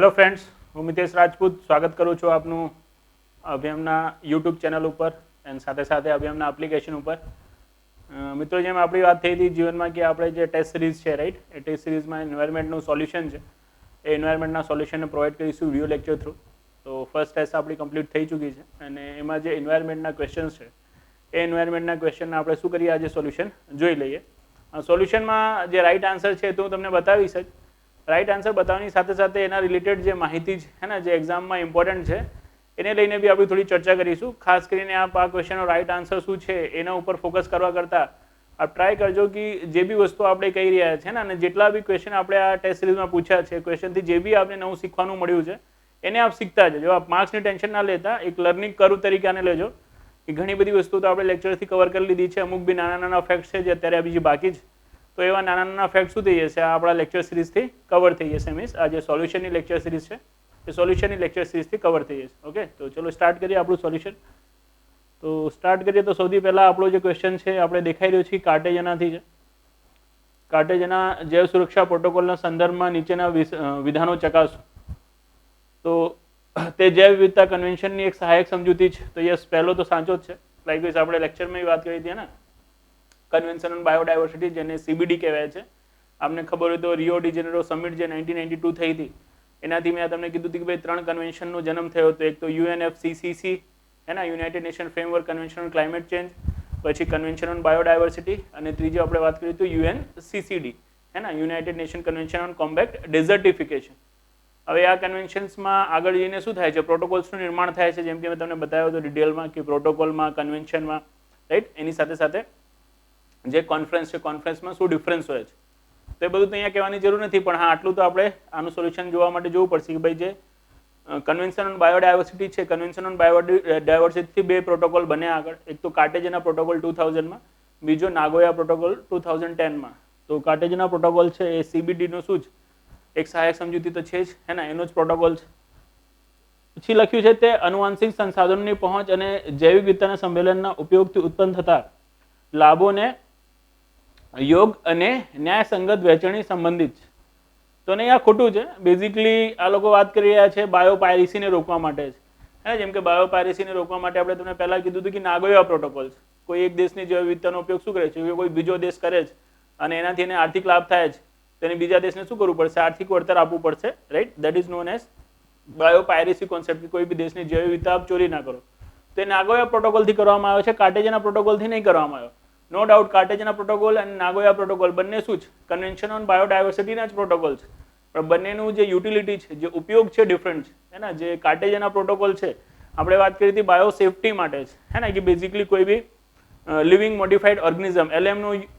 Hello friends, હું મિતેશ રાજપૂત સ્વાગત કરું છું આપનું અભિયમના યુટ્યુબ ચેનલ ઉપર એન્ડ સાથે સાથે અભિયમના એપ્લિકેશન ઉપર. મિત્રો, જેમ આપણી વાત થઈ હતી જીવનમાં કે આપણે જે ટેસ્ટ સિરીઝ છે રાઈટ, એ ટેસ્ટ સિરીઝમાં એન્વાયરમેન્ટનું સોલ્યુશન છે. એ એન્વાયરમેન્ટના સોલ્યુશનને પ્રોવાઈડ કરીશું વિડીયો લેક્ચર થ્રુ. તો ફર્સ્ટ ટેસ્ટ આપણી કમ્પ્લીટ થઈ ચૂકી છે અને એમાં જે એન્વાયરમેન્ટના ક્વેશ્ચન્સ છે એ એન્વાયરમેન્ટના ક્વેશ્ચનને આપણે શું કરીએ આજે સોલ્યુશન જોઈ લઈએ. સોલ્યુશનમાં જે રાઈટ આન્સર છે તો હું તમને બતાવીશ જ. રાઈટ આન્સર બતાવવાની સાથે સાથે એના રિલેટેડ જે માહિતી છે ને જે એક્ઝામમાં ઇમ્પોર્ટન્ટ છે એને લઈને બી આપણે થોડી ચર્ચા કરીશું. ખાસ કરીને આપ આ ક્વેશ્ચનનો રાઈટ આન્સર શું છે એના ઉપર ફોકસ કરવા કરતાં આપ ટ્રાય કરજો કે જે બી વસ્તુ આપણે કહી રહ્યા છે ને અને જેટલા બી ક્વેશ્ચન આપણે આ ટેસ્ટ સિરીઝમાં પૂછ્યા છે ક્વેશ્ચનથી જે બી આપણે નવું શીખવાનું મળ્યું છે એને આપ શીખતા જજો. આપ માર્ક્સની ટેન્શન ના લેતા, એક લર્નિંગ કર્વ તરીકે આને લેજો કે ઘણી બધી વસ્તુ તો આપણે લેક્ચરથી કવર કરી લીધી છે, અમુક બી નાના નાના ફેક્ટ છે જે અત્યારે બીજી બાકી છે. તો એવા નાના નાના ફેક્ટ શું થઈ જશે આપણા લેક્ચર સિરીઝથી કવર થઈ જશે. મીન્સ આ જે સોલ્યુશનની લેક્ચર સિરીઝ છે એ સોલ્યુશનની લેક્ચર સિરીઝથી કવર થઈ જશે. ઓકે, તો ચલો સ્ટાર્ટ કરીએ આપણું સોલ્યુશન. તો સ્ટાર્ટ કરીએ તો સૌથી પહેલાં આપણો જે ક્વેશ્ચન છે આપણે દેખાઈ રહ્યો છે કાર્ટેજનાથી છે. કાર્ટેજના જૈવ સુરક્ષા પ્રોટોકોલના સંદર્ભમાં નીચેના વિધાનો ચકાસો. તો તે જૈવ વિવિધતા કન્વેન્શનની એક સહાયક સમજૂતી છે. તો યસ, પહેલો તો સાચો જ છે. લાઈક આપણે લેક્ચરમાં વાત કરી હતી ને, કન્વેન્શન ઓન બાયોડાયવર્સિટી જેને CBD કહેવાય છે. આપને ખબર હોય તો રિયો ડી જેનેરો સમિટ જે 1992 થઈ હતી એનાથી મેં તમને કીધું હતું કે ભાઈ 3 કન્વેન્શનનો જન્મ થયો હતો. એક તો UNFCCC હે ને, United nation framework convention on climate change, પછી કન્વેન્શન ઓન બાયોડાયવર્સિટી, અને ત્રીજી આપણે વાત કરી તો UNCCD હે ને, United nation convention on combat ડેઝર્ટિફિકેશન. હવે આ કન્વેન્શન્સમાં આગળ જઈને શું થાય છે, પ્રોટોકોલ્સનું નિર્માણ થાય છે. જેમ કે મેં તમને બતાવ્યો હતો ડિટેલમાં કે પ્રોટોકોલમાં, કન્વેન્શનમાં રાઈટ, એની સાથે સાથે જે કોન્ફરન્સ છે કોન્ફરન્સમાં શું ડિફરન્સ હોય છે. તો એ બધું તો અહીંયા કહેવાની જરૂર નથી, પણ હા આટલું તો આપણે આનું સોલ્યુશન જોવા માટે જોવું પડશે કે ભાઈ જે કન્વેન્શન ઓન બાયોડાયવર્સિટી છે, કન્વેન્શન ઓન બાયોડાયવર્સિટીથી બે પ્રોટોકોલ બન્યા આગળ. એક તો કાર્ટેજના પ્રોટોકોલ 2000માં, બીજો નાગોયા પ્રોટોકોલ 2010માં. તો કાર્ટેજના પ્રોટોકોલ છે એ CBDનો શું છે, એક સહાયક સમજૂતી તો છે જ હે ને, એનો જ પ્રોટોકોલ છે. પછી લખ્યું છે તે આનુવંશિક સંસાધનોની પહોંચ અને જૈવિક વિવિધતાના સંમેલનના ઉપયોગથી ઉત્પન્ન થતા લાભોને યોગ અને ન્યાયસંગત વહેંચણી સંબંધિત છે. તો નહીં, આ ખોટું છે. બેઝિકલી આ લોકો વાત કરી રહ્યા છે બાયોપાયરેસીને રોકવા માટે છે. જેમ કે બાયોપાયરેસીને રોકવા માટે આપણે તમને પહેલાં કીધું હતું કે નાગોયા પ્રોટોકોલ છે. કોઈ એક દેશની જૈવ વિવિધતાનો ઉપયોગ શું કરે છે, કોઈ બીજો દેશ કરે છે અને એનાથી એને આર્થિક લાભ થાય છે, તો એને બીજા દેશને શું કરવું પડશે, આર્થિક વળતર આપવું પડશે. Right, that is known as biopiracy concept. કોઈ બી દેશની જૈવ વિવિધતા આપ ચોરી ના કરો. તો એ નાગોયા પ્રોટોકોલથી કરવામાં આવે છે, કાર્ટેજના પ્રોટોકોલથી નહીં કરવામાં આવ્યો. નો ડાઉટ કાર્ટેજના પ્રોટોકોલ અને નાગોયા પ્રોટોકોલ બંને શું છે, કન્વેન્શન ઓન બાયોડાયવર્સિટીના જ પ્રોટોકોલ છે. પણ બંનેનું જે યુટિલિટી છે, જે ઉપયોગ છે ડિફરન્ટ છે. હે ને, જે કાર્ટેજના પ્રોટોકોલ છે આપણે વાત કરી હતી બાયો સેફટી માટે છે. હે ને, કે બેઝિકલી કોઈ બી લિવિંગ મોડિફાઈડ ઓર્ગેનિઝમ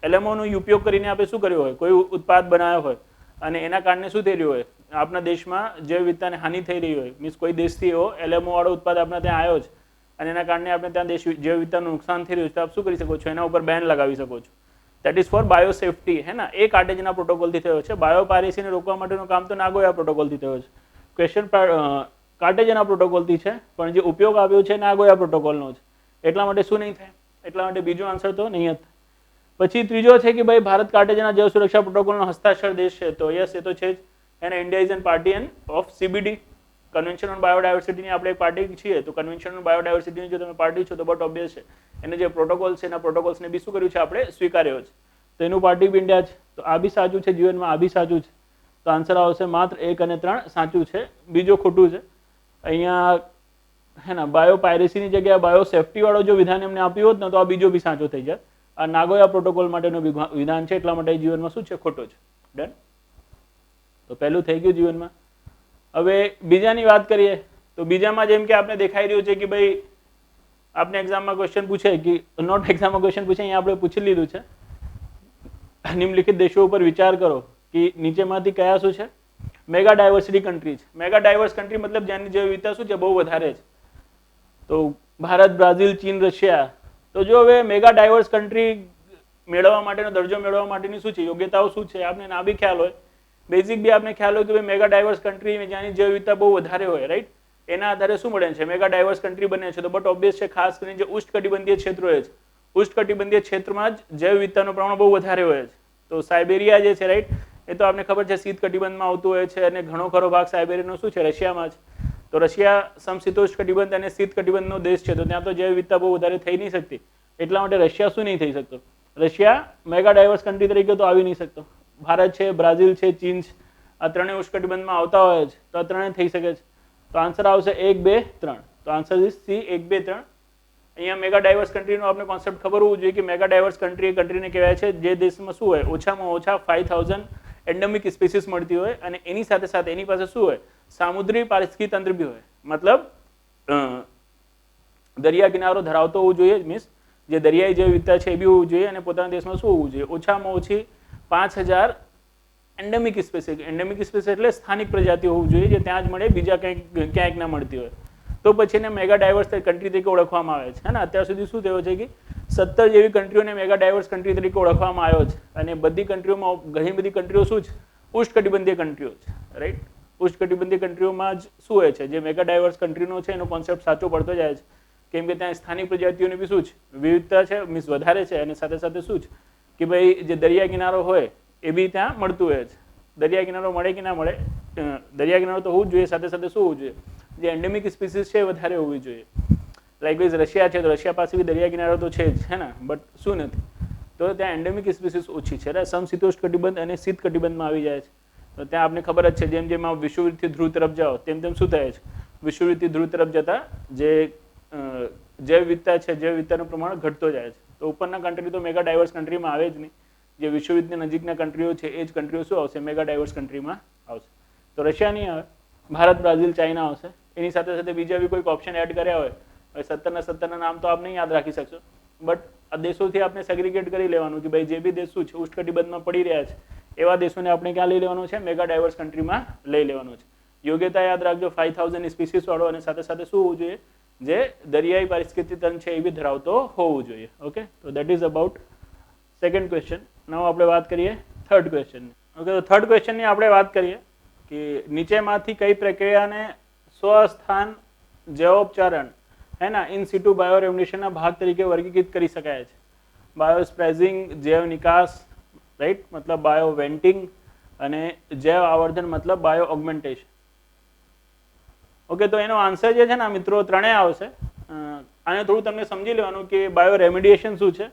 LMOનો ઉપયોગ કરીને આપણે શું કર્યું હોય, કોઈ ઉત્પાદ બનાવ્યો હોય અને એના કારણે શું થઈ રહ્યું હોય, આપણા દેશમાં જૈવ વિવિધતાને હાનિ થઈ રહી હોય, મીન્સ કોઈ દેશથી એવો LMO વાળો ઉત્પાદ આપણા ત્યાં આવ્યો છે અને એના કારણે આપણે ત્યાં દેશ જૈવ વિવિધતાનું નુકસાન થઈ રહ્યું છે, તો આપ શું કરી શકો છો, એના ઉપર બેન લગાવી શકો છો. That is four bio safety. હે ને, એ કાર્ટેજના પ્રોટોકોલથી થયો છે. બાયોપાયરેસીને રોકવા માટેનું કામ તો નાગોયા પ્રોટોકોલથી થયો છે. ક્વેશ્ચન કાર્ટેજના પ્રોટોકોલથી છે, પણ જે ઉપયોગ આવ્યો છે નાગોયા પ્રોટોકોલનો છે. એટલા માટે શું નહીં થાય, એટલા માટે બીજો આન્સર તો નહીં જ. પછી ત્રીજો છે કે ભાઈ ભારત કાર્ટેજના જૈવ સુરક્ષા પ્રોટોકોલનો હસ્તાક્ષર દેશ છે. તો યસ, એ તો છે જ. એને India is an party of CBD, convention on બાયોડાયવર્સિટીની આપણે એક પાર્ટી છીએ. તો કન્વેન્શન ઓન બાયોડાયવર્સિટીની જો તમે પાર્ટી છો તો બટ ઓબ્વિયસ છે એને જે પ્રોટોકોલ છે એના પ્રોટોકોલ્સને બી શું કર્યું છે, આપણે સ્વીકાર્યો છે. તો એનું પાર્ટી બી ઇન્ડિયા છે. તો આ બી સાચું છે, જીવનમાં આ બી સાચું છે. તો આન્સર આવશે માત્ર 1 અને 3 સાચું છે, બીજો ખોટું છે. અહીંયા હે ને, બાયોપાયરેસીની જગ્યાએ બાયો સેફટી વાળો જો વિધાન એમને આપ્યું હોત ને તો આ બીજો બી સાચો થઈ જાય. આ નાગોયા પ્રોટોકોલ માટેનું વિધાન છે, એટલા માટે જીવનમાં શું છે, ખોટો છે. ડન. તો પહેલું થઈ ગયું જીવનમાં. હવે બીજાની વાત કરીએ તો બીજામાં જેમ કે આપણે દેખાઈ રહ્યું છે કે ભાઈ આપને એક્ઝામમાં ક્વેશ્ચન પૂછે કે નોટ એક્ઝામમાં ક્વેશ્ચન પૂછે, અહીંયા આપણે પૂછી લીધું છે, નિમ્નલિખિત દેશો ઉપર વિચાર કરો કે નીચેમાંથી કયા શું છે, મેગા ડાયવર્સિટી કન્ટ્રી છે. મેગા ડાયવર્સ કન્ટ્રી મતલબ જેની જૈવ વિવિધતા શું છે, બહુ વધારે છે. તો ભારત, બ્રાઝિલ, ચીન, રશિયા. તો જો હવે મેગા ડાયવર્સ કન્ટ્રી મેળવવા માટેનો દરજ્જો મેળવવા માટેની શું છે, યોગ્યતાઓ શું છે, આપને ના બી ખ્યાલ હોય, બેઝિક બી આપણે ખ્યાલ હોય કે ભાઈ મેગા ડાયવર્સ કન્ટ્રી જ્યાંની જૈવ વિવિધતા બહુ વધારે હોય, રાઈટ, એના આધારે શું મળે છે, મેગા ડાયવર્સ કન્ટ્રી બને છે. તો બટ ઓબ્વિયસ છે, ખાસ કરીને જે ઉષ્ણકટિબંધીય ક્ષેત્રો હોય છે, ઉષ્ણકટિબંધીય ક્ષેત્રમાં જ જૈવ વિવિધતાનું પ્રમાણ બહુ વધારે હોય છે. તો સાયબેરિયા જે છે, રાઈટ, એ તો આપને ખબર છે શીત કટિબંધમાં આવતું હોય છે અને ઘણો ખરો ભાગ સાયબેરિયાનો શું છે રશિયામાં છે. તો રશિયા સમશીતોષ્ણ કટિબંધ અને શીત કટિબંધનો દેશ છે, તો ત્યાં તો જૈવ વિવિધતા બહુ વધારે થઈ નહીં શકતી, એટલા માટે રશિયા શું નહીં થઈ શકતો, રશિયા મેગા ડાયવર્સ કન્ટ્રી તરીકે તો આવી નહીં શકતો. ભારત છે, બ્રાઝિલ છે, ચીન છે, આ ત્રણેય ઉષ્ણકટિબંધમાં આવતા હોય છે, તો આ ત્રણે થઈ શકે છે. તો આન્સર આવશે 1, 2, 3. તો આન્સર ઇઝ સી 1, 2, 3. અહીંયા મેગા ડાયવર્સ કન્ટ્રીનો આપણે કોન્સેપ્ટ ખબર હોવું જોઈએ કે મેગા ડાયવર્સ કન્ટ્રી એ કન્ટ્રીને કહેવાય છે જે દેશમાં શું હોય, ઓછામાં ઓછા 5000 એન્ડેમિક સ્પીસીસ મળતી હોય અને એની સાથે સાથે એની પાસે શું હોય, સામુદ્રી પારિસ્થિતિક તંત્ર બી હોય, મતલબ દરિયા કિનારો ધરાવતો હોવું જોઈએ, મીન્સ જે દરિયાઈ જૈવ વિવિધતા છે એ બી હોવું જોઈએ અને પોતાના દેશમાં શું હોવું જોઈએ, ઓછામાં ઓછી 5000 એન્ડેમિક સ્પીસીસ. એન્ડેમિક સ્પીસીસ એટલે સ્થાનિક પ્રજાતિઓ હોવું જોઈએ જે ત્યાં જ મળે, બીજા ક્યાંક ના મળતી હોય, તો પછી એને મેગા ડાયવર્સ કન્ટ્રી તરીકે ઓળખવામાં આવે છે. અત્યાર સુધી શું થયું છે કે 17 જેવી કન્ટ્રીઓને મેગા ડાયવર્સ કન્ટ્રી તરીકે ઓળખવામાં આવ્યો છે અને બધી કન્ટ્રીઓમાં ઘણી બધી કન્ટ્રીઓ શું છે, ઉષ્ણકટિબંધીય કન્ટ્રીઓ છે, રાઈટ. ઉષ્ણકટિબંધીય કન્ટ્રીઓમાં જ શું હોય છે, જે મેગા ડાયવર્સ કન્ટ્રીનો છે એનો કોન્સેપ્ટ સાચો પડતો જાય છે, કેમ કે ત્યાં સ્થાનિક પ્રજાતિઓની બી શું છે, વિવિધતા છે, મીન્સ વધારે છે, અને સાથે સાથે શું છે કે ભાઈ જે દરિયા કિનારો હોય એ બી ત્યાં મળતું હોય છે. દરિયા કિનારો મળે કે ના મળે, દરિયા કિનારો તો હોવું જ જોઈએ, સાથે સાથે શું હોવું જોઈએ, જે એન્ડેમિક સ્પીસીસ છે એ વધારે હોવી જોઈએ. લાઇકવાઇઝ રશિયા છે, તો રશિયા પાસે બી દરિયા કિનારો તો છે જ, હે ને, બટ શું નથી, તો ત્યાં એન્ડેમિક સ્પીસીસ ઓછી છે. સમશીતોષ્ણ કટિબંધ અને શીત કટિબંધમાં આવી જાય છે, તો ત્યાં આપને ખબર જ છે જેમ જેમ આ વિષુવવૃત્તીય ધ્રુવ તરફ જાઓ તેમ તેમ શું થાય છે, વિષુવવૃત્તીય ધ્રુવ તરફ જતા જે જૈવ વિવિધતા છે, જૈવ વિવિધતાનું પ્રમાણ ઘટતો જાય છે. તો ઉપરના કન્ટ્રી તો મેગા ડાયવર્સ કન્ટ્રીમાં આવે જ નહીં, જે વિશ્વવિદ્યાલય નજીકના કન્ટ્રીઓ છે એ જ કન્ટ્રીઓ શું આવશે, મેગા ડાયવર્સ કન્ટ્રીમાં આવશે. તો રશિયા નહીં આવે, ભારત, બ્રાઝિલ, ચાઇના આવશે. એની સાથે સાથે બીજા બી કોઈક ઓપ્શન એડ કર્યા હોય, 17ના નામ તો આપ નહીં યાદ રાખી શકશો, બટ આ દેશોથી આપણે સેગ્રીગેટ કરી લેવાનું કે ભાઈ જે બી દેશ શું છે ઉષ્ણકટિબંધમાં પડી રહ્યા છે એવા દેશોને આપણે ક્યાં લઈ લેવાનું છે, મેગા ડાયવર્સ કન્ટ્રીમાં લઈ લેવાનું છે. યોગ્યતા યાદ રાખજો, 5000 સ્પીસીસ વાળો અને સાથે સાથે શું હોવું જોઈએ, જે દરિયાઈ પારિસ્થિતિક તંત્ર છે એ બી ધરાવતો હોવું જોઈએ. ઓકે, તો that is about second question. Now આપણે વાત કરીએ થર્ડ ક્વેશ્ચનની. ઓકે, તો થર્ડ ક્વેશ્ચનની આપણે વાત કરીએ કે નીચેમાંથી કઈ પ્રક્રિયાને સ્વસ્થાન જૈવોપચારણ है ना इन सीटू बायो रेमिडिएशनના ભાગ તરીકે વર્ગીકૃત કરી શકાય છે. બાયો સ્પ્રેઝિંગ, જૈવ નિકાસ, રાઈટ, મતલબ બાયો વેન્ટિંગ, અને જૈવ આવર્ધન મતલબ બાયો ઓગમેન્ટેશન. ઓકે, તો એનો આન્સર જે છે ને મિત્રો ત્રણેય આવશે. આને થોડું તમને સમજી લેવાનું કે બાયો રેમિડિએશન શું છે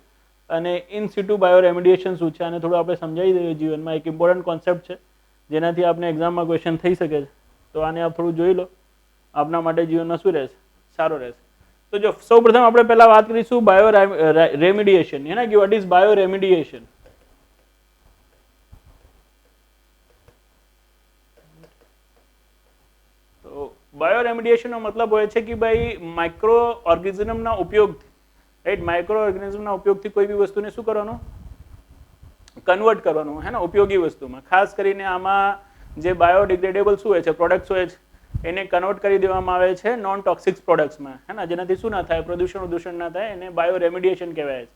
અને ઇન સીટુ બાયો રેમિડિએશન શું છે, આને થોડું આપણે સમજાવી દઈએ. જીવનમાં એક ઇમ્પોર્ટન્ટ કોન્સેપ્ટ છે જેનાથી આપણે એક્ઝામમાં ક્વેશ્ચન થઈ શકે છે, તો આને આપ થોડું જોઈ લો, આપના માટે જીવનમાં શું રહેશે, સારો રહેશે. તો જો સૌપ્રથમ આપણે પહેલા વાત કરીશું બાયો રેમિડિએશન, હે ને, કે વોટ ઇઝ બાયો રેમિડિએશન. તો બાયો રેમિડિએશન નો મતલબ હોય છે કે ભાઈ માઇક્રો ઓર્ગેનિઝમના ઉપયોગથી, રાઈટ, માઇક્રો ઓર્ગેનિઝમના ઉપયોગથી કોઈ બી વસ્તુને શું કરવાનું, કન્વર્ટ કરવાનું, હે ને, ઉપયોગી વસ્તુમાં. ખાસ કરીને આમાં જે બાયોડિગ્રેડેબલ શું હોય છે, પ્રોડક્ટ્સ હોય છે, એને કન્વર્ટ કરી દેવામાં આવે છે નોન ટોક્સિક પ્રોડક્ટ્સમાં, હે ને, જેનાથી શું ના થાય, પ્રદૂષણ ના થાય, એને બાયો રેમિડિએશન કહેવાય છે.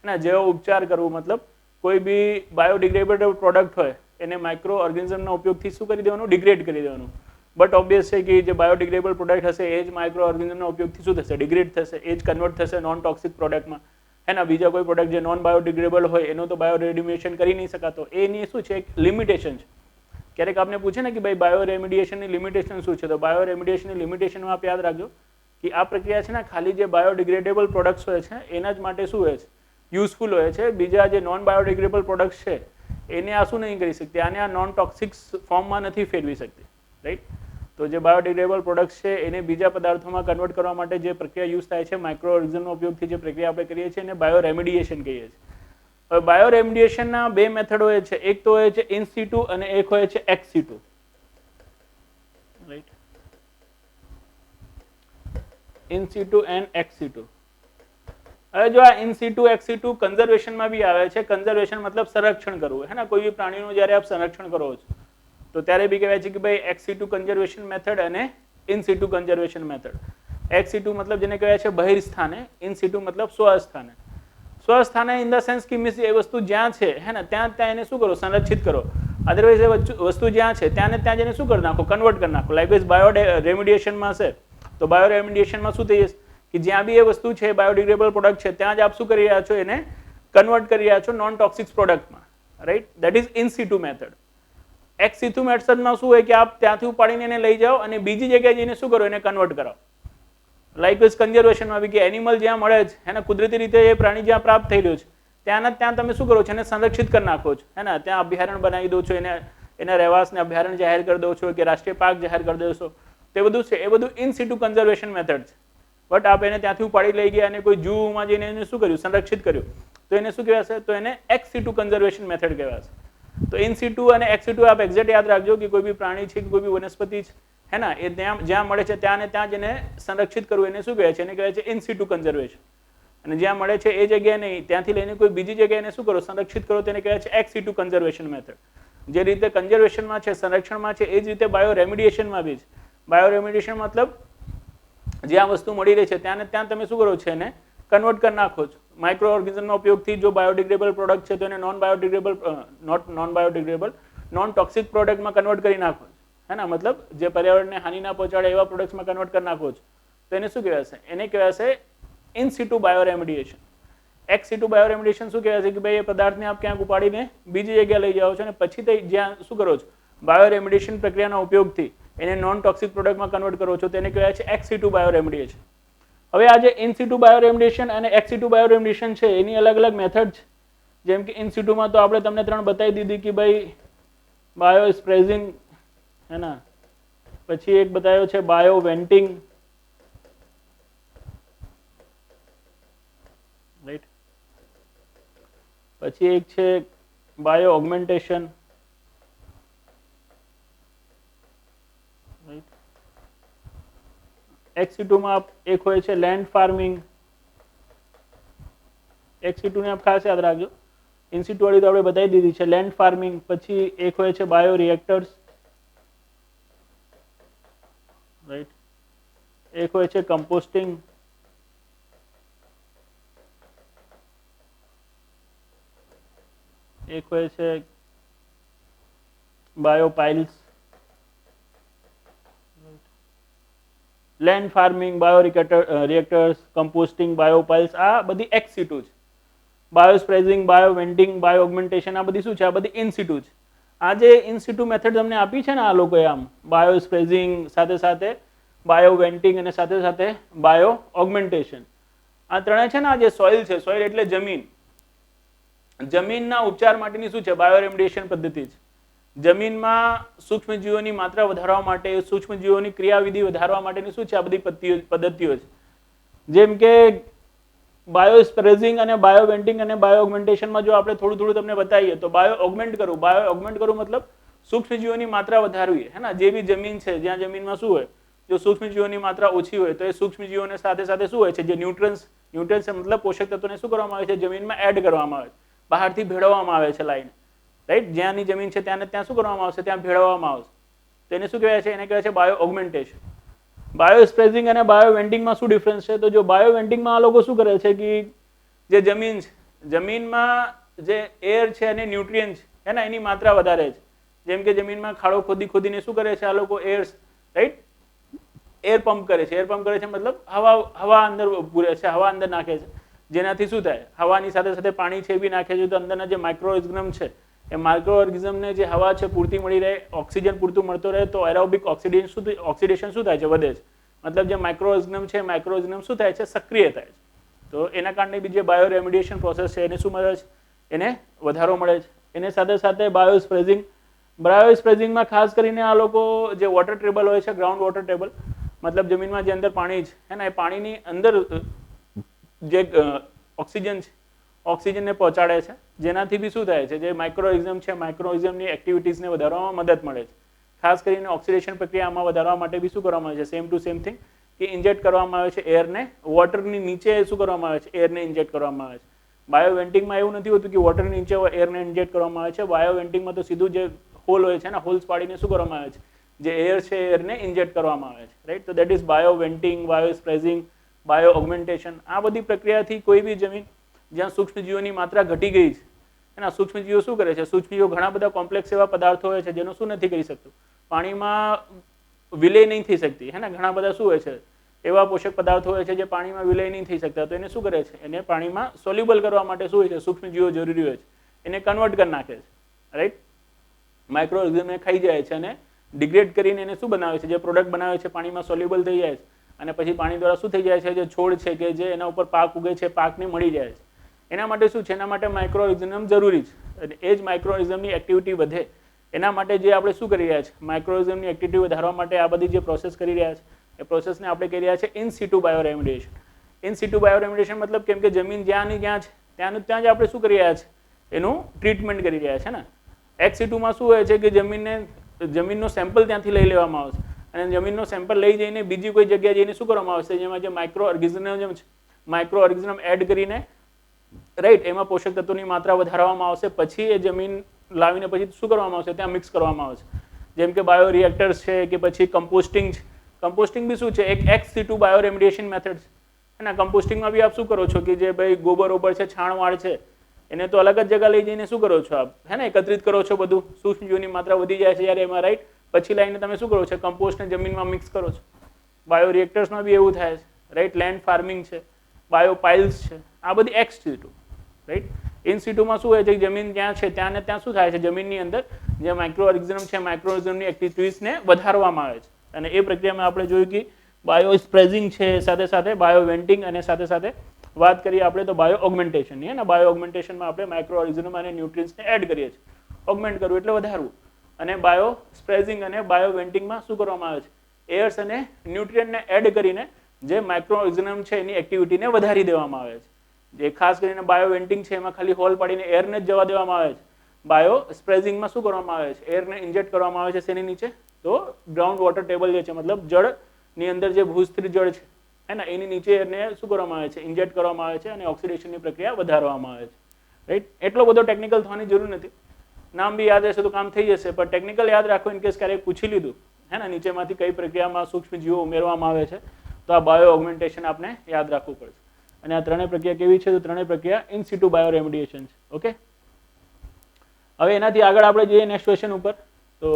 હે ને, જેવો ઉપચાર કરવું, મતલબ કોઈ બી બાયોડિગ્રેડેબલ પ્રોડક્ટ હોય એને માઇક્રો ઓર્ગેનિઝમના ઉપયોગથી શું કરી દેવાનું, ડિગ્રેડ કરી દેવાનું. બટ ઓબ્વિયસ છે કે જે બાયોડિગ્રેડેબલ પ્રોડક્ટ હશે એ જ માઇક્રો ઓર્ગેનિઝમના ઉપયોગથી શું થશે, ડિગ્રેડ થશે, એ જ કન્વર્ટ થશે નોન ટોક્સિક પ્રોડક્ટમાં. હે ને, બીજા કોઈ પ્રોડક્ટ જે નોન બાયોડિગ્રેડેબલ હોય એનો તો બાયો રેમિડિએશન કરી નહીં શકાતો. એની શું છે, એક લિમિટેશન છે. ક્યારેક આપને પૂછે ને કે ભાઈ બાયો રેમિડિએશનની લિમિટેશન શું છે, તો બાયો રેમિડિએશનની લિમિટેશનમાં આપ યાદ રાખજો કે આ પ્રક્રિયા છે ને ખાલી જે બાયોડિગ્રેડેબલ પ્રોડક્ટ્સ હોય છે એના જ માટે શું હોય છે, યુઝફુલ હોય છે. બીજા જે નોન બાયોડિગ્રેડેબલ પ્રોડક્ટ્સ છે એને આ શું નહીં કરી શકતી, આને આ નોન ટોક્સિક ફોર્મમાં નથી ફેરવી શકતી, રાઈટ. તો જે બાયોડિગ્રેડેબલ પ્રોડક્ટ્સ છે એને બીજા પદાર્થોમાં કન્વર્ટ કરવા માટે જે પ્રક્રિયા યુઝ થાય છે, માઇક્રો ઓર્ગેનિઝમનો ઉપયોગથી જે પ્રક્રિયા આપણે કરીએ છીએ એને બાયો રેમિડિએશન કહીએ છીએ. હવે બાયો રેમિડિએશનના બે મેથડ હોય છે, એક તો હોય છે ઇન સીટુ અને એક હોય છે x situ, right, in situ and x situ. હવે જો આ ઇન સીટુ એક્સ સીટુ કન્ઝર્વેશનમાં બી આવે છે. કન્ઝર્વેશન મતલબ સંરક્ષણ કરવું, હે ને, કોઈ બી પ્રાણીનું જ્યારે આપ સંરક્ષણ કરો છો તો ત્યારે બી કહેવાય છે કે ભાઈ એક્સ સીટુ કન્ઝર્વેશન મેથડ અને in situ conservation method. X situ મતલબ જેને કહેવાય છે બહિર્સ્થાને, ઇન સીટુ મતલબ સ્વસ્થાને. સ્વસ્થાને ઇન ધ સેન્સ કે મીન્સ એ વસ્તુ જ્યાં છે, હે ને, ત્યાં એને શું કરો, સંરક્ષિત કરો. અધરવાઇઝ એ વસ્તુ જ્યાં છે ત્યાં ને ત્યાં જઈને શું કરી નાખો, કન્વર્ટ કરી નાખો. લાઇકવાઇઝ બાયો રેમિડિએશનમાં હશે તો બાયો રેમિડિએશનમાં શું થઈ જશે કે જ્યાં બી એ વસ્તુ છે બાયોડિગ્રેડેબલ પ્રોડક્ટ છે ત્યાં જ આપ શું કરી રહ્યા છો, એને કન્વર્ટ કરી રહ્યા છો નોન ટોક્સિક પ્રોડક્ટમાં, right. That is in situ method. Ex સીધું મેથડમાં શું હોય કે આપ ત્યાંથી ઉપાડીને એને લઈ જાઓ અને બીજી જગ્યાએ જઈને શું કરો, એને કન્વર્ટ કરાવો. લાઇકવાઇઝ કન્ઝર્વેશનમાં બી કે એનિમલ જ્યાં મળે છે, એને કુદરતી રીતે એ પ્રાણી જ્યાં પ્રાપ્ત થઈ રહ્યો છે ત્યાંના ત્યાં તમે શું કરો છો, એને સંરક્ષિત કરી નાખો છો, હે ને, ત્યાં અભયારણ્ય બનાવી દો છો, એના રહેવાસને અભયારણ્ય જાહેર કરી દો છો કે રાષ્ટ્રીય પાર્ક જાહેર કરી દો છો. તે બધું છે એ બધું ઇન સિટુ કન્ઝર્વેશન મેથડ છે. બટ આપ એને ત્યાંથી ઉપાડી લઈ ગયા અને કોઈ ઝૂમાં જઈને એને શું કર્યું, સંરક્ષિત કર્યું, તો એને શું કહેવાશે, તો એને એક્સ સિટુ કન્ઝર્વેશન મેથડ કહેવાશે. તો ઇન સિટુ અને એક્સ સિટુ આપ એક્ઝેક્ટ યાદ રાખજો કે કોઈ બી પ્રાણી છે કે કોઈ બી વનસ્પતિ છે, હે ને, એ ત્યાં જ્યાં મળે છે ત્યાં ને ત્યાં જ એને સંરક્ષિત કરવું, એને શું કહેવાય છે, એને કહેવાય છે ઇન સિટુ કન્ઝર્વેશન. અને જ્યાં મળે છે એ જગ્યાએ નહીં, ત્યાંથી લઈને કોઈ બીજી જગ્યાએ એને શું કરો, સંરક્ષિત કરો, તેને કહેવાય છે એક્સ સિટુ કન્ઝર્વેશન મેથડ. જે રીતે કન્ઝર્વેશનમાં છે, સંરક્ષણમાં છે, એ જ રીતે બાયો રેમિડિએશનમાં બી છે. બાયો રેમિડિએશન મતલબ જ્યાં વસ્તુ મળી રહી છે ત્યાં ને ત્યાં તમે શું કરો છો, એને કન્વર્ટ કરી નાખો છો. માઇક્રો ઓર્ગેનિઝમના ઉપયોગથી જો બાયોડિગ્રેડેબલ પ્રોડક્ટ છે તો એને નોન ટોક્સિક પ્રોડક્ટમાં કન્વર્ટ કરી નાખો છો, હે ને, મતલબ જે પર્યાવરણને હાનિ ના પહોંચાડે એવા પ્રોડક્ટ્સમાં કન્વર્ટ કરી નાખો છો. તો એને શું કહેવાશે, એને કહેવાશે ઇન સિટુ બાયો રેમિડિએશન. એક્સ સિટુ બાયો રેમિડિએશન શું કહેવાય છે કે ભાઈ એ પદાર્થને આપ ક્યાંક ઉપાડીને બીજી જગ્યાએ લઈ જાઓ છો અને પછી તે જ્યાં શું કરો છો, બાયો રેમિડિએશન પ્રક્રિયાના ઉપયોગથી એને નોન ટોક્સિક પ્રોડક્ટમાં કન્વર્ટ કરો છો, તેને કહેવાય છે એક્સ સિટુ બાયો રેમિડિએશન. હવે આ જે ઇન સિટુ બાયો રેમિડિએશન અને એક્સ સિટુ બાયો રેમિડિએશન છે એની અલગ અલગ મેથડ છે. જેમ કે ઇન સિટુમાં તો આપણે તમને 3 બતાવી દીધી કે ભાઈ બાયો સ્પ્રેઝિંગ, હે ને, પછી એક બતાવ્યો છે બાયો વેન્ટિંગ, રાઈટ, પછી એક છે બાયો ઓગમેન્ટેશન, રાઈટ. એક્સ સિટુમાં એક હોય છે લેન્ડ ફાર્મિંગ. એક્સ સિટુને આપ ખાસ યાદ રાખજો, ઇન સિટુ વાળી તો આપણે બતાવી દીધી છે, લેન્ડ ફાર્મિંગ. પછી એક હોય છે બાયો રિએક્ટર્સ, રાઈટ. એક હોય છે કમ્પોસ્ટિંગ, એક હોય છે biopiles. Land farming, bio reactors, કમ્પોસ્ટિંગ, બાયોપાઇલ્સ, આ બધી એક્સ સિટુ છે. Bio sparging, bio venting, bio augmentation, આ બધી શું છે, આ બધી ઇન સિટુ છે. આ જે ઇન સિટુ મેથડ તમને આપી છે ને આ લોકોએ, આમ બાયો સ્પ્રેઝિંગ સાથે સાથે બાયો વેન્ટિંગ અને સાથે સાથે બાયો ઓગમેન્ટેશન, આ ત્રણે છે ને, આ જે સોઇલ છે, સોઇલ એટલે જમીન, જમીનના ઉપચાર માટેની શું છે, બાયો રેમિડિએશન પદ્ધતિ છે. જમીનમાં સૂક્ષ્મજીવોની માત્રા વધારવા માટે, સૂક્ષ્મજીવોની ક્રિયાવિધિ વધારવા માટેની શું છે, આ બધી પદ્ધતિઓ છે. જેમ કે બાયો સ્પ્રેઝિંગ અને બાયો વેન્ટિંગ અને બાયો ઓગમેન્ટેશનમાં જો આપણે થોડું થોડું તમને બતાવીએ તો બાયો ઓગમેન્ટ કરવું મતલબ સૂક્ષ્મજીવોની માત્રા વધારવી, હે ને. જે બી જમીન છે જ્યાં જમીનમાં શું હોય, જો સૂક્ષ્મજીવોની માત્રા ઓછી હોય તો એ સૂક્ષ્મજીવોને સાથે સાથે શું હોય છે, જે ન્યુટ્રન્સ મતલબ પોષક તત્વોને શું કરવામાં આવે છે, જમીનમાં એડ કરવામાં આવે છે, બહારથી ભેળવવામાં આવે છે લાઈને, રાઈટ. જ્યાંની જમીન છે ત્યાં ત્યાં શું કરવામાં આવશે, ત્યાં ભેળવવામાં આવશે. તો એને શું કહેવાય છે, એને કહેવાય છે બાયો ઓગમેન્ટેશન. બાયો સ્પ્રેઝિંગ અને બાયો વેન્ટિંગમાં શું ડિફરન્સ છે, તો જો બાયો વેન્ટિંગમાં આ લોકો શું કરે છે કે જે જમીન છે, જમીનમાં જે એર છે અને ન્યુટ્રિયન્ટ છે, હે ને, એની માત્રા વધારે છે. જેમ કે જમીનમાં ખાડો ખોદીને શું કરે છે આ લોકો, એર, રાઈટ, એર પંપ કરે છે. એર પંપ કરે છે મતલબ હવા અંદર પૂરે છે, હવા અંદર નાખે છે, જેનાથી શું થાય, હવાની સાથે સાથે પાણી છે એ બી નાખે છે, તો અંદરના જે માઇક્રો ઓર્ગેનિઝમ છે એ માઇક્રો ઓર્ગેનિઝમને જે હવા છે પૂરતી મળી રહે, ઓક્સિજન પૂરતું મળતો રહે, તો એરોબિક ઓક્સિડેશન શું થાય છે, વધે છે. મતલબ જે માઇક્રો ઓર્ગેનિઝમ છે, માઇક્રો ઓર્ગેનિઝમ શું થાય છે, સક્રિય થાય છે. તો એના કારણે બી જે બાયો રેમિડિએશન પ્રોસેસ છે એને શું મળે છે, એને વધારો મળે છે. એને સાથે સાથે બાયો સ્પ્રેઝિંગમાં ખાસ કરીને આ લોકો જે વોટર ટેબલ હોય છે, ગ્રાઉન્ડ વોટર ટેબલ, મતલબ જમીનમાં જે અંદર પાણી છે, હે ને, એ પાણીની અંદર જે ઓક્સિજન છે, ઓક્સિજનને પહોંચાડે છે, જેનાથી બી શું થાય છે, જે માઇક્રો ઓર્ગેનિઝમ છે, માઇક્રો ઓર્ગેનિઝમની એક્ટિવિટીઝને વધારવામાં મદદ મળે છે. ખાસ કરીને ઓક્સિડેશન પ્રક્રિયામાં વધારવા માટે બી શું કરવામાં આવે છે, સેમ ટુ સેમ થિંગ, કે ઇન્જેક્ટ કરવામાં આવે છે એરને, વોટરની નીચે શું કરવામાં આવે છે, એરને ઇન્જેક્ટ કરવામાં આવે છે. બાયો વેન્ટિંગમાં એવું નથી હોતું કે વોટરની નીચે એરને ઇન્જેક્ટ કરવામાં આવે છે. બાયો વેન્ટિંગમાં તો સીધું જે હોલ હોય છે ને, હોલ્સ પાડીને શું કરવામાં આવે છે, જે એર છે એરને ઇન્જેક્ટ કરવામાં આવે છે, રાઈટ. તો that is bio venting, bio sparging, bio augmentation. આ બધી પ્રક્રિયાથી કોઈ બી જમીન જ્યાં સૂક્ષ્મજીવોની માત્રા ઘટી ગઈ છે, એના સૂક્ષ્મજીવો શું કરે છે, સૂક્ષ્મજીવો ઘણા બધા કોમ્પ્લેક્સ એવા પદાર્થો હોય છે જેનો શું નથી કરી શકતું, પાણીમાં વિલય નહીં થઈ શકતી, હે ને. ઘણા બધા શું હોય છે, એવા પોષક પદાર્થો હોય છે જે પાણીમાં વિલય નહીં થઈ શકતા, તો એને શું કરે છે, એને પાણીમાં સોલ્યુબલ કરવા માટે શું હોય છે, સૂક્ષ્મજીવો જરૂરી હોય છે, એને કન્વર્ટ કરી નાખે છે, રાઈટ. માઇક્રો ઓર્ગેનિઝમને ખાઈ જાય છે અને ડિગ્રેડ કરીને એને શું બનાવે છે, જે પ્રોડક્ટ બનાવે છે પાણીમાં સોલ્યુબલ થઈ જાય છે અને પછી પાણી દ્વારા શું થઈ જાય છે, જે છોડ છે કે જે એના ઉપર પાક ઉગે છે પાકને મળી જાય છે. એના માટે શું છે, એના માટે માઇક્રો ઓર્ગેનિઝમ જરૂરી છે અને એ જ માઇક્રો ઓર્ગેનિઝમની એક્ટિવિટી વધે એના માટે જે આપણે શું કરી રહ્યા છે, માઇક્રો ઓર્ગેનિઝમની એક્ટિવિટી વધારવા માટે આ બધી જે પ્રોસેસ કરી રહ્યા છે એ પ્રોસેસને આપણે કરી રહ્યા છે ઇન સિટુ બાયોરેમિડિએશન. ઇન સિટુ બાયોરેમિડિએશન મતલબ કેમ કે જમીન જ્યાંની જ્યાં છે ત્યાંનું ત્યાં જ આપણે શું કરી રહ્યા છે, એનું ટ્રીટમેન્ટ કરી રહ્યા છે ને. એક્સ સિટુમાં શું હોય છે કે જમીનનો સેમ્પલ ત્યાંથી લઈ લેવામાં આવે છે અને જમીનનો સેમ્પલ લઈ જઈને બીજી કોઈ જગ્યાએ જઈને શું કરવામાં આવશે, જેમાં જે માઇક્રો ઓર્ગેનિઝમ છે માઇક્રો ઓર્ગેનિઝમ એડ કરીને રાઈટ એમાં પોષક તત્વોની માત્રા વધારવામાં આવશે. પછી એ જમીન લાવીને પછી શું કરવામાં આવશે, ત્યાં મિક્સ કરવામાં આવશે. જેમ કે બાયો રિએક્ટર્સ છે કે પછી કમ્પોસ્ટિંગ છે. કમ્પોસ્ટિંગ બી શું છે, એક એક્સ સિટુ બાયોરેમિડિએશન મેથડ છે અને કમ્પોસ્ટિંગમાં બી આપ શું કરો છો કે જે ભાઈ ગોબર ઓબર છે છાણવાળ છે એને તો અલગ જ જગ્યા લઈ જઈને શું કરો છો આપ, હે ને, એકત્રિત કરો છો બધું, સૂક્ષ્મજીવોની માત્રા વધી જાય છે જ્યારે એમાં રાઈટ. પછી લાઈને તમે શું કરો છો, કમ્પોસ્ટને જમીનમાં મિક્સ કરો છો. બાયો રિએક્ટર્સમાં બી એવું થાય છે રાઈટ. લેન્ડ ફાર્મિંગ છે, બાયો પાઇલ્સ છે, આ બધી એક્સ સિટુ રાઈટ. ઇન સિટુમાં શું હોય છે, જમીન જ્યાં છે ત્યાં ને ત્યાં શું થાય છે, જમીનની અંદર જે માઇક્રો ઓર્ગેનિઝમ છે માઇક્રો ઓર્ગેનિઝમની એક્ટિવિટીઝને વધારવામાં આવે છે અને એ પ્રક્રિયામાં આપણે જોયું કે બાયો સ્પ્રેઝિંગ છે, સાથે સાથે બાયો વેન્ટિંગ અને સાથે સાથે વાત કરીએ આપણે તો બાયો ઓગમેન્ટેશનની. અને બાયો ઓગમેન્ટેશનમાં આપણે માઇક્રો ઓર્ગેનિઝમ અને ન્યુટ્રિયન્ટ્સને એડ કરીએ છીએ. ઓગમેન્ટ કરવું એટલે વધારવું. અને બાયો સ્પ્રેઝિંગ અને બાયો વેન્ટિંગમાં શું કરવામાં આવે છે, એર્સ અને ન્યુટ્રિયન્ટને એડ કરીને જે માઇક્રો ઓર્ગેનિઝમ છે એની એક્ટિવિટીને વધારી દેવામાં આવે છે. જે ખાસ કરીને બાયો વેન્ટિંગ છે એમાં ખાલી હોલ પાડીને એરને જ જવા દેવામાં આવે છે. બાયો સ્પ્રેઝિંગમાં શું કરવામાં આવે છે, એરને ઇન્જેક્ટ કરવામાં આવે છે શેની નીચે, તો ગ્રાઉન્ડ વોટર ટેબલ જે છે મતલબ જળની અંદર જે ભૂસ્તર જળ છે હે ને એની નીચે એને શું કરવામાં આવે છે, ઇન્જેક્ટ કરવામાં આવે છે અને ઓક્સિડેશનની પ્રક્રિયા વધારવામાં આવે છે રાઈટ. એટલો બધો ટેકનિકલ થવાની જરૂર નથી, નામ બી યાદ રહેશે તો કામ થઈ જશે, પણ ટેકનિકલ યાદ રાખો ઇન કેસ ક્યારેક પૂછી લીધું હે ને નીચેમાંથી કઈ પ્રક્રિયામાં સૂક્ષ્મ જીવો ઉમેરવામાં આવે છે તો આ બાયો ઓગમેન્ટેશન આપણે યાદ રાખવું પડશે. અને આ ત્રણેય પ્રક્રિયા કેવી છે, તો ત્રણેય પ્રક્રિયા ઇન સિટુ બાયોરેમિડિએશન છે. ઓકે, હવે એનાથી આગળ આપણે જઈએ નેક્સ્ટ ક્વેશ્ચન ઉપર. તો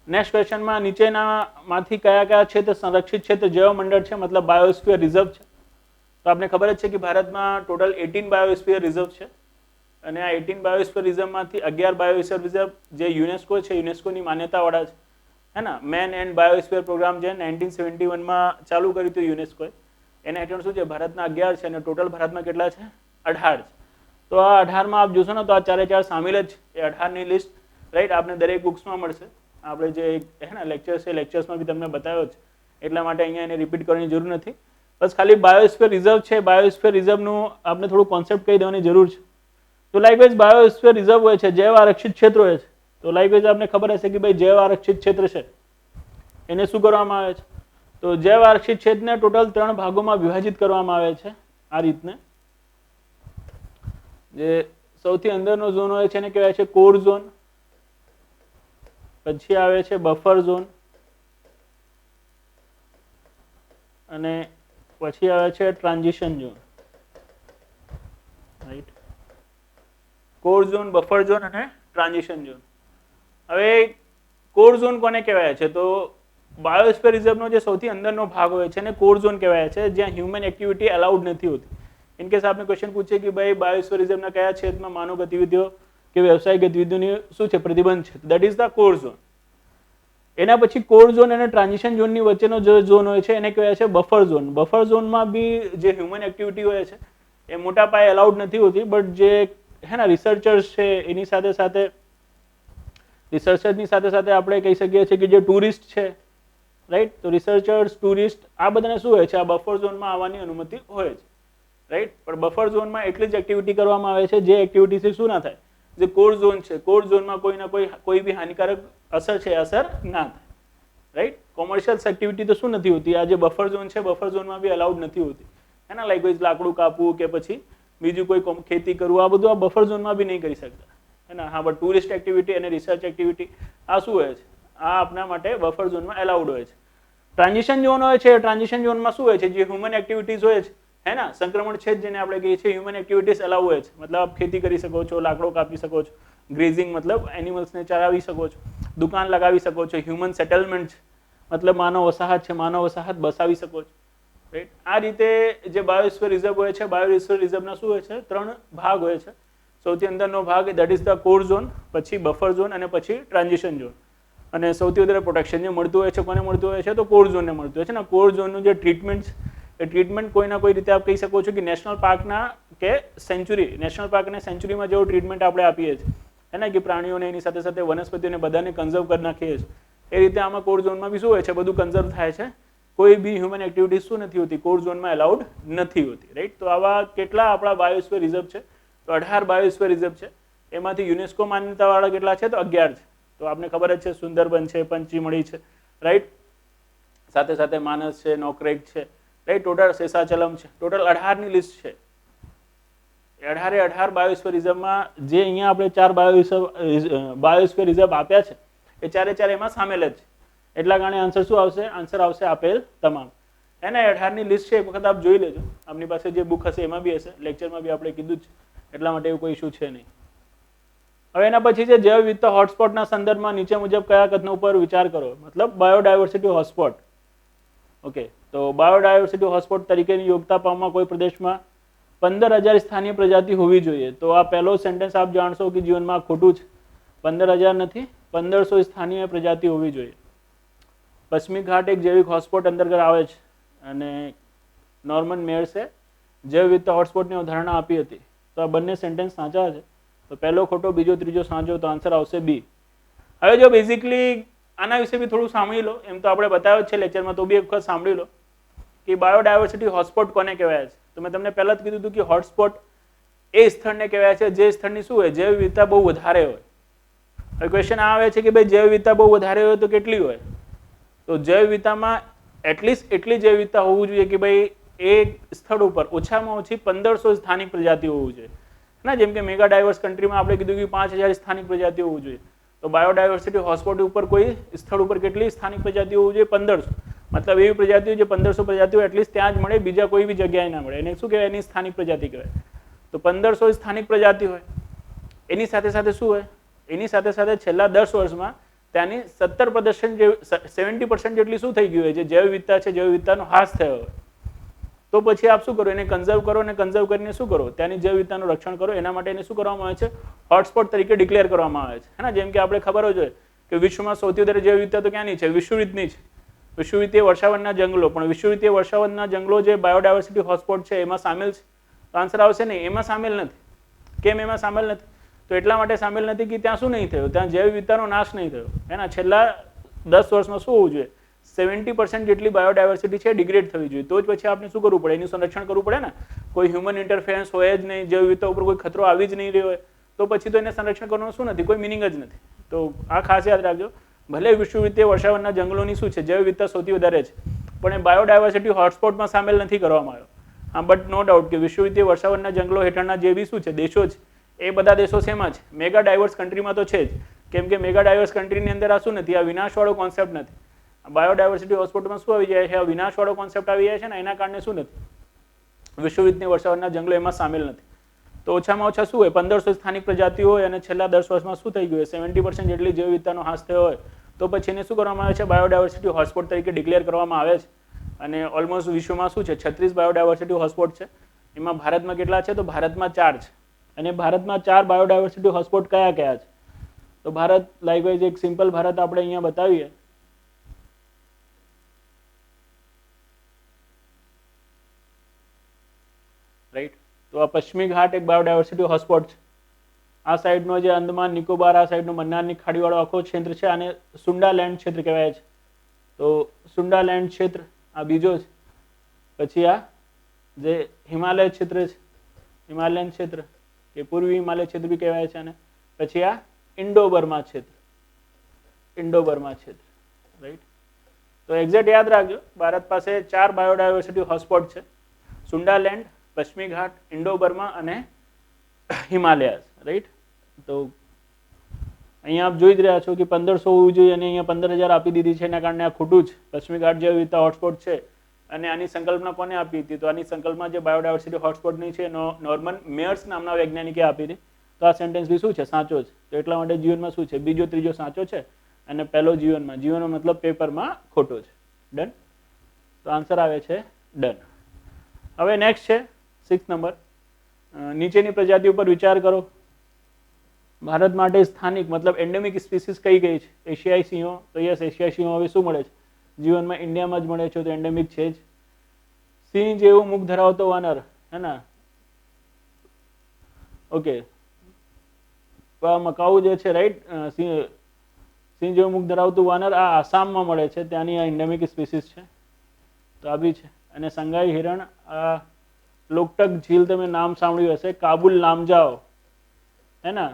નેક્સ્ટ ક્વેશ્ચનમાં નીચેનામાંથી કયા કયા ક્ષેત્ર સંરક્ષિત ક્ષેત્ર જૈવમંડળ છે, મતલબ બાયોસ્ફિયર રિઝર્વ છે. તો આપણે ખબર જ છે કે ભારતમાં ટોટલ 18 બાયોસ્ફિયર રિઝર્વ છે અને આ 18 બાયોસ્ફિયર રિઝર્વમાંથી 11 બાયોસ્ફિયર રિઝર્વ જે યુનેસ્કો છે, યુનેસ્કોની માન્યતાવાળા છે હે ને. મેન એન્ડ બાયોસ્ફિયર પ્રોગ્રામ જે 1971માં ચાલુ કર્યું હતું યુનેસ્કોએ, એના હેઠળ શું છે ભારતના 11 છે અને ટોટલ ભારતમાં કેટલા છે, 18 છે. તો આ 18માં આપ જોશો ને તો આ ચારે ચાર સામેલ જ છે. એ 18ની લિસ્ટ રાઈટ આપને દરેક બુક્સમાં મળશે. આપણે જે હે ને લેક્ચર્સ છે લેક્ચર્સમાં બી તમને બતાવ્યો છે, એટલા માટે અહીંયા એને રિપીટ કરવાની જરૂર નથી. બસ ખાલી બાયોસ્ફિયર રિઝર્વ છે, બાયોસ્ફિયર રિઝર્વનું આપણે થોડું કોન્સેપ્ટ કહી દેવાની જરૂર છે. તો લાઇકવાઇઝ બાયોસ્ફિયર રિઝર્વ હોય છે, જૈવ આરક્ષિત ક્ષેત્ર હોય છે. તો લાઇકવાઇઝ આપને ખબર હશે કે ભાઈ જૈવ આરક્ષિત ક્ષેત્ર છે એને શું કરવામાં આવે છે, તો જૈવ આરક્ષિત ક્ષેત્રને ટોટલ 3 ભાગોમાં વિભાજિત કરવામાં આવે છે આ રીતને. જે સૌથી અંદરનો ઝોન હોય છે એને કહેવાય છે કોર ઝોન, પછી આવે છે બફર ઝોન અને પછી આવે છે transition zone right. Core zone, buffer zone અને ટ્રાન્ઝિશન ઝોન. હવે કોર ઝોન કોને કહેવાય છે, તો બાયોસ્ફિયર રિઝર્વનો જે સૌથી અંદરનો ભાગ હોય છે એને કોર ઝોન કહેવાય છે, જ્યાં હ્યુમન એક્ટિવિટી અલાઉડ નથી હોતી. ઇન કેસ આપણે ક્વેશ્ચન પૂછીએ કે ભાઈ બાયોસ્ફિયર રિઝર્વના કયા ક્ષેત્રમાં માનવ ગતિવિધિઓ કે વ્યવસાયિક ગતિવિધિઓની શું છે પ્રતિબંધ છે, that is the core zone. એના પછી કોર ઝોન અને ટ્રાન્ઝિશન ઝોનની વચ્ચેનો જે ઝોન હોય છે એને કહેવાય છે બફર ઝોન. બફર ઝોનમાં બી જે હ્યુમન એક્ટિવિટી હોય છે એ મોટા પાયે અલાઉડ નથી હોતી, બટ જે હે ને રિસર્ચર્સ છે એની સાથે સાથે રિસર્ચર્સની સાથે સાથે આપણે કહી શકીએ છીએ કે જે ટુરિસ્ટ છે રાઈટ, તો રિસર્ચર્સ, ટુરિસ્ટ આ બધાને શું હોય છે આ બફર ઝોનમાં આવવાની અનુમતિ હોય છે રાઈટ. પણ બફર ઝોનમાં એટલી જ એક્ટિવિટી કરવામાં આવે છે જે એક્ટિવિટીથી શું ના થાય, જે કોર ઝોન છે કોર ઝોનમાં કોઈ બી હાનિકારક અસર છે અસર ના થાય રાઈટ. કોમર્શિયલ એક્ટિવિટી તો શું નથી હોતી, આ જે બફર ઝોન છે બફર ઝોનમાં બી અલાઉડ નથી હોતી એના લાઈક લાકડું કાપવું કે પછી બીજું કોઈ ખેતી કરવું આ બધું આ બફર ઝોનમાં બી નહીં કરી શકતા હે ને. હા, બટ ટુરિસ્ટ એક્ટિવિટી અને રિસર્ચ એક્ટિવિટી આ શું હોય છે, આ આપણા માટે બફર ઝોનમાં એલાઉડ હોય છે. ટ્રાન્ઝિશન ઝોન હોય છે, ટ્રાન્ઝિશન ઝોનમાં શું હોય છે, જે હ્યુમન એક્ટિવિટીઝ હોય છે હે ને, સંક્રમણ છે જેને આપણે કહીએ છીએ હ્યુમન એક્ટિવિટીઝ અલાઉ હોય છે. મતલબ આપ ખેતી કરી શકો છો, લાકડો કાપી શકો છો, ગ્રેઝિંગ મતલબ એનિમલ્સને ચરાવી શકો છો, દુકાન લગાવી શકો છો, હ્યુમન સેટલમેન્ટ મતલબ માનવ વસાહત છે, માનવ વસાહત બસાવી શકો છો રાઈટ. આ રીતે જે બાયોસ્ફિયર રિઝર્વ હોય છે, બાયોસ્ફિયર રિઝર્વના શું હોય છે 3 ભાગ હોય છે. સૌથી અંદરનો ભાગ that is the core zone, પછી બફર ઝોન અને પછી ટ્રાન્ઝિશન ઝોન. અને સૌથી વધારે પ્રોટેક્શન જે મળતું હોય છે કોને મળતું હોય છે? તો કોર ઝોનને મળતું હોય છે ને. કોર ઝોનનું જે ટ્રીટમેન્ટ એ ટ્રીટમેન્ટ કોઈના કોઈ રીતે આપ કહી શકો છો કે નેશનલ પાર્કના કે સેન્ચુરી, નેશનલ પાર્ક અને સેન્ચુરીમાં જેવું ટ્રીટમેન્ટ આપણે આપીએ છીએ હે ને, કે પ્રાણીઓને એની સાથે સાથે વનસ્પતિઓને બધાને કન્ઝર્વ કરી નાખીએ છીએ, એ રીતે આમાં કોર ઝોનમાં બી શું હોય છે? બધું કન્ઝર્વ થાય છે. કોઈ બી હ્યુમન એક્ટિવિટી શું નથી હોતી? કોર ઝોનમાં એલાઉડ નથી હોતી, રાઈટ. તો આવા કેટલા આપણા બાયોસ્ફિયર રિઝર્વ છે? તો 18 બાયોસ્ફિયર રિઝર્વ છે. એમાંથી યુનેસ્કો માન્યતાવાળા કેટલા છે? તો 11 છે. તો આપને ખબર જ છે, સુંદરબન છે, પંચીમળી છે, રાઈટ. સાથે સાથે માનસ છે, નોકરેક છે, રાઈટ. ટોટલ શેષાચલમ છે. ટોટલ 18ની લિસ્ટ છે. 18 બાયોસ્ફિયર રિઝર્વમાં જે અહીંયા આપણે 4 બાયોસ્ફિયર રિઝર્વ આપ્યા છે એ ચારે એમાં સામેલ જ છે. એટલા કારણે આન્સર શું આવશે? આન્સર આવશે આપેલ તમામ. એને 18ની લિસ્ટ છે, એક વખત આપ જોઈ લેજો. આપની પાસે જે બુક હશે એમાં બી હશે, લેક્ચરમાં બી આપણે કીધું જ, એટલા માટે એવું કોઈ ઇશ્યુ છે નહીં. હવે એના પછી છે જૈવ વિવિધતા હોટસ્પોટના સંદર્ભમાં નીચે મુજબ કયા કથનો ઉપર વિચાર કરો? મતલબ બાયોડાયવર્સિટી હોટસ્પોટ. ઓકે, તો બાયોડાયવર્સિટી હોટસ્પોટ તરીકેની યોગ્યતા પામવા કોઈ પ્રદેશમાં 15,000 સ્થાનીય પ્રજાતિ હોવી જોઈએ. તો આ પહેલો સેન્ટેન્સ આપ જાણશો કે જીવનમાં ખોટું છે. 15,000 નથી, 1500 સ્થાનીય પ્રજાતિ હોવી જોઈએ. પશ્ચિમી ઘાટ એક જૈવિક હોટસ્પોટ અંતર્ગત આવે છે અને નોર્મન મેયર્સે જૈવ વિવિધતા હોટસ્પોટની અવધારણા આપી હતી. તો આ બંને સેન્ટેન્સ સાચા છે. તો પહેલો ખોટો, બીજો ત્રીજો સાચો, તો આન્સર આવશે બી. હવે જો બેઝિકલી આના વિશે બી થોડું સાંભળી લો. એમ તો આપણે બતાવ્યો છે લેક્ચરમાં, તો બી એક વખત સાંભળી લો કે બાયોડાયવર્સિટી હોટસ્પોટ કોને કહેવાય છે. તો મેં તમને પહેલા જ કીધું હતું કે હોટસ્પોટ એ સ્થળને કહેવાય છે જે સ્થળની શું હોય? જૈવ વિવિધતા બહુ વધારે હોય. હવે ક્વેશ્ચન આવે છે કે ભાઈ જૈવ વિવિધતા બહુ વધારે હોય તો કેટલી હોય? તો જૈવ વિવિધતામાં એટલીસ્ટ એટલી જૈવ વિવિધતા હોવું જોઈએ કે ભાઈ એ સ્થળ ઉપર ઓછામાં ઓછી 1500 સ્થાનિક પ્રજાતિઓ હોવું જોઈએ ના. જેમ કે મેગા ડાયવર્સ કન્ટ્રીમાં આપણે કીધું કે 5000 સ્થાનિક પ્રજાતિઓ હોવું જોઈએ. તો બાયોડાયવર્સિટી હોટસ્પોટ ઉપર કોઈ સ્થળ ઉપર કેટલી સ્થાનિક પ્રજાતિઓ હોવું જોઈએ? 1500. મતલબ એવી પ્રજાતિઓ જે 1500 પ્રજાતિઓ એટલીસ્ટ ત્યાં જ મળે, બીજા કોઈ બી જગ્યાએ ના મળે. એને શું કહેવાય? એની સ્થાનિક પ્રજાતિ કહેવાય. તો 1500 સ્થાનિક પ્રજાતિ હોય. એની સાથે સાથે શું હોય? એની સાથે સાથે છેલ્લા 10 વર્ષમાં ત્યાંની 70% જેટલી શું થઈ ગયું હોય? જે જૈવ વિવિધતા છે, જૈવ વિવિધતાનો હાસ થયો હોય. તો પછી આપ શું કરો? એને કન્ઝર્વ કરો, અને કન્ઝર્વ કરીને શું કરો? ત્યાંની જૈવ વિવિધતાનું રક્ષણ કરો. એના માટે એને શું કરવામાં આવે છે? હોટસ્પોટ તરીકે ડિક્લેર કરવામાં આવે છે હે ને. જેમ કે આપણે ખબર જ હોય કે વિશ્વમાં સૌથી વધારે જૈવ વિવિધતા તો ક્યાંની છે? વિષુવવૃત્તની છે. વિશ્વવૃત્તીય વર્ષાવનના જંગલો. પણ વિશ્વવૃત્તીય વર્ષાવનના જંગલો જે બાયોડાયવર્સિટી હોટસ્પોટ છે એમાં સામેલ છે? તો આન્સર આવશે નહીં, એમાં સામેલ નથી. કેમ એમાં સામેલ નથી? તો એટલા માટે સામેલ નથી કે ત્યાં શું નહીં થયું? ત્યાં જૈવ વિવિધતાનો નાશ નહીં થયો એના. છેલ્લા 10 વર્ષમાં શું હોવું જોઈએ? 70% જેટલી બાયોડાયવર્સિટી છે ડિગ્રેડ થવી જોઈએ. તો જ પછી આપણે શું કરવું પડે? એનું સંરક્ષણ કરવું પડે ને. કોઈ હ્યુમન ઇન્ટરફેરન્સ હોય જ નહીં, જૈવ વિવિધતા ઉપર કોઈ ખતરો આવી જ નહીં રહ્યો હોય, તો પછી તો એને સંરક્ષણ કરવાનું શું નથી? કોઈ મિનિંગ જ નથી. તો આ ખાસ યાદ રાખજો. ભલે વિશ્વવૃત્તીય વર્ષાવનના જંગલોની શું છે? જૈવ વિવિધતા સૌથી વધારે છે, પણ એ બાયોડાયવર્સિટી હોટસ્પોટમાં સામેલ નથી કરવામાં આવ્યો. હા, બટ નો ડાઉટ કે વિશ્વવૃત્તીય વર્ષાવનના જંગલો હેઠળના જે બી શું છે દેશો છે, એ બધા દેશો શેમાં છે? મેગા ડાયવર્સ કન્ટ્રીમાં તો છે જ. કેમ કે મેગા ડાયવર્સ કન્ટ્રીની અંદર આ શું નથી? આ વિનાશવાળો કોન્સેપ્ટ નથી. બાયોડાયવર્સિટી હોટસ્પોટમાં શું આવી જાય છે? આ વિનાશવાળો કોન્સેપ્ટ આવી જાય છે ને, એના કારણે શું નથી? વિશ્વવૃત્તીય વર્ષાવનના જંગલો એમાં સામેલ નથી. તો ઓછામાં ઓછા શું હોય? 1500 સ્થાનિક પ્રજાતિઓ હોય અને છેલ્લા 10 વર્ષમાં શું થઈ ગયું? 70% જેટલી જૈવ વિવિધતાનો હાસ થયો હોય, તો પછી એને શું કરવામાં આવે છે? બાયોડાયવર્સિટી હોટસ્પોટ તરીકે ડિક્લેર કરવામાં આવે છે. અને ઓલમોસ્ટ વિશ્વમાં શું છે? 36 બાયોડાયવર્સિટી હોટસ્પોટ છે. એમાં ભારતમાં કેટલા છે? તો ભારતમાં 4 છે. અને ભારતમાં 4 બાયોડાયવર્સિટી હોટસ્પોટ કયા કયા છે? તો ભારત લાઇકવાઇઝ એક સિમ્પલ ભારત આપણે અહીંયા બતાવીએ. રાઈટ. તો આ પશ્ચિમી ઘાટ એક બાયોડાયવર્સિટી હોટસ્પોટ છે. આ સાઈડનો જે અંદમાન નિકોબાર, આ સાઈડનો મન્નારની ખાડીવાળો આખો ક્ષેત્ર છે, આને સુંડાલેન્ડ ક્ષેત્ર કહેવાય છે. તો સુંડાલેન્ડ ક્ષેત્ર આ બીજો છે. પછી આ જે હિમાલય ક્ષેત્ર છે, હિમાલયન ક્ષેત્ર કે પૂર્વી હિમાલય ક્ષેત્ર બી કહેવાય છે. અને પછી આ ઇન્ડો બર્મા ક્ષેત્ર, ઇન્ડો બર્મા ક્ષેત્ર. રાઈટ. તો એક્ઝેક્ટ યાદ રાખજો, ભારત પાસે 4 બાયોડાયવર્સિટી હોટસ્પોટ છે: સુંડાલેન્ડ, પશ્ચિમી ઘાટ, ઇન્ડો બર્મા અને હિમાલયાસ. રાઈટ. તો અહીંયા આપ જોઈ જ રહ્યા છો કે 1500 હોવું જોઈએ અને અહીંયા 15,000 આપી દીધી છે. એના કારણે આ ખોટું છે. પશ્ચિમી ઘાટ જૈવ વિવિધતા હોટસ્પોટ છે. અને આની સંકલ્પના કોને આપી હતી? તો આની સંકલ્પના જે બાયોડાયવર્સિટી હોટસ્પોટની છે નોર્મન મેયર્સ નામના વૈજ્ઞાનિકે આપી હતી. તો આ સેન્ટેન્સ બી શું છે? સાચો છે. તો એટલા માટે જીવનમાં શું છે? બીજો ત્રીજો સાચો છે અને પહેલો જીવનમાં, જીવનનો મતલબ પેપરમાં ખોટો છે. ડન. તો આન્સર આવે છે ડન. હવે નેક્સ્ટ છે 6th નંબર. નીચેની પ્રજાતિ ઉપર વિચાર કરો. ભારત માટે સ્થાનિક મતલબ એન્ડેમિક સ્પીસીસ કઈ કઈ છે? એશિયાઈ સિંહો. તો યસ, એશિયાઈ સિંહો હવે શું મળે છે જીવનમાં? ઇન્ડિયામાં જ મળે છે, તો એન્ડેમિક છે જ. સિંહ જેવું મુખ ધરાવતો વાનર, હે ને? ઓકે, મકાઉ જે છે, રાઈટ, સિંહ જેવું મુખ ધરાવતું વાનર આ આસામમાં મળે છે, ત્યાંની આ એન્ડેમિક સ્પીસીસ છે, તો આ બી છે. અને સંગાઈ હિરણ, આ લોકટક ઝીલ તમે નામ સાંભળ્યું હશે, કાબુલ લામજાઓ, હે ને?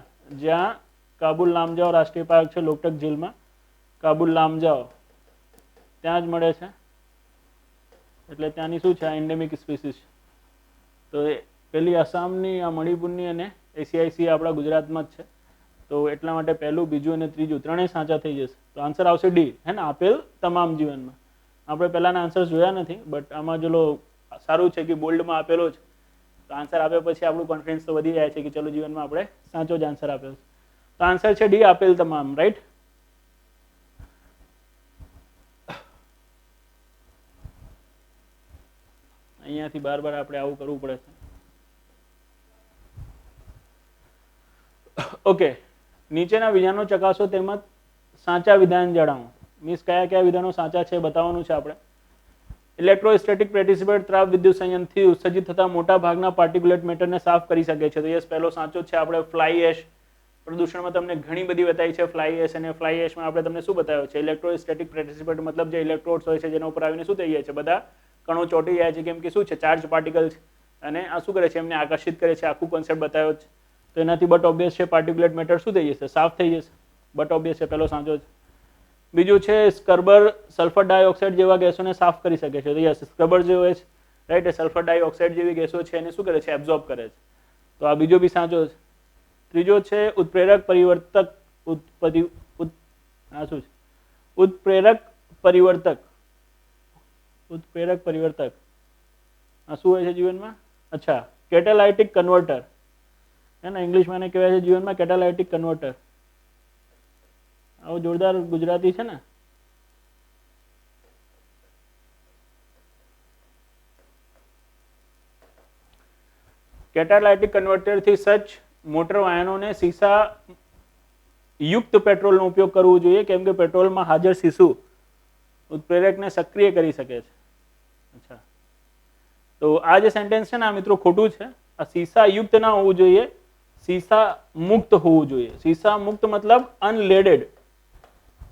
જ્યાં કાબુલ લામજાઓ રાષ્ટ્રીય પાર્ક છે લોકટક ઝીલમાં, કાબુલ લામજાઓ ત્યાં જ મળે છે, એટલે ત્યાંની શું છે આ એન્ડેમિક સ્પીસીસ છે. તો એ પેલી આસામની, આ મણિપુરની અને એશિયાઈ સિંહ આપણા ગુજરાતમાં જ છે, તો એટલા માટે પહેલું, બીજું અને ત્રીજું ત્રણેય સાચા થઈ જશે. તો આન્સર આવશે ડી, હે ને? આપેલ તમામ જીવનમાં. આપણે પહેલાના આન્સર જોયા નથી, બટ આમાં ચલો સારું છે કે બોલ્ડમાં આપેલો છે, તો આન્સર આપ્યા પછી આપણું કોન્ફિડન્સ તો વધી જાય છે કે ચલો જીવનમાં આપણે સાચો જ આન્સર આપ્યો છે. તો આન્સર છે ડી, આપેલ તમામ, રાઈટ. અહીંયાથી બાર બાર આપણે આવું કરવું પડે છે. ઓકે, નીચેના વિધાનો ચકાસો તેમજ સાચા વિધાન જણાવો. મીન્સ કયા કયા વિધાનો સાચા છે બતાવવાનું છે આપણે. ઇલેક્ટ્રોસ્ટેટિક પાર્ટિસિપેટ ત્રાવ વિદ્યુત સંયંત્રથી ઉત્સર્જિત થતા મોટા ભાગના પાર્ટિક્યુલેટ મેટરને સાફ કરી શકે છે. તો યસ, પહેલો સાચો છે. આપણે ફ્લાય એશ પ્રદૂષણમાં તમને ઘણી બધી બતાવી છે ફ્લાય એશ, અને ફ્લાય એશમાં આપણે તમને શું બતાવ્યો છે? ઇલેક્ટ્રોસ્ટેટિક પાર્ટિસિપેટ મતલબ જે ઇલેક્ટ્રોડ્સ હોય છે જેના ઉપર આવીને શું થઈ જાય છે? બધા કણો ચોંટી જાય છે, કેમ કે શું છે? ચાર્જ પાર્ટિકલ છે, અને આ શું કરે છે? એમને આકર્ષિત કરે છે. આખું કોન્સેપ્ટ બતાવ્યો છે. તો એનાથી બટ ઓબ્વિયસ છે પાર્ટિક્યુલેટ મેટર શું થઈ જશે? સાફ થઈ જશે. બટ ઓબ્વિયસ છે, પહેલો સાચો છે. બીજું છે સ્કર્બર સલ્ફર ડાયોક્સાઇડ જેવા ગેસોને સાફ કરી શકે છે. તો યસ, સ્કર્બર જે હોય છે, રાઈટ, એ સલ્ફર ડાયોક્સાઇડ જેવી ગેસો છે એને શું કરે છે? એબ્ઝોર્બ કરે છે. તો આ બીજો બી સાચો છે. ત્રીજો છે ઉત્પ્રેરક પરિવર્તક. આ શું છે? ઉત્પ્રેરક પરિવર્તક. ઉત્પ્રેરક પરિવર્તક આ શું હોય છે જીવનમાં? અચ્છા, કેટાલાઇટિક કન્વર્ટર, હે ને? ઇંગ્લિશમાં એને કહેવાય છે જીવનમાં કેટાલાઇટિક કન્વર્ટર. આવું જોરદાર ગુજરાતી છે ને. કેટાલાઇટિક કન્વર્ટરથી સજ્જ મોટર વાહનોને સીસા યુક્ત પેટ્રોલનો ઉપયોગ કરવો જોઈએ, કેમ કે પેટ્રોલમાં હાજર સીસું ઉત્પ્રેરકને સક્રિય કરી શકે છે. અચ્છા, તો આ જે સેન્ટેન્સ છે ને આ મિત્રો ખોટું છે. આ સીસા યુક્ત ના હોવું જોઈએ, સીસા મુક્ત હોવું જોઈએ. સીસા મુક્ત મતલબ અનલેડેડ,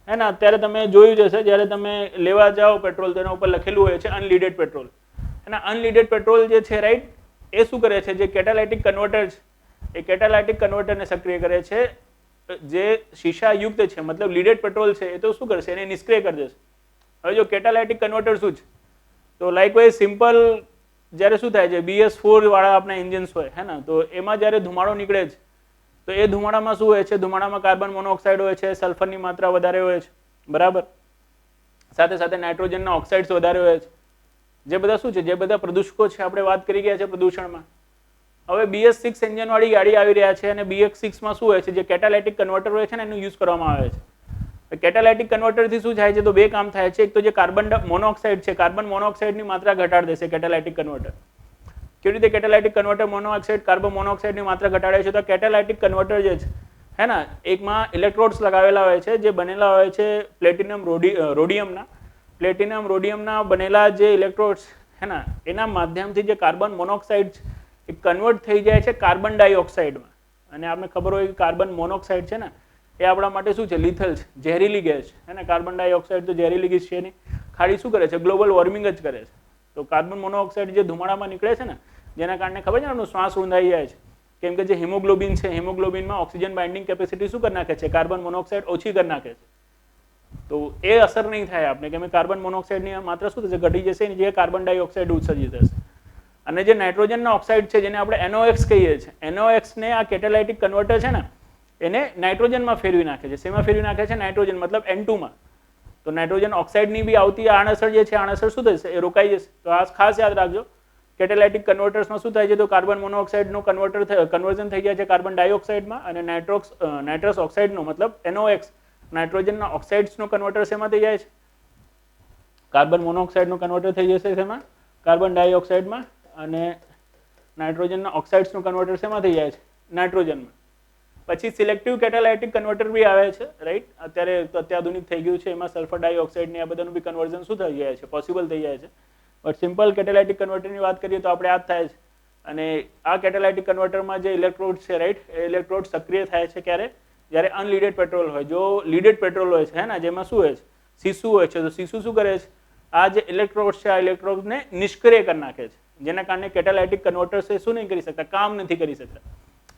હે ને? અત્યારે તમે જોયું જ હશે, જ્યારે તમે લેવા જાઓ પેટ્રોલ તો એના ઉપર લખેલું હોય છે અનલીડેડ પેટ્રોલ, અને અનલીડેડ પેટ્રોલ જે છે, રાઈટ, એ શું કરે છે? જે કેટાલાઇટિક કન્વર્ટર છે એ કેટાલાઇટિક કન્વર્ટરને સક્રિય કરે છે. જે શીશા યુક્ત છે મતલબ લીડેડ પેટ્રોલ છે એ તો શું કરશે? એને નિષ્ક્રિય કરી દેશે. હવે જો કેટાલાઇટિક કન્વર્ટર શું છે? તો લાઇકવાઇઝ સિમ્પલ, જ્યારે શું થાય છે BS4 વાળા આપણા એન્જિન્સ હોય, હે ને? તો એમાં જ્યારે ધુમાડો નીકળે છે તો એ ધુમાડામાં શું હોય છે? ધુમાડામાં કાર્બન મોનોક્સાઇડ હોય છે, સલ્ફરની માત્રા વધારે હોય છે, બરાબર. સાથે સાથે નાઇટ્રોજનના ઓક્સાઇડ્સ વધારે હોય છે. જે બધા શું છે? જે બધા પ્રદૂષકો છે આપણે વાત કરી ગયા છે પ્રદૂષણમાં. હવે BS6 એન્જિન વાળી ગાડી આવી રહ્યા છે, અને BS6 માં શું હોય છે? જે કેટાલાઇટિક કન્વર્ટર હોય છે ને એનો યુઝ કરવામાં આવે છે. કેટાલાઇટિક કન્વર્ટરથી શું થાય છે? તો બે કામ થાય છે. એક તો જે કાર્બન મોનોક્સાઇડ છે, કાર્બન મોનોક્સાઇડની માત્રા ઘટાડી દેશે કેટાલાઇટિક કન્વર્ટર. કેવી રીતે કેટાલાઇટિક કન્વર્ટર મોનોક્સાઇડ કાર્બન મોનોક્સાઇડની માત્રા ઘટાડે છે? તો કેટાલાઇટિક કન્વર્ટર જે છે, હે ને, એકમાં ઇલેક્ટ્રોડ્સ લગાવેલા હોય છે જે બનેલા હોય છે પ્લેટિનમ રોડિયમના. પ્લેટિનમ રોડિયમના બનેલા જે ઇલેક્ટ્રોડ્સ, હે ને, એના માધ્યમથી જે કાર્બન મોનોક્સાઇડ એ કન્વર્ટ થઈ જાય છે કાર્બન ડાયોક્સાઇડમાં. અને આપણે ખબર હોય કે કાર્બન મોનોક્સાઇડ છે ને એ આપણા માટે શું છે? લિથલ છે, ઝેરીલી ગેસ છે, હે ને? કાર્બન ડાયોક્સાઇડ તો ઝેરીલી ગેસ છે નહીં, ખાલી શું કરે છે? ગ્લોબલ વોર્મિંગ જ કરે છે. તો કાર્બન મોનોક્સાઇડ જે ધુમાડામાં નીકળે છે ને, જેના કારણે ખબર છે આપણું શ્વાસ રૂંધાઈ જાય છે, કેમ કે જે હિમોગ્લોબિન છે, હિમોગ્લોબિનમાં ઓક્સિજન બાઇન્ડિંગ કેપેસિટી શું કરી નાખે છે? કાર્બન મોનોક્સાઇડ ઓછી કરી નાખે છે. તો એ અસર નહીં થાય આપણે, કેમ કે કાર્બન મોનોક્સાઇડની માત્રા શું થશે? ઘટી જશે, જે કાર્બન ડાયોક્સાઇડ ઉત્સર્જિત થશે. અને જે નાઇટ્રોજનના ઓક્સાઇડ છે જેને આપણે NOx કહીએ છીએ, NOx ને આ કેટાલાઇટિક કન્વર્ટર છે ને એને નાઇટ્રોજનમાં ફેરવી નાખે છે. શેમાં ફેરવી નાખે છે? નાઇટ્રોજન મતલબ N2 માં. તો નાઇટ્રોજન ઓક્સાઇડની બી આવતી આડઅસર જે છે, આડઅસર શું થશે? એ રોકાઈ જશે. તો આ ખાસ યાદ રાખજો. કેટાલાઇટિક કન્વર્ટર્સમાં શું થાય છે? તો કાર્બન મોનોક્સાઇડનું કન્વર્ઝન થઈ જાય છે કાર્બન ડાયોક્સાઇડમાં, અને નાઇટ્રસ ઓક્સાઇડનો મતલબ NOx નાઇટ્રોજનના ઓક્સાઇડ્સનું કન્વર્ટર શેમાં થઈ જાય છે? કાર્બન મોનોક્સાઇડનું કન્વર્ટર થઈ જશે શેમાં? કાર્બન ડાયોક્સાઇડમાં. અને નાઇટ્રોજનના ઓક્સાઇડ્સનું કન્વર્ટર શેમાં થઈ જાય છે? નાઇટ્રોજનમાં. પછી સિલેક્ટિવ કેટાલાઇટિક કન્વર્ટર બી આવે છે, રાઈટ. અત્યારે તો અત્યાધુનિક થઈ ગયું છે, એમાં સલ્ફર ડાયોક્સાઇડ ને આ બધાનું બી કન્વર્ઝન શું થઈ જાય છે, પોસિબલ થઈ જાય છે. બટ સિમ્પલ કેટાલાઇટિક કન્વર્ટરની વાત કરીએ તો આપણે આ જ થાય છે. અને આ કેટાલાઇટિક કન્વર્ટરમાં જે ઇલેક્ટ્રોડ છે, રાઈટ, એ ઇલેક્ટ્રોડ સક્રિય થાય છે ક્યારે, જ્યારે અનલીડેડ પેટ્રોલ હોય. જો લીડેડ પેટ્રોલ હોય છે, હે ને, જેમાં શું હોય છે, સીસુ હોય છે, તો સીસુ શું કરે છે, આ જે ઇલેક્ટ્રોડ છે આ ઇલેક્ટ્રોડને નિષ્ક્રિય કરી નાખે છે, જેના કારણે કેટાલાઇટિક કન્વર્ટર્સ એ શું નહીં કરી શકતા, કામ નથી કરી શકતા,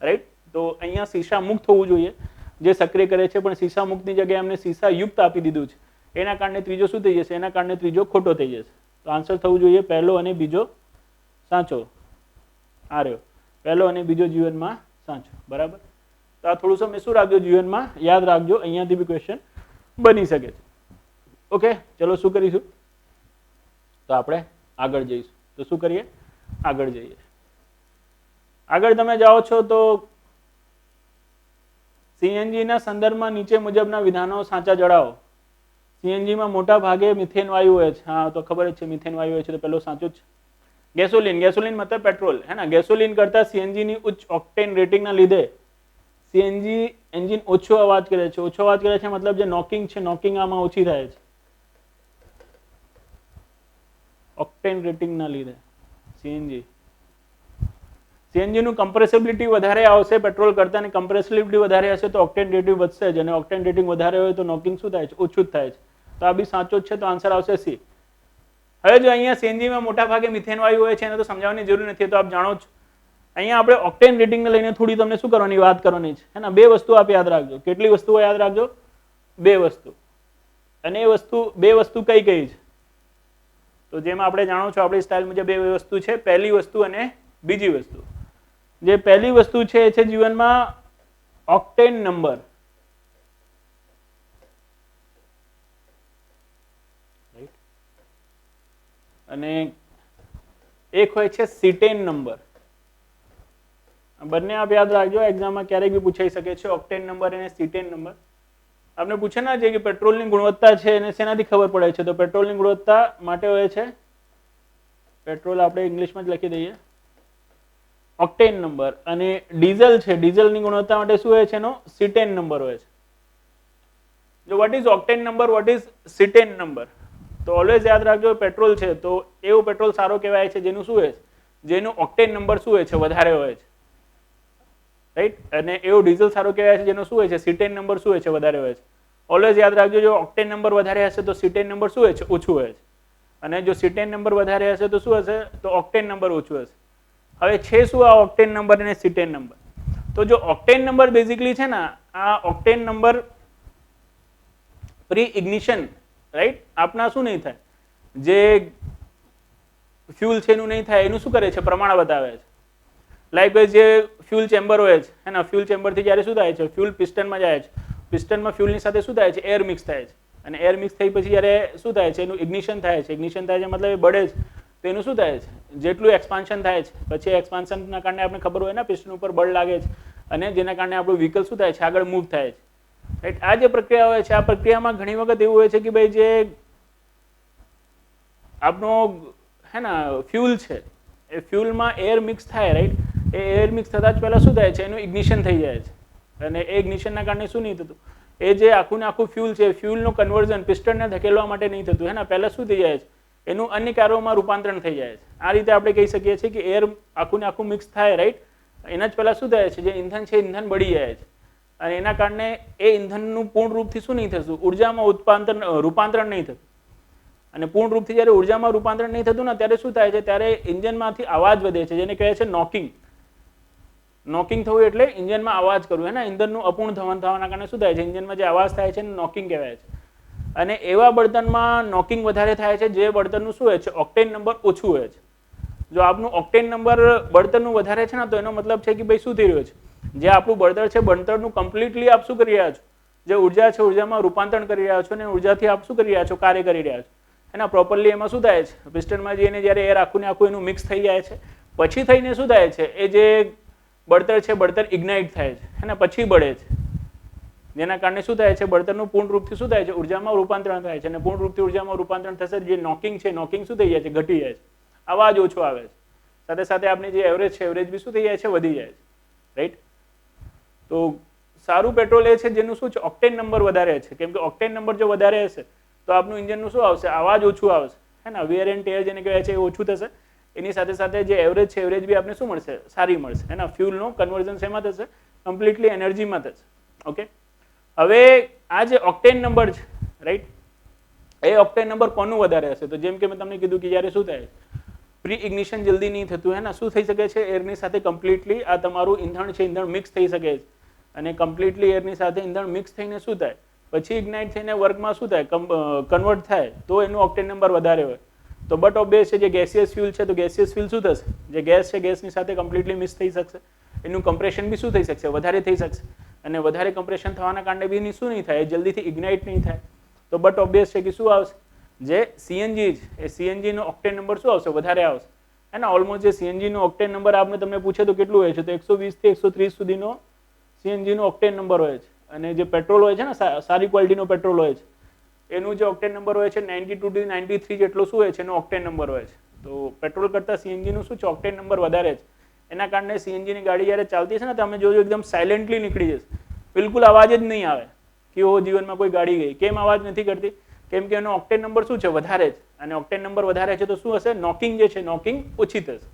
રાઈટ. તો અહીંયા સીસા મુક્ત હોવું જોઈએ, જે સક્રિય કરે છે, પણ સીસા મુક્તની જગ્યાએ અમને સીસા યુક્ત આપી દીધું છે. એના કારણે ત્રીજો શું થઈ જશે, એના કારણે ત્રીજો ખોટો થઈ જશે. તો આન્સર થવું જોઈએ પહેલો અને બીજો સાચો. આ રહ્યો પહેલો અને બીજો જીવનમાં સાચો, બરાબર. તો આ થોડું સમય શું રાખજો, જીવનમાં યાદ રાખજો, અહીંયાથી બી ક્વેશ્ચન બની શકે છે. ઓકે, ચલો શું કરીશું, તો આપણે આગળ જઈશું. તો શું કરીએ, આગળ જઈએ. આગળ તમે જાઓ છો તો સીએનજી ના સંદર્ભમાં નીચે મુજબના વિધાનો સાચા જણાવો. સીએનજીમાં મોટા ભાગે મિથેન વાયુ હોય છે. હા, તો ખબર જ છે મિથેન વાયુ હોય છે, તો પેલો સાચું જ છે. ગેસોલિન, ગેસોલિન મતલબ પેટ્રોલ, હે ને. ગેસોલિન કરતા સીએનજી ની ઉચ્ચ ઓક્ટેન રેટિંગના લીધે સીએનજી એન્જિન ઓછો અવાજ કરે છે. ઓછો અવાજ કરે છે મતલબ જે નોકિંગ છે, નોકિંગ આમાં ઓછી થાય છે ઓક્ટેન રેટિંગના લીધે. સીએનજી નું કમ્પ્રેસિબિલિટી વધારે આવશે પેટ્રોલ કરતા, અને કમ્પ્રેસિબિલિટી વધારે હશે તો ઓક્ટેન રેટિંગ વધશે જ, અને ઓક્ટેન રેટિંગ વધારે હોય તો નોકિંગ શું થાય છે, ઓછું જ થાય છે. તો આ બી સાચો જ છે, તો આન્સર આવશે સી. હવે જો અહીંયા સીએનજીમાં મોટા ભાગે મિથેન વાયુ હોય છે, એને તો સમજાવવાની જરૂર નથી, તો આપ જાણો છો. અહીંયા આપણે ઓક્ટેન રેટિંગને લઈને થોડી તમને શું કરવાની વાત કરવાની છે, હે ને. બે વસ્તુ આપ યાદ રાખજો. કેટલી વસ્તુઓ યાદ રાખજો, બે વસ્તુ. અને એ વસ્તુ, બે વસ્તુ કઈ કઈ છે, તો જેમાં આપણે જાણો છો આપણી સ્ટાઇલ મુજબ બે વસ્તુ છે, પહેલી વસ્તુ અને બીજી વસ્તુ. જે પહેલી વસ્તુ છે એ છે જીવનમાં ઓક્ટેન નંબર, અને એક હોય છે સીટેન નંબર. બંને આપ યાદ રાખજો, એક્ઝામમાં ક્યારેક બી પૂછાઈ શકે છે, ઓક્ટેન નંબર અને સીટેન નંબર. આપણે પૂછે ના છે કે પેટ્રોલની ગુણવત્તા છે એને શેનાથી ખબર પડે છે, તો પેટ્રોલની ગુણવત્તા માટે હોય છે, પેટ્રોલ આપણે ઇંગ્લિશમાં જ લખી દઈએ, ઓક્ટેન નંબર. અને ડીઝલ છે, ડીઝલની ગુણવત્તા માટે શું હોય છે, એનો સીટેન નંબર હોય છે. જો what is octane number, what is cetane number, તો ઓલવેઝ યાદ રાખજો પેટ્રોલ છે તો એવું પેટ્રોલ સારો કહેવાય છે જેનું શું હોય છે, જેનું ઓક્ટેન નંબર શું હોય છે, વધારે હોય છે, રાઈટ. અને એવું ડીઝલ સારો કહેવાય છે જેનો શું હોય છે, સીટેન નંબર શું હોય છે, વધારે હોય છે. ઓલવેઝ યાદ રાખજો જો ઓક્ટેન નંબર વધારે હશે તો સીટેન નંબર શું હોય છે, ઓછું હોય છે. અને જો સીટેન નંબર વધારે હશે તો શું હશે, તો ઓક્ટેન નંબર ઓછું હશે. હવે છે શું આ ઓક્ટેન નંબર અને સીટેન નંબર, તો જો ઓક્ટેન નંબર બેઝિકલી છે ને, આ octane number pre ignition, right, આપના શું નહીં થાય, જે ફ્યુલ છે એનું નહીં થાય, એનું શું કરે છે, પ્રમાણ બતાવે છે. લાઈકવાઇઝ જે ફ્યુલ ચેમ્બર હોય છે, એના ફ્યુલ ચેમ્બરથી જ્યારે શું થાય છે, ફ્યુલ પિસ્ટનમાં જાય છે, પિસ્ટનમાં ફ્યુલની સાથે શું થાય છે, એર મિક્સ થાય છે, અને એર મિક્સ થઈ પછી જ્યારે શું થાય છે, એનું ઇગ્નિશન થાય છે. ઇગ્નિશન થાય છે મતલબ એ બળે છે, તો એનું શું થાય છે, જેટલું એક્સપાન્શન થાય છે, પછી એક્સપાન્શનના કારણે આપણે ખબર હોય ને પિસ્ટન ઉપર બળ લાગે છે, અને જેના કારણે આપણું વ્હીકલ શું થાય છે, આગળ મૂવ થાય છે, રાઈટ. આ જે પ્રક્રિયા હોય છે, આ પ્રક્રિયામાં ઘણી વખત એવું હોય છે કે ભાઈ જે આપણો હે ને ફ્યુલ છે, એ ફ્યુલમાં એર મિક્સ થાય, રાઈટ. એ એર મિક્સ થતાં જ પહેલાં શું થાય છે, એનું ઇગ્નિશન થઈ જાય છે, અને એ ઇગ્નિશનના કારણે શું નહીં થતું, એ જે આખું ને આખું ફ્યુલ છે, ફ્યુલનું કન્વર્ઝન પિસ્ટનને ધકેલવા માટે નહીં થતું, હે ને. પહેલાં શું થઈ જાય છે, એનું અન્ય કાર્યોમાં રૂપાંતરણ થઈ જાય છે. આ રીતે આપણે કહી શકીએ છીએ કે એર આખું ને આખું મિક્સ થાય, રાઈટ. એના જ પહેલાં શું થાય છે, જે ઇંધન છે ઇંધન બળી જાય છે, અને એના કારણે એ ઇંધનનું પૂર્ણ રૂપથી શું નહીં થતું, ઉર્જામાં રૂપાંતરણ નહીં થતું. અને પૂર્ણ રૂપથી જ્યારે ઉર્જામાં રૂપાંતરણ નહીં થતું ને, ત્યારે શું થાય છે, ત્યારે ઇન્જિનમાંથી અવાજ વધે છે, જેને કહે છે નોકિંગ. નોકિંગ થવું એટલે ઇન્જિનમાં અવાજ કરવું, હે ને. ઇંધનનું અપૂર્ણ ધવન થવાના કારણે શું થાય છે, ઇન્જિનમાં જે અવાજ થાય છે એને નોકિંગ કહેવાય છે. અને એવા બળતણમાં નોકિંગ વધારે થાય છે જે બળતણનું શું હોય છે, ઓક્ટેન નંબર ઓછું હોય છે. જો આપનું ઓક્ટેન નંબર બળતણનું વધારે છે ને, તો એનો મતલબ છે કે ભાઈ શું થઈ રહ્યું છે, જે આપણું બળતણ છે, બળતણનું કમ્પ્લીટલી આપ શું કરી રહ્યા છો, જે ઉર્જા છે ઉર્જામાં રૂપાંતરણ કરી રહ્યા છો, અને ઉર્જાથી આપ શું કરી રહ્યા છો, કાર્ય કરી રહ્યા છો, એના પ્રોપરલી. એમાં શું થાય છે, પિસ્ટનમાં જઈને જ્યારે એર આખું ને આખું એનું મિક્સ થઈ જાય છે, પછી થઈને શું થાય છે, એ જે બળતણ છે, બળતણ ઇગ્નાઇટ થાય છે, અને પછી બળે છે, જેના કારણે શું થાય છે, બળતણનું પૂર્ણ રૂપથી શું થાય છે, ઉર્જામાં રૂપાંતરણ થાય છે, અને પૂર્ણ રૂપથી ઉર્જામાં રૂપાંતરણ થશે, જે નોકિંગ છે, નોકિંગ શું થઈ જાય છે, ઘટી જાય છે, અવાજ ઓછો આવે છે, સાથે સાથે આપણી જે એવરેજ છે, એવરેજ બી શું થઈ જાય છે, વધી જાય છે, રાઈટ. તો સારું પેટ્રોલ એ છે જેનું શું છે ઓક્ટેન નંબર વધારે છે, કેમ કે ઓક્ટેન નંબર જો વધારે હશે તો આપનું ઇન્જિનનું શું આવશે, અવાજ ઓછું આવશે, હે ને, વેર એન્ડ ટેર જેને કહેવાય છે એ ઓછું થશે. એની સાથે સાથે જે એવરેજ છે એવરેજ બી આપણે શું મળશે, સારી મળશે, હે ને. ફ્યુલનું કન્વર્ઝન શેમાં થશે, કમ્પ્લીટલી એનર્જીમાં થશે. ઓકે, હવે આ જે ઓક્ટેન નંબર છે રાઈટ, એ ઓક્ટેન નંબર કોનું વધારે હશે, તો જેમ કે મેં તમને કીધું કે જ્યારે શું થાય, પ્રી ઇગ્નિશન જલ્દી નહીં થતું, હે ને, શું થઈ શકે છે, એરની સાથે કમ્પ્લીટલી આ તમારું ઈંધણ છે, ઈંધણ મિક્સ થઈ શકે છે, અને કમ્પ્લીટલી એરની સાથે ઈંધણ મિક્સ થઈને શું થાય, પછી ઇગ્નાઇટ થઈને વર્કમાં શું થાય, કન્વર્ટ થાય, તો એનું ઓક્ટેન નંબર વધારે હોય. તો બટ ઓબ્વિયસ છે જે ગેસિયસ ફ્યુલ છે, તો ગેસિયસ ફ્યુલ શું થશે, જે ગેસ છે ગેસની સાથે કમ્પ્લીટલી મિક્સ થઈ શકશે, એનું કમ્પ્રેશન બી શું થઈ શકશે, વધારે થઈ શકશે, અને વધારે કમ્પ્રેશન થવાના કારણે બી એની શું નહીં થાય, જલ્દીથી ઇગ્નાઇટ નહીં થાય. તો બટ ઓબ્વિયસ છે કે શું આવશે, જે સીએનજી છે એ સીએનજી નો ઓક્ટેન નંબર શું આવશે, વધારે આવશે, હે ને. ઓલમોસ્ટ જે સીએનજી નો ઓક્ટેન નંબર આપને તમને પૂછે તો કેટલું હોય છે, તો 120 થી 130 સુધીનો સીએનજી નો ઓક્ટેન નંબર હોય છે. અને જે પેટ્રોલ હોય છે ને, સારી ક્વોલિટીનો પેટ્રોલ હોય છે, એનું જે ઓક્ટેન નંબર હોય છે 92 થી 93 જેટલો શું હોય છે એનો ઓક્ટેન નંબર હોય છે. તો પેટ્રોલ કરતાં સીએનજી નું શું છે, ઓક્ટેન નંબર વધારે છે. એના કારણે સીએનજી ની ગાડી જ્યારે ચાલતી છે ને, તમે જોજો એકદમ સાયલેન્ટલી નીકળી જશે, બિલકુલ અવાજ જ નહીં આવે કે ઓ જીવનમાં કોઈ ગાડી ગઈ. કેમ અવાજ નથી કરતી, કેમ કે એનો ઓક્ટેન નંબર શું છે, વધારે છે. અને ઓક્ટેન નંબર વધારે છે તો શું હશે, નોકિંગ જે છે નોકિંગ ઓછી થશે.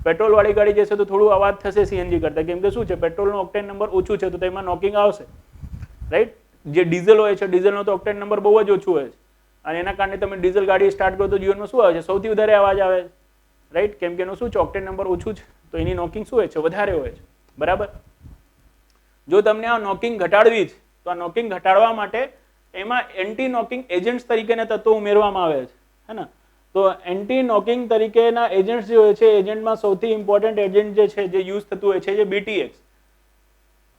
પેટ્રોલ વાળી ગાડી જશે તો થોડું અવાજ થશે સીએનજી કરતા, કેમ કે શું છે, પેટ્રોલનો ઓક્ટેન નંબર ઓછું છે તો તેમાં નોકિંગ આવશે, રાઈટ. જે ડીઝલ હોય છે, ડીઝલનો તો ઓક્ટેન નંબર બહુ જ ઓછું હોય છે, અને એના કારણે તમે ડીઝલ ગાડી સ્ટાર્ટ કરો તો જીવનમાં શું આવે છે, સૌથી વધારે અવાજ આવે છે, રાઈટ. કેમ કે એનું શું છે, ઓક્ટેન નંબર ઓછું છે, તો એની નોકિંગ શું હોય છે, વધારે હોય છે, બરાબર. જો તમને આ નોકિંગ ઘટાડવી છે તો આ નોકિંગ ઘટાડવા માટે એમાં એન્ટી નોકિંગ એજન્ટ્સ તરીકેના તત્વો ઉમેરવામાં આવે છે, હે ને. તો એન્ટી નોકિંગ તરીકેના એજન્ટ્સ જે હોય છે, એજન્ટમાં સૌથી ઇમ્પોર્ટન્ટ એજન્ટ જે છે, જે યુઝ થતું હોય છે, જે બીટીએક્સ,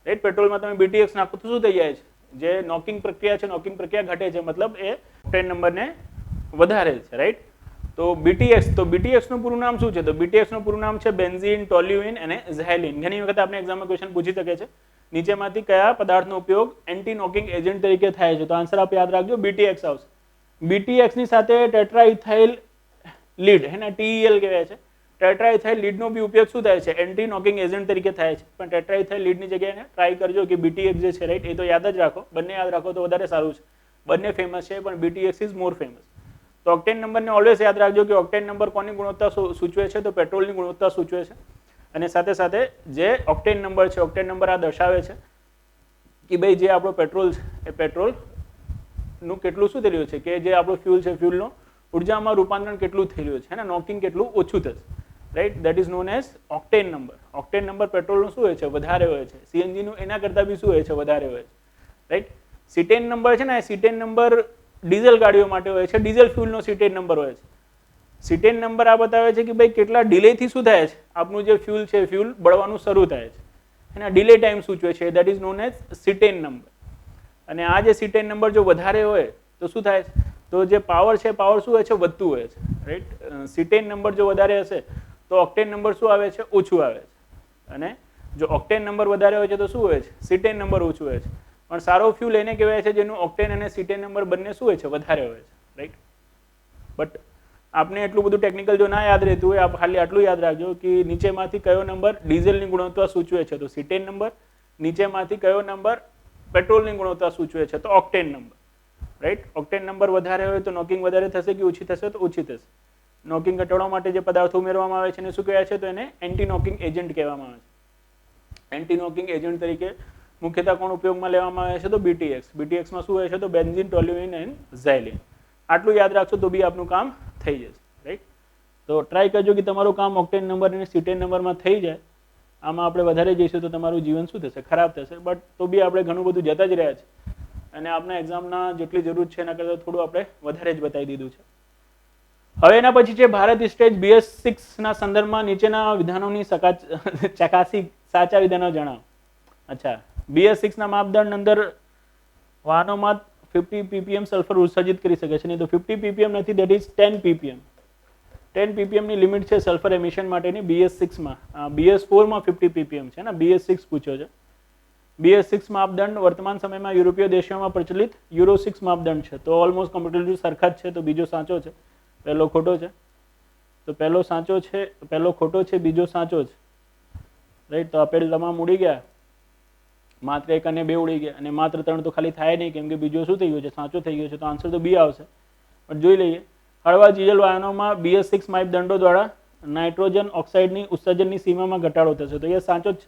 રાઈટ. પેટ્રોલમાં તમે બીટીએક્સ નાખો તો શું થઈ જાય છે, જે નોકિંગ પ્રક્રિયા છે, નોકિંગ પ્રક્રિયા ઘટે છે, મતલબ એ ઓક્ટેન નંબરને વધારે છે, રાઈટ. તો બીટીએક્સ, તો બીટીએક્સ નું પૂરું નામ શું છે, તો બીટીએક્સ નું પૂરું નામ છે બેન્ઝીન, ટોલ્યુઇન અને ઝાયલિન. ઘણી વખત આપણે એક્ઝામમાં ક્વેશ્ચન પૂછી શકે છે, નીચેમાંથી કયા પદાર્થનો ઉપયોગ એન્ટી નોકિંગ એજન્ટ તરીકે થાય છે, તો આન્સર આપ યાદ રાખજો, બીટીએક્સ આવશે. બીટીએક્સ ની સાથે ટેટ્રાઇથાઇલ લીડ, હે ને, ટીઈએલ કહેવાય છે. ટેટ્રાઇથાઇલ લીડનો બી ઉપયોગ શું થાય છે, એન્ટી નોકિંગ એજન્ટ તરીકે થાય છે. પણ ટેટ્રાઇથાઇલ લીડની જગ્યાએ ટ્રાય કરજો કે બીટીએક્સ જે છે, રાઈટ, એ તો યાદ જ રાખો, બંને યાદ રાખો તો વધારે સારું છે. બંને ફેમસ છે પણ બીટીએક્સ ઇઝ મોર ફેમસ. તો ઓક્ટેન નંબરને ઓલવેઝ યાદ રાખજો કે ઓક્ટેન નંબર કોની ગુણવત્તા સૂચવે છે, તો પેટ્રોલની ગુણવત્તા સૂચવે છે. અને સાથે સાથે જે ઓક્ટેન નંબર છે, ઓક્ટેન નંબર આ દર્શાવે છે કે ભાઈ જે આપણો પેટ્રોલ છે એ પેટ્રોલનું કેટલું શું થઈ રહ્યું છે, કે જે આપણું ફ્યુલ છે, ફ્યુલનું ઉર્જામાં રૂપાંતરણ કેટલું થઈ રહ્યું છે, અને નોકિંગ કેટલું ઓછું થશે, right. That is known as octane number. Octane number પેટ્રોલનું શું હોય છે, વધારે હોય છે. સીએનજીનું એના કરતાં બી શું હોય છે, વધારે હોય છે, રાઈટ. સીટેન નંબર છે ને, સીટેન નંબર ડીઝલ ગાડીઓ માટે હોય છે, ડીઝલ ફ્યુલનો સીટેન નંબર હોય છે. સીટેન નંબર આ બતાવે છે કે ભાઈ કેટલા ડિલેથી શું થાય છે, આપનું જે ફ્યુલ છે, ફ્યુલ બળવાનું શરૂ થાય છે, અને ડિલે ટાઈમ સૂચવે છે, that is known as cetane number. અને આ જે સીટેન નંબર જો વધારે હોય તો શું થાય છે, તો જે પાવર છે, પાવર શું હોય છે, વધતું હોય છે, રાઈટ. સીટેન નંબર જો વધારે હશે તો ઓક્ટેન નંબર શું આવે છે, ઓછું આવે છે. અને જો ઓક્ટેન નંબર વધારે હોય છે તો શું હોય છે, સીટેન નંબર ઓછું હોય છે. પણ સારો ફ્યુલ એને કહેવાય છે જેનું ઓક્ટેન અને સીટેન નંબર બંને શું હોય છે, વધારે હોય છે, રાઈટ. બટ આપને એટલું બધું ટેકનિકલ જો ના યાદ રહેતું હોય, આપ ખાલી આટલું યાદ રાખજો કે નીચેમાંથી કયો નંબર ડીઝલની ગુણવત્તા સૂચવે છે, તો સીટેન નંબર. નીચેમાંથી કયો નંબર પેટ્રોલની ગુણવત્તા સૂચવે છે, તો octane number, right. Octane number વધારે હોય તો નોકિંગ વધારે થશે કે ઓછી થશે, તો ઓછી થશે. નોકિંગ ઘટાડવા માટે જે પદાર્થો ઉમેરવામાં આવે છે એને શું કહેવાય છે, તો એને એન્ટી નોકિંગ એજન્ટ કહેવામાં આવે છે. એન્ટી નોકિંગ એજન્ટ તરીકે મુખ્યતઃ કોણ ઉપયોગમાં લેવામાં આવે છે, તો બીટીએક્સ. બીટીએક્સમાં શું હોય છે, તો બેન્ઝીન, ટોલ્યુઇન એન્ડ ઝાયલિન. આટલું યાદ રાખશો તો બી આપનું કામ થઈ જશે, રાઈટ. તો ટ્રાય કરજો કે તમારું કામ ઓક્ટેન નંબર અને સીટેન નંબરમાં થઈ જાય. આમાં આપણે વધારે જઈશું તો તમારું જીવન શું થશે, ખરાબ થશે. બટ તો બી આપણે ઘણું બધું જતા જ રહ્યા છે, અને આપણા એક્ઝામના જેટલી જરૂર છે એના કરતાં થોડું આપણે વધારે જ બતાવી દીધું છે. હવે એના પછી છે ભારત સ્ટેજ BS6 ના સંદર્ભમાં નીચેના વિધાનોની ચકાસી સાચા વિધાનો જણાવો. અચ્છા, BS6 ના માપદંડ અંદર વાહનોમાં 50 ppm સલ્ફર ઉત્સર્જિત કરી શકે છે, નહીં તો 50 ppm નથી, દેટ ઇઝ 10 ppm. 10 ppm ની લિમિટ છે સલ્ફર એમિશન માટેની BS6 માં. BS4 માં 50 ppm છે ને, BS6 પૂછ્યો છે. BS6 માપદંડ વર્તમાન સમયમાં યુરોપીય દેશોમાં પ્રચલિત યુરો 6 માપદંડ છે. તો ઓલમોસ્ટ કમ્પ્લીટલી સરખા જ છે, તો બીજો સાચો છે, પહેલો ખોટો છે. તો પહેલો સાચો છે, પહેલો ખોટો છે, બીજો સાચો છે, રાઈટ. તો આપેલ તમામ ઉડી ગયા. માત્ર 1 અને 2 ઉડી ગયા અને માત્ર 3 તો ખાલી થાય નહીં, કેમ કે બીજો શું થઈ ગયો છે, સાચો થઈ ગયો છે, તો આન્સર તો બી આવશે. પણ જોઈ લઈએ. હળવા જીજલ વાયનોમાં BS6 માપદંડો દ્વારા નાઇટ્રોજન ઓક્સાઇડની ઉત્સર્જનની સીમામાં ઘટાડો થશે. તો એ સાચો જ,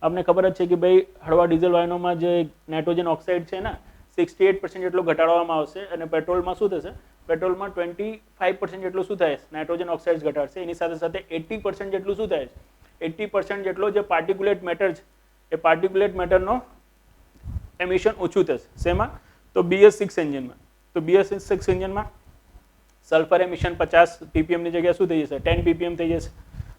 આપને ખબર જ છે કે ભાઈ હળવા ડીઝલ વાયનોમાં જે નાઇટ્રોજન ઓક્સાઇડ છે ને 68% જેટલો ઘટાડવામાં આવશે, અને પેટ્રોલમાં શું થશે, પેટ્રોલમાં 25% જેટલું શું થાય, નાઇટ્રોજન ઓક્સાઇડ ઘટાડશે. એની સાથે સાથે 80% જેટલું શું થાય, 80% જેટલો જે પાર્ટિક્યુલેટ મેટર છે એ પાર્ટિક્યુલેટ મેટરનો એમિશન ઓછું થશે. શેમાં? તો BS6 એન્જિનમાં. તો BS6 એન્જિનમાં સલ્ફર એમિશન 50 ppm ની જગ્યાએ શું થઈ જશે, 10 ppm થઈ જશે.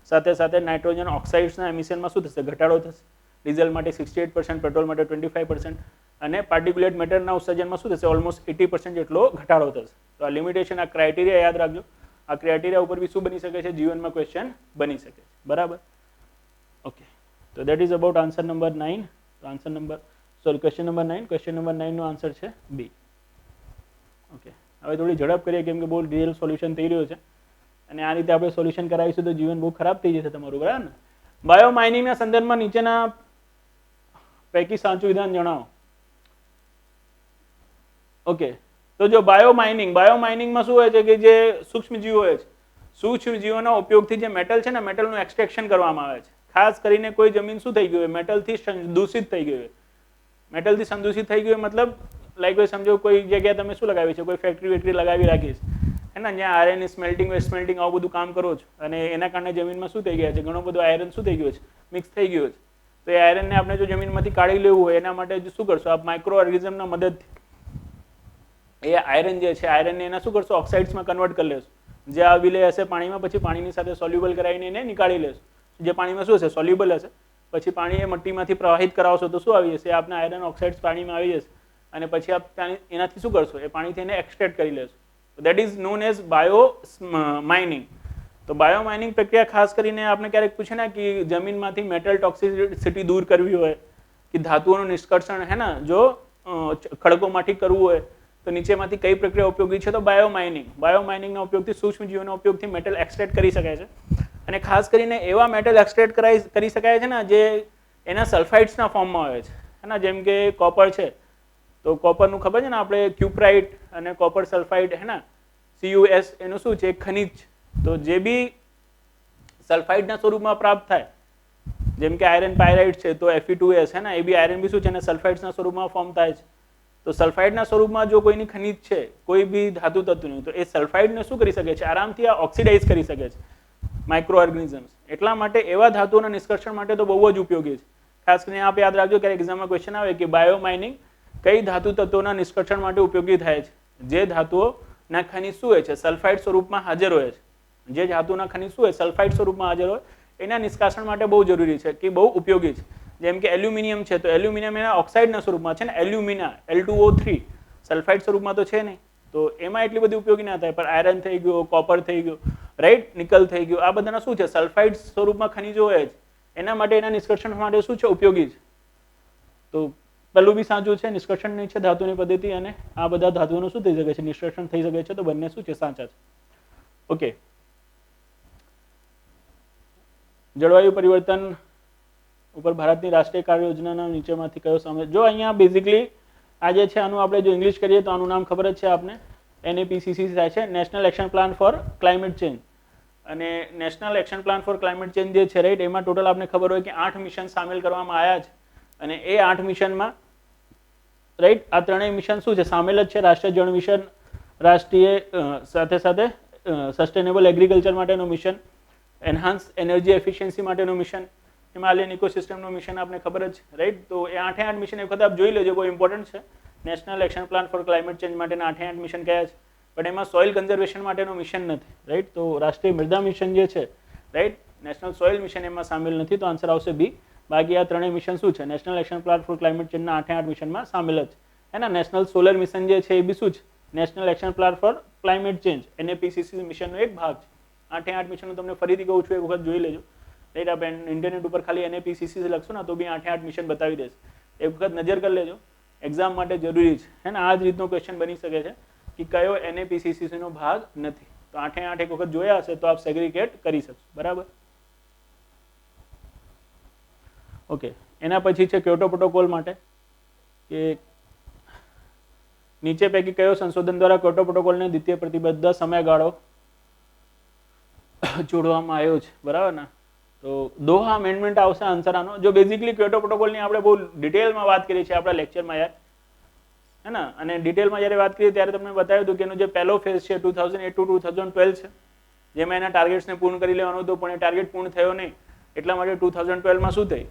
સાથે સાથે નાઇટ્રોજન ઓક્સાઇડ્સના એમિશનમાં શું થશે, ઘટાડો થશે. ડીઝલ માટે 68%, પેટ્રોલ માટે 25%, અને પાર્ટિક્યુલેટ મેટરના ઉત્સર્જનમાં શું થશે, ઓલમોસ્ટ 80% જેટલો ઘટાડો થશે. તો આ લિમિટેશન, આ ક્રાઇટેરિયા યાદ રાખજો. આ ક્રાઇટેરિયા ઉપર બી શું બની શકે છે, જીવનમાં ક્વેશ્ચન બની શકે છે. બરાબર? ઓકે, તો that is about answer number 9. તો answer number question number 9. Question number 9 નો આન્સર છે બી. ઓકે, હવે થોડી ઝડપ કરીએ કેમ કે બહુ રિયલ સોલ્યુશન થઈ રહ્યો છે, અને આ રીતે આપણે સોલ્યુશન કરાવીશું તો જીવન બહુ ખરાબ થઈ જશે તમારું. બરાબર ને? બાયોમાઇનિંગના સંદર્ભમાં નીચેના પૈકી સાચું વિધાન જણાવો. ઓકે, તો જો બાયોમાઇનિંગમાં શું હોય છે કે જે સૂક્ષ્મજીવો હોય છે, સૂક્ષ્મજીવોના ઉપયોગથી જે મેટલ છે ને, મેટલનું એક્સટ્રેક્શન કરવામાં આવે છે. ખાસ કરીને કોઈ જમીન શું થઈ ગયું હોય, મેટલથી દૂષિત થઈ ગયું હોય. મેટલથી સંદૂષિત થઈ ગયું મતલબ લાઈક કોઈ સમજો કોઈ જગ્યાએ તમે શું લગાવી છે, કોઈ ફેક્ટરી લગાવી રાખીશ હે ને, જ્યાં આયરન સ્મેલ્ટિંગ વેસ્ટમેલ્ટિંગ આવું બધું કામ કરો છો, અને એના કારણે જમીનમાં શું થઈ ગયા છે, ઘણો બધો આયરન શું થઈ ગયો છે, મિક્સ થઈ ગયો છે. તો એ આયરનને આપણે જો જમીનમાંથી કાઢી લેવું હોય એના માટે શું કરશો, આપ માઇક્રો ઓર્ગેનિઝમના મદદથી એ આયરન જે છે, આયરનને એના શું કરશો, ઓક્સાઇડ્સમાં કન્વર્ટ કરી લેશો. જે આ વિલય હશે પાણીમાં, પછી પાણીની સાથે સોલ્યુબલ કરાવીને એને નીકાળી લેશો. જે પાણીમાં શું હશે, સોલ્યુબલ હશે. પછી પાણી એ મટ્ટીમાંથી પ્રવાહિત કરાવશો તો શું આવી જશે, આપના આયરન ઓક્સાઇડ્સ પાણીમાં આવી જશે, અને પછી આપ એનાથી શું કરશો, એ પાણીથી એને એક્સટ્રેક્ટ કરી લેશો. That is known as biomining. તો બાયોમાઇનિંગ પ્રક્રિયા ખાસ કરીને આપણે ક્યારેક પૂછે ને કે જમીનમાંથી મેટલ ટોક્સિસિટી દૂર કરવી હોય કે ધાતુઓનું નિષ્કર્ષણ હે ને જો ખડકોમાંથી કરવું હોય તો નીચેમાંથી કઈ પ્રક્રિયા ઉપયોગી છે, તો બાયોમાઇનિંગના ઉપયોગથી સૂક્ષ્મજીવોના ઉપયોગથી મેટલ એક્સટ્રેક્ટ કરી શકાય છે. અને ખાસ કરીને એવા મેટલ એક્સટ્રેક્ટ કરી શકાય છે ને જે એના સલ્ફાઇડ્સના ફોર્મમાં આવે છે હે ને, જેમ કે કોપર છે તો કોપરનું ખબર છે ને આપણે ક્યુપ્રાઇટ અને કોપર સલ્ફાઇડ હે ને, CuS એનું શું છે, એક ખનિજ. તો જે બી સલ્ફાઇડના સ્વરૂપમાં પ્રાપ્ત થાય, જેમ કે આયરન પાયરાઇડ છે તો Fe2S હે ને, એ બી આયરન બી શું છે, સલ્ફાઇડ્સના સ્વરૂપમાં ફોર્મ થાય છે. તો સલ્ફાઇડના સ્વરૂપમાં જો કોઈની ખનિજ છે, કોઈ બી ધાતુ તત્વની, તો એ સલ્ફાઇડને શું કરી શકે છે, આરામથી આ ઓક્સિડાઇઝ કરી શકે છે માઇક્રો ઓર્ગેનિઝમ્સ. એટલા માટે એવા ધાતુઓના નિષ્કર્ષણ માટે તો બહુ જ ઉપયોગી છે. ખાસ કરીને આપ યાદ રાખજો કે એક્ઝામમાં ક્વેશ્ચન આવે કે બાયોમાઇનિંગ કઈ ધાતુ તત્વોના નિષ્કર્ષણ માટે ઉપયોગી થાય છે. જે ધાતુઓના ખનિજ શું હોય છે, સલ્ફાઇડ સ્વરૂપમાં હાજર હોય છે, જે ધાતુના ખનિજ શું હોય, સલ્ફાઇડ સ્વરૂપમાં હાજર હોય, એના નિષ્કાષણ માટે બહુ જરૂરી છે કે બહુ ઉપયોગી છે. જેમ કે એલ્યુમિનિયમ છે તો એલ્યુમિનિયમ એના ઓક્સાઇડના સ્વરૂપમાં છે ને, એલ્યુમિના L2O3 સલ્ફાઇડ સ્વરૂપમાં તો છે નહીં, તો એમાં એટલી બધી ઉપયોગી ના થાય. પણ આયરન થઈ ગયો, કોપર થઈ ગયો, રાઈટ, નિકલ થઈ ગયો, આ બધાના શું છે, સલ્ફાઇડ સ્વરૂપમાં ખનિજો હોય છે, એના માટે એના નિષ્કર્ષણ માટે શું છે, ઉપયોગી છે. તો પેલું બી સાચું છે, નિષ્કર્ષણની છે ધાતુની પદ્ધતિ, અને આ બધા ધાતુઓનું શું થઈ શકે છે, નિષ્કર્ષણ થઈ શકે છે. તો બંને શું છે, સાચા છે. ઓકે, જળવાયુ પરિવર્તન ઉપર ભારતની રાષ્ટ્રીય કાર્ય યોજનાના નીચેમાંથી કયો સામે, જો અહીંયા બેઝિકલી આ જે છે આનું આપણે જો ઇંગ્લિશ કરીએ તો આનું નામ ખબર જ છે આપને, NAPCC થાય છે, national action plan for climate change. અને national action plan for climate change જે છે રાઈટ, એમાં ટોટલ આપણે ખબર હોય કે 8 મિશન સામેલ કરવામાં આવ્યા છે. અને એ 8 મિશનમાં રાઈટ આ ત્રણેય મિશન શું છે, સામેલ જ છે. રાષ્ટ્રીય જળ મિશન, રાષ્ટ્રીય સાથે સાથે સસ્ટેનેબલ એગ્રીકલ્ચર માટેનું મિશન, એન્હાન્સ એનર્જી એફિશિયન્સી માટેનું મિશન, હિમાલયન ઇકોસિસ્ટમનું મિશન આપણે ખબર જ રાઈટ. તો એ 8 મિશન એક વખત આપ જોઈ લેજો, બહુ ઇમ્પોર્ટન્ટ છે. National action plan for climate change માટેના 8 મિશન કયા છે, પણ એમાં સોઇલ કન્ઝર્વેશન માટેનું મિશન નથી રાઈટ. તો રાષ્ટ્રીય મૃદા મિશન જે છે રાઈટ, નેશનલ સોઇલ મિશન એમાં સામેલ નથી, તો આન્સર આવશે બી. બાકી આ ત્રણેય મિશન શું છે, national action plan for climate ચેન્જના 8 મિશનમાં સામેલ જ છે ને. નેશનલ સોલર મિશન જે છે એ બી શું છે, national action plan for climate change NAPCC મિશનનો એક ભાગ છે. 8 મિશનનું તમને ફરીથી કહું છું, એક વખત જોઈ લેજો રાઈટ. આપણે ઇન્ટરનેટ ઉપર ખાલી NAPCC લખશો ને તો બી 8 મિશન બતાવી દેશે, એક વખત નજર કરી લેજો, એક્ઝામ માટે જરૂરી છે હે ને. આ જ રીતનો ક્વેશ્ચન બની શકે છે કે કયો NAPCC નો ભાગ નથી, તો 8 એક વખત જોયા હશે તો આપ સેગ્રીગેટ કરી શકશો. બરાબર. ઓકે, એના પછી છે ક્યોટો પ્રોટોકોલ માટે કે નીચે પૈકી કયો સંશોધન દ્વારા ક્યોટો પ્રોટોકોલને દ્વિતીય પ્રતિબદ્ધ સમયગાળો જોડવામાં આવ્યો છે, બરાબર ને? તો દોહા અમેન્ડમેન્ટ આવશે આન્સર આનો. જો બેઝિકલી ક્યોટો પ્રોટોકોલની આપણે બહુ ડિટેલમાં વાત કરી છે આપણા લેક્ચરમાં યાર, હે ને? અને ડિટેલમાં જ્યારે વાત કરીએ ત્યારે તમને બતાવ્યું હતું કે એનો જે પહેલો ફેઝ છે 2008 to 2012 છે, જેમાં એના ટાર્ગેટ્સને પૂર્ણ કરી લેવાનું હતું, પણ એ ટાર્ગેટ પૂર્ણ થયો નહીં. એટલા માટે 2012માં શું થઈ?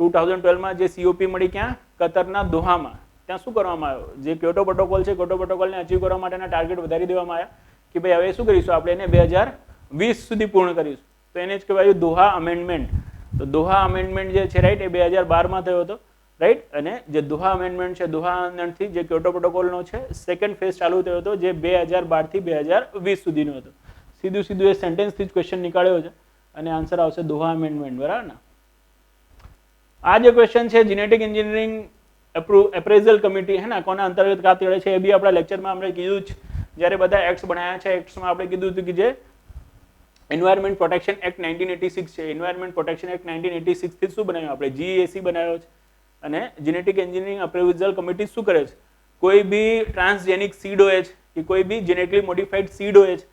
2012માં જે COP મળી ક્યાં? કતરના દોહામાં. ત્યાં શું કરવામાં આવ્યો? જે ક્યોટો પ્રોટોકોલ છે, ક્યોટો પ્રોટોકોલને અચીવ કરવા માટેના ટાર્ગેટ વધારી દેવામાં આવ્યા કે ભાઈ હવે શું કરીશું આપણે એને 2020 સુધી પૂર્ણ કરીશું. તો એને જ કહેવાય દોહા અમેન્ડમેન્ટ. તો દોહા અમેન્ડમેન્ટ જે છે રાઈટ એ 2012માં થયો હતો, રાઈટ? અને જે દોહા અમેન્ડમેન્ટ છે, દોહા અમેન્ડમેન્ટથી જે ક્યોટો પ્રોટોકોલનો છે સેકન્ડ ફેઝ ચાલુ થયો હતો, જે 2012 થી 2020 સુધીનો હતો. સીધું એ સેન્ટેન્સથી જ ક્વેશ્ચન નીકાળ્યો છે અને આન્સર આવશે દોહા અમેન્ડમેન્ટ, બરાબર ને? આ જે ક્વેશ્ચન છે જીનેટિક એન્જિનિયરિંગ એપ્રેઝલ કમિટી, હે ને, કોના અંતર્ગત કામ કરે છે એ બી આપણા લેક્ચરમાં આપણે કીધું જ. જ્યારે બધા એક્ટ્સ બનાવ્યા છે, એક્ટ્સમાં આપણે કીધું હતું કે જે એન્વાયરમેન્ટ પ્રોટેક્શન એક્ટ 1986 છે, એન્વાયરમેન્ટ પ્રોટેક્શન એક્ટ 1986 થી શું બનાવ્યું આપણે? GEAC બનાવ્યો છે. અને જીનેટિક એન્જિનિયરિંગ અપ્રેઝલ કમિટી શું કરે છે? કોઈ બી ટ્રાન્સજેનિક સીડ હોય છે કે કોઈ બી જેનેટિકલી મોડિફાઈડ સીડ હોય છે,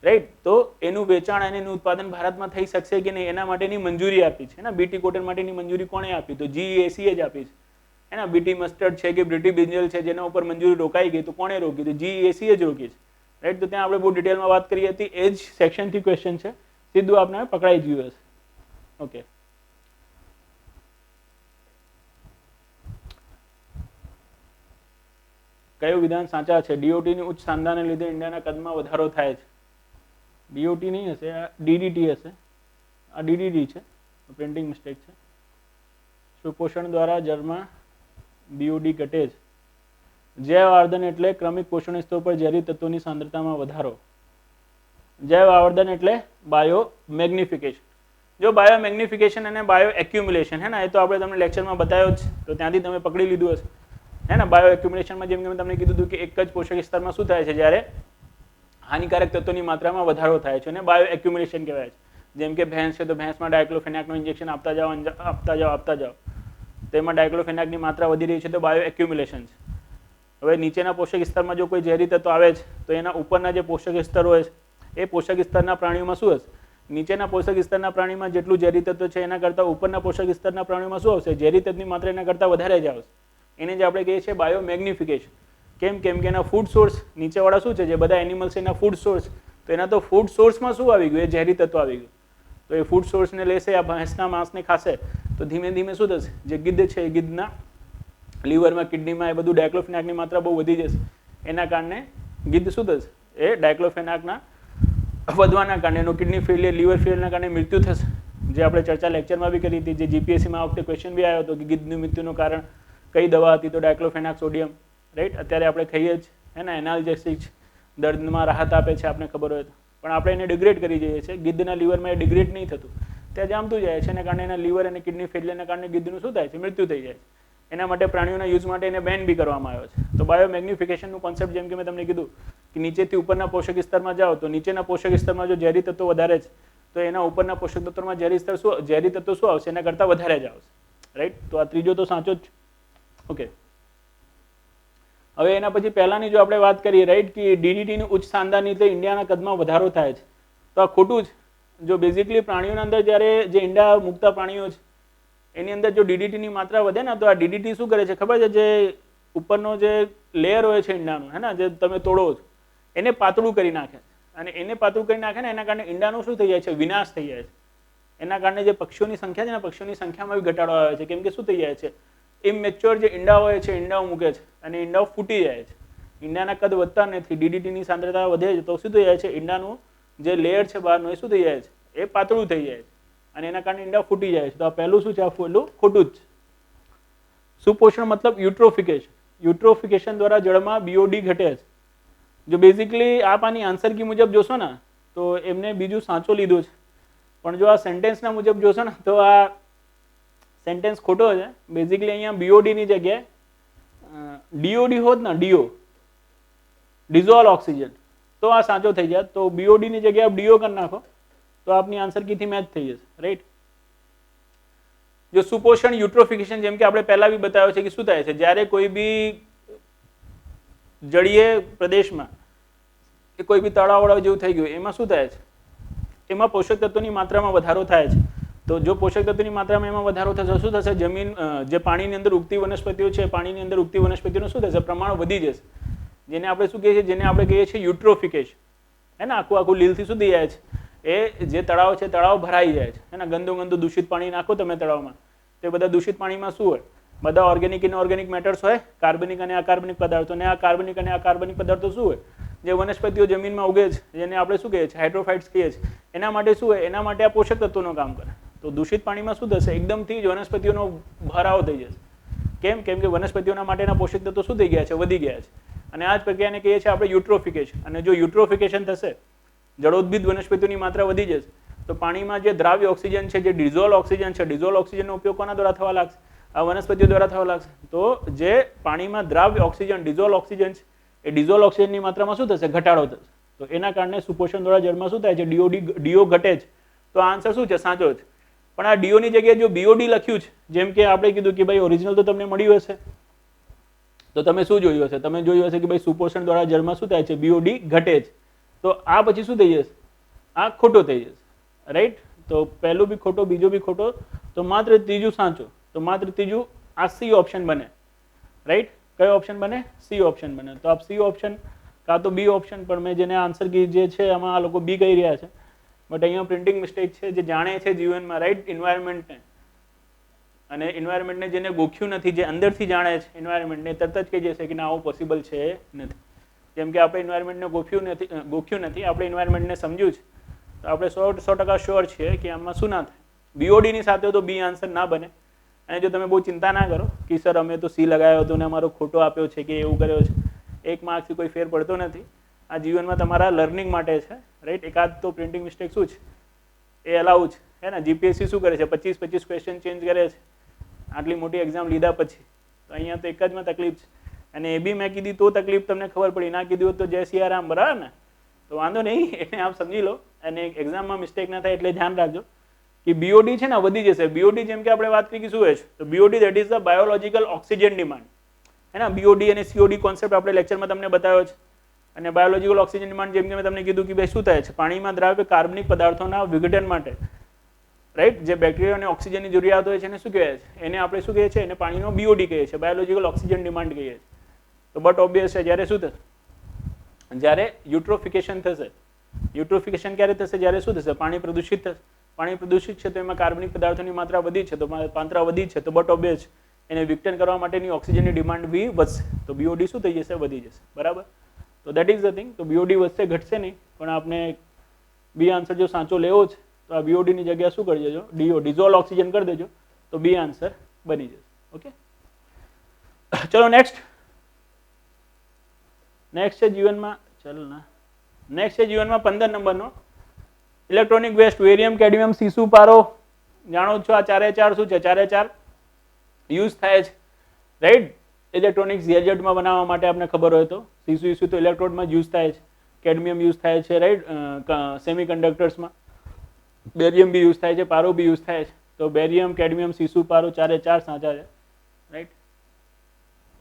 રાઈટ? તો એનું વેચાણ અને એનું ઉત્પાદન ભારતમાં થઈ શકશે કે નહીં એના માટેની મંજૂરી આપી છે, ને? બીટી કોટન માટેની મંજૂરી કોણે આપી? તો GEAC જ આપી છે, હે ને? બીટી મસ્ટર્ડ છે કે બ્રિટી બ્રિંજલ છે જેના ઉપર મંજૂરી રોકાઈ ગઈ તો કોણે રોકી? તો GEAC જ રોકી છે, રાઈટ? તો ત્યાં આપણે બહુ ડિટેલમાં વાત કરી હતી, એ જ સેક્શનથી ક્વેશ્ચન છે, સીધું આપણે પકડાઈ ગયું હશે. ઓકે, કયું વિધાન સાચા છે? DOTની ઉચ્ચ સાંધાને લીધે ઈંડાના કદમાં વધારો થાય છે. DOT નહીં હશે, આ DDT હશે. આ DDT છે, પ્રિન્ટિંગ મિસ્ટેક છે. સુપોષણ દ્વારા જળમાં BOD ઘટે છે. જૈવ આવર્ધન એટલે ક્રમિક પોષણ સ્તર પર ઝેરી તત્વોની સાંદ્રતામાં વધારો. જૈવ આવર્ધન એટલે બાયો મેગ્નિફિકેશન. જો બાયો મેગ્નિફિકેશન અને બાયો એક્યુમ્યુલેશન, હે ને, એ તો આપણે તમને લેક્ચરમાં બતાવ્યો જ, તો ત્યાંથી તમે પકડી લીધું હશે, હે ને? બાયો એક્યુમ્યુલેશનમાં જેમ કે મેં તમને કીધું હતું કે એક જ પોષક સ્તરમાં શું થાય છે? જ્યારે હાનિકારક તત્વોની માત્રામાં વધારો થાય છે અને બાયો એક્યુમ્યુલેશન કહેવાય છે. જેમ કે ભેંસ છે તો ભેંસમાં ડાયક્લોફેનાકનું ઇન્જેક્શન આપતા જાઓ, તેમાં ડાયક્લોફેનાકની માત્રા વધી રહી છે તો બાયો એક્યુમ્યુલેશન છે. હવે નીચેના પોષક સ્તરમાં જો કોઈ ઝેરી તત્વ આવે છે તો એના ઉપરના જે પોષક સ્તર હોય છે એ પોષક સ્તરના પ્રાણીઓમાં શું હશે? નીચેના પોષક સ્તરના પ્રાણીમાં જેટલું ઝેરી તત્વ છે એના કરતાં ઉપરના પોષક સ્તરના પ્રાણીઓમાં શું આવશે? ઝેરી તત્વની માત્રા એના કરતાં વધારે જ આવશે. એને જ આપણે કહીએ છીએ બાયો મેગ્નિફિકેશન. કેમ? કેમ કે એના ફૂડ સોર્સ નીચેવાળા શું છે? જે બધા એનિમલ્સ એના ફૂડ સોર્સ, તો એના તો ફૂડ સોર્સમાં શું આવી ગયું? એ ઝેરી તત્વ આવી ગયું. તો એ ફૂડ સોર્સને લેશે, આ ભેંસના માંસને ખાશે તો ધીમે ધીમે શું થશે? જે ગિદ્ધ છે એ ગિદ્ધના લીવરમાં, કિડનીમાં એ બધું ડાયક્લોફેનાકની માત્રા બહુ વધી જશે. એના કારણે ગિદ્ધ શું થશે? એ ડાયક્લોફેનાકના વધવાના કારણે એનું કિડની ફેલિયર, લીવર ફેલિયરના કારણે મૃત્યુ થશે. જે આપણે ચર્ચા લેક્ચરમાં બી કરી હતી, જે GPSCમાં આ વખતે ક્વેશ્ચન બી આવ્યો હતો કે ગિદ્ધનું મૃત્યુનું કારણ કઈ દવા હતી? તો ડાયક્લોફેનાક સોડિયમ, રાઈટ? અત્યારે આપણે ખાઈએ જ, હે ને? એનાલ્જેસિક, દર્દમાં રાહત આપે છે, આપણે ખબર હોય તો. પણ આપણે એને ડિગ્રેડ કરી જઈએ છીએ. ગિદ્ધના લીવરમાં એ ડિગ્રેડ નહીં થતું, ત્યાં જામતું જાય છે. એના કારણે એના લીવર અને કિડની ફેલિયરના કારણે ગિદ્ધનું શું થાય છે? મૃત્યુ થઈ જાય છે. એના માટે પ્રાણીઓના યુઝ માટે એને બેન બી કરવામાં આવ્યો છે. તો બાયો મેગ્નિફિકેશનનું કોન્સેપ્ટ જેમ કે મેં તમને કીધું કે નીચેથી ઉપરના પોષક સ્તરમાં જાઓ તો નીચેના પોષક સ્તરમાં જો ઝેરી તત્વો વધારે છે તો એના ઉપરના પોષક તત્વોમાં ઝેરી તત્વો શું આવશે? એના કરતાં વધારે જ આવશે, રાઈટ? તો આ ત્રીજો તો સાચો જ. ઓકે, હવે એના પછી પહેલાની જો આપણે વાત કરીએ, રાઈટ, કે DDTની ઉચ્ચ સાંધાની લીધે ઈંડાના કદમાં વધારો થાય છે, તો આ ખોટું જ. જો બેઝિકલી પ્રાણીઓના અંદર જ્યારે જે ઈંડા મૂકતા પ્રાણીઓ છે એની અંદર જો DDTની માત્રા વધે ને તો આ DDT શું કરે છે ખબર છે? જે ઉપરનો જે લેયર હોય છે ઈંડાનું, હે ને, જે તમે તોડો છો એને પાતળું કરી નાખે, અને એને પાતળું કરી નાખે ને એના કારણે ઈંડાનું શું થઈ જાય છે? વિનાશ થઈ જાય છે. એના કારણે જે પક્ષીઓની સંખ્યા છે ને, પક્ષીઓની સંખ્યામાં બી ઘટાડો આવે છે. કેમ કે શું થઈ જાય છે? ઇમેચ્યોર જે ઈંડા હોય છે, ઈંડાઓ મૂકે છે અને ઈંડાઓ ફૂટી જાય છે. ઈંડાના કદ વધતા નથી, DDTની સાંદ્રતા વધે છે તો શું થઈ જાય છે? ઈંડાનું જે લેયર છે બહારનું એ શું થઈ જાય છે? એ પાતળું થઈ જાય છે અને એના કારણે ઈંડા ફૂટી જાય છે. તો આ પહેલું શું છે? આ પહેલું ખોટું જ. સુપોષણ મતલબ યુટ્રોફિકેશન. યુટ્રોફિકેશન દ્વારા જળમાં BOD ઘટે છે. જો બેઝિકલી આપ આની આન્સર કી મુજબ જોશો ને તો એમને બીજું સાચો લીધો છે, પણ જો આ સેન્ટેન્સના મુજબ જોશો ને તો આ સેન્ટેન્સ ખોટો છે. બેઝિકલી અહીંયા BOD ની જગ્યાએ DOD હોત ને, ડિઝોલ્વ ઓક્સિજન, તો આ સાચો થઈ જાય. તો BOD ની જગ્યાએ આપ DO કરી નાખો તો આપની આન્સર કીથી મેચ થઈ જશે, રાઈટ? જો સુપોષણ યુટ્રોફિકેશન જેમ કે આપણે પહેલા બી બતાવ્યો છે કે શું થાય છે, જ્યારે કોઈ બી જળીય પ્રદેશમાં કે કોઈ બી તળાવ વળાવ જેવું થઈ ગયું એમાં શું થાય છે, એમાં પોષક તત્વોની માત્રામાં વધારો થાય છે. તો જો પોષક તત્વોની માત્રામાં એમાં વધારો થશે શું થશે, જમીન જે પાણીની અંદર ઉગતી વનસ્પતિઓ છે, પાણીની અંદર ઉગતી વનસ્પતિઓનું શું થશે, પ્રમાણ વધી જશે, જેને આપણે શું કહીએ છીએ, જેને આપણે કહીએ છીએ યુટ્રોફિકેશન. હે ને, આખું આખું લીલથી શું થઈ જાય છે, એ જે તળાવ છે તળાવ ભરાઈ જાય છે. હે ને, ગંદુ ગંદુ દૂષિત પાણી નાખો તમે તળાવમાં, તો એ બધા દૂષિત પાણીમાં શું હોય, બધા ઓર્ગેનિક ઇનઓર્ગેનિક મેટર્સ હોય, કાર્બનિક અને અકાર્બનિક પદાર્થો. અને આ કાર્બનિક અને અકાર્બનિક પદાર્થો શું હોય, જે વનસ્પતિઓ જમીનમાં ઉગે છે, જેને આપણે શું કહીએ છીએ, હાઇડ્રોફાઇટ્સ કહીએ છીએ, એના માટે શું હોય, એના માટે આ પોષક તત્વોનું કામ કરે. તો દૂષિત પાણીમાં શું થશે, એકદમથી જ વનસ્પતિઓનો ભરાવો થઈ જશે. કેમ કે વનસ્પતિઓના માટેના પોષક તત્વો શું થઈ ગયા છે, વધી ગયા છે. અને આ જ પ્રક્રિયાને કહીએ છીએ આપણે યુટ્રોફિકેશન. અને જો યુટ્રોફિકેશન થશે, જળોદ્ભિદ વનસ્પતિઓની માત્રા વધી જશે, તો પાણીમાં જે દ્રાવ્ય ઓક્સિજન છે, જે ડિઝોલ્વ ઓક્સિજન છે, ડિઝોલ્વ ઓક્સિજનનો ઉપયોગ કોના દ્વારા થવા લાગશે, આ વનસ્પતિઓ દ્વારા થવા લાગશે. તો જે પાણીમાં દ્રાવ્ય ઓક્સિજન, ડિઝોલ્વ ઓક્સિજન છે, એ ડિઝોલ્વ ઓક્સિજનની માત્રામાં શું થશે, ઘટાડો થશે. તો એના કારણે સુપોષણ દ્વારા જળમાં શું થાય છે, ડીઓ ઘટે છે. તો આ આન્સર શું છે, સાચો છે. પણ આ ડીઓની જગ્યાએ જો બીઓડી લખ્યું છે, જેમ કે આપણે કીધું કે ભાઈ ઓરિજિનલ તો તમને મળ્યું હશે, તો તમે શું જોયું હશે, તમે જોયું હશે કે ભાઈ સુપોષણ દ્વારા જળમાં શું થાય છે, બીઓડી ઘટે છે. તો આ પછી શું થઈ જશે, આ ખોટો થઈ જશે, રાઈટ. તો પહેલું બી ખોટો, બીજો બી ખોટો, તો માત્ર ત્રીજું સાચું. તો માત્ર ત્રીજું આ સી ઓપ્શન બને, રાઈટ. કયો ઓપ્શન બને, સી ઓપ્શન બને. તો આપ સી ઓપ્શન કાં તો બી ઓપ્શન, પણ મેં જેને આન્સર જે છે આમાં આ લોકો બી કહી રહ્યા છે, બટ અહીંયા પ્રિન્ટિંગ મિસ્ટેક છે. જે જાણે છે જીવનમાં, રાઈટ, ઇન્વાયરમેન્ટને, અને ઇન્વાયરમેન્ટને જેને ગોખ્યું નથી, જે અંદરથી જાણે છે ઇન્વાયરમેન્ટને, તરત જ કહી જશે કે ના આવું પોસિબલ છે નથી. જેમ કે આપણે ઇન્વાયરમેન્ટને ગોખ્યું નથી, આપણે ઇન્વાયરમેન્ટને સમજ્યું છે, તો આપણે 100% શ્યોર છીએ કે આમાં શું ના થાય, બીઓડીની સાથે તો બી આન્સર ના બને. અને જો તમે બહુ ચિંતા ના કરો કે સર અમે તો સી લગાવ્યો હતો ને અમારો ખોટો આપ્યો છે કે એવું કર્યો છે, એક માર્ક્સથી કોઈ ફેર પડતો નથી. આ જીવનમાં તમારા લર્નિંગ માટે છે, રાઈટ. એકાદ તો પ્રિન્ટિંગ મિસ્ટેક શું છે, એ અલાઉ છે. હે ને, જીપીએસસી શું કરે છે, 25 ક્વેશ્ચન ચેન્જ કરે છે આટલી મોટી એક્ઝામ લીધા પછી. તો અહીંયા તો એક જ માં તકલીફ છે. અને એ બી મેં કીધી તો તકલીફ તમને ખબર પડી, ના કીધું હોત તો જય સિયારામ, બરાબર ને. તો વાંધો નહીં, એને આપ સમજી લો. અને એક્ઝામમાં મિસ્ટેક ના થાય એટલે ધ્યાન રાખજો કે બીઓડી છે ને વધી જશે. બીઓડી જેમ કે આપણે વાત કરી કે શું હોય છે, તો BOD that is the biological oxygen demand. હે ને, બીઓડી અને સીઓડી કોન્સેપ્ટ આપણે લેક્ચરમાં તમને બતાવ્યો છે. અને બાયોલોજિકલ ઓક્સિજન ડિમાન્ડ જેમ કે મેં તમને કીધું કે ભાઈ શું થાય છે, પાણીમાં દ્રાવ્ય કાર્બનિક પદાર્થોના વિઘટન માટે, રાઈટ, જે બેક્ટેરિયાને ઓક્સિજનની જરૂરિયાત હોય છે એને શું કહેવાય છે, એને આપણે શું કહીએ છીએ, એને પાણીનો બીઓડી કહીએ છીએ, બાયોલોજિકલ ઓક્સિજન ડિમાન્ડ કહીએ છીએ. તો બટ ઓબ્વિયસ છે, જ્યારે શું થશે, જ્યારે યુટ્રોફિકેશન થશે. યુટ્રોફિકેશન ક્યારે થશે, જ્યારે શું થશે, પાણી પ્રદૂષિત થશે. પાણી પ્રદૂષિત છે તો એમાં કાર્બનિક પદાર્થોની માત્રા વધી છે, તો માત્રા વધી છે, તો બટ ઓબ્વિયસ એને વિઘટન કરવા માટેની ઓક્સિજનની ડિમાન્ડ બી વધશે. તો બીઓડી શું થઈ જશે, વધી જશે, બરાબર. તો દેટ ઇઝ ધ થિંગ. તો બીઓડી વધશે, ઘટશે નહીં. પણ આપણે બી આન્સર જો સાચો લેવો છે તો આ બીઓડીની જગ્યાએ શું કરી દેજો, ડીઓ, ડિઝોલ્વ ઓક્સિજન કરી દેજો, તો બી આન્સર બની જશે. ઓકે, ચલો નેક્સ્ટ. નેક્સ્ટ છે જીવનમાં, ચલો ના, નેક્સ્ટ છે જીવનમાં 15 નંબરનો ઇલેક્ટ્રોનિક વેસ્ટ, વેરિયમ, કેડમિયમ, સીસુ, પારો. જાણો છો આ ચારે ચાર શું છે, ચારે ચાર યુઝ થાય છે, રાઈટ. ઇલેક્ટ્રોનિક્સ ગેજેટમાં બનાવવા માટે આપણે ખબર હોય તો સીસુ તો ઇલેક્ટ્રોડમાં જ યુઝ થાય છે, કેડમિયમ યુઝ થાય છે, રાઈટ, સેમી કન્ડક્ટર્સમાં. બેરિયમ બી યુઝ થાય છે, પારો બી યુઝ થાય છે. તો બેરિયમ, કેડમિયમ, સીસુ, પારો ચારે ચાર સાચા છે, રાઈટ.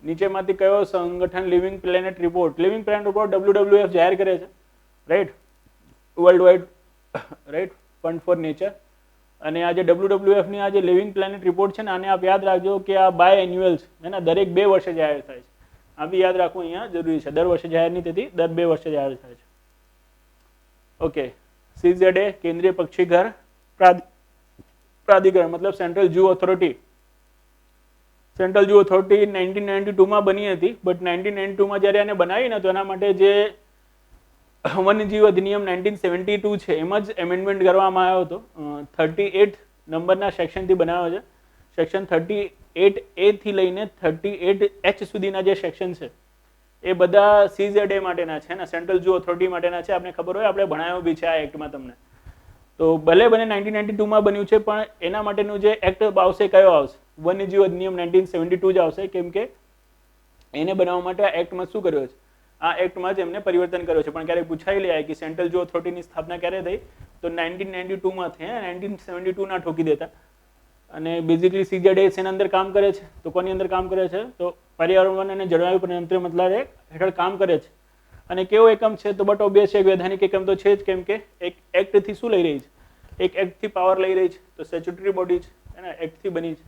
નીચેમાંથી કયો સંગઠન living planet report, living planet report WWF જાહેર કરે છે, right, world wide, right, fund for nature. અને આ જે WWF ની આ જે લિવિંગ પ્લેનેટ રિપોર્ટ છે ને, આને આપ યાદ રાખજો કે આ બાય એન્યુઅલ છે, એના દરેક 2 વર્ષે જાહેર થાય છે. આ બી યાદ રાખવું અહીંયા જરૂરી છે. દર વર્ષે જાહેર નહીં થતી, દર 2 વર્ષે જાહેર થાય છે. ઓકે. CZA કેન્દ્રીય પક્ષી ઘર પ્રાધિકરણ, મતલબ central zoo authority. Central zoo authority 1992માં બની હતી, બટ 1992માં જ્યારે એને બનાવી ને, તો એના માટે જે વન્યજીવ અધિનિયમ 1972 છે એમાં જ એમેન્ડમેન્ટ કરવામાં આવ્યો હતો. 38 નંબરના સેક્શનથી બનાવ્યો છે. સેક્શન 38A થી લઈને 38H સુધીના જે સેક્શન છે એ બધા CZA માટેના છે ને, સેન્ટ્રલ ઝૂ ઓથોરિટી માટેના છે. આપણે ખબર હોય, આપણે ભણાવ્યો બી છે આ એક્ટમાં તમને. તો ભલે બને 1992માં બન્યું છે, પણ એના માટેનું જે એક્ટ આવશે કયો આવશે, વન્યજીવ અધિનિયમ 1972 જ આવશે. કેમ કે એને બનાવવા માટે આ એક્ટમાં શું કર્યો છે, આ એક્ટમાં જ એમને પરિવર્તન કર્યો છે. પણ ક્યારેક પૂછાઈ લે કે સેન્ટ્રલ ઝૂ ઓથોરિટીની સ્થાપના ક્યારે થઈ, તો 1992માં થઈ. 1972 ના ઠોકી દેતા. અને બેઝિકલી CZ એના અંદર કામ કરે છે. તો કોની અંદર કામ કરે છે? તો પર્યાવરણ અને જળવાયુ પરિવર્તન મંત્રાલય હેઠળ કામ કરે છે. અને કેવો એકમ છે? તો બટ ઓબ્વિયસ એક વૈધાનિક એકમ તો છે જ, કેમ કે એક એક્ટથી શું લઈ રહી છે? એક એક્ટથી પાવર લઈ રહી છે. તો સ્ટેચ્યુટરી બોડી છે, હે ને, એક્ટથી બની છે.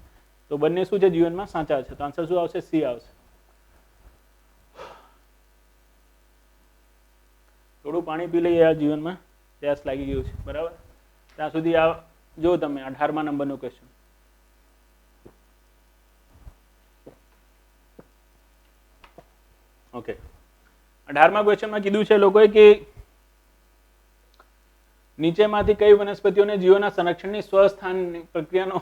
તો બંને શું છે? જીવનમાં સાચા છે. તો આન્સર શું આવશે? સી આવશે. થોડું પાણી પી લઈએ યાર, જીવનમાં પ્યાસ લાગી ગયું છે, બરાબર. ત્યાં સુધી આ જો તમે 18મા નંબરનો ક્વેશ્ચન. ઓકે, 18મા ક્વેશ્ચનમાં કીધું છે લોકોએ કે નીચેમાંથી કઈ વનસ્પતિઓને જીવોના સંરક્ષણની સ્વસ્થાન પ્રક્રિયાનો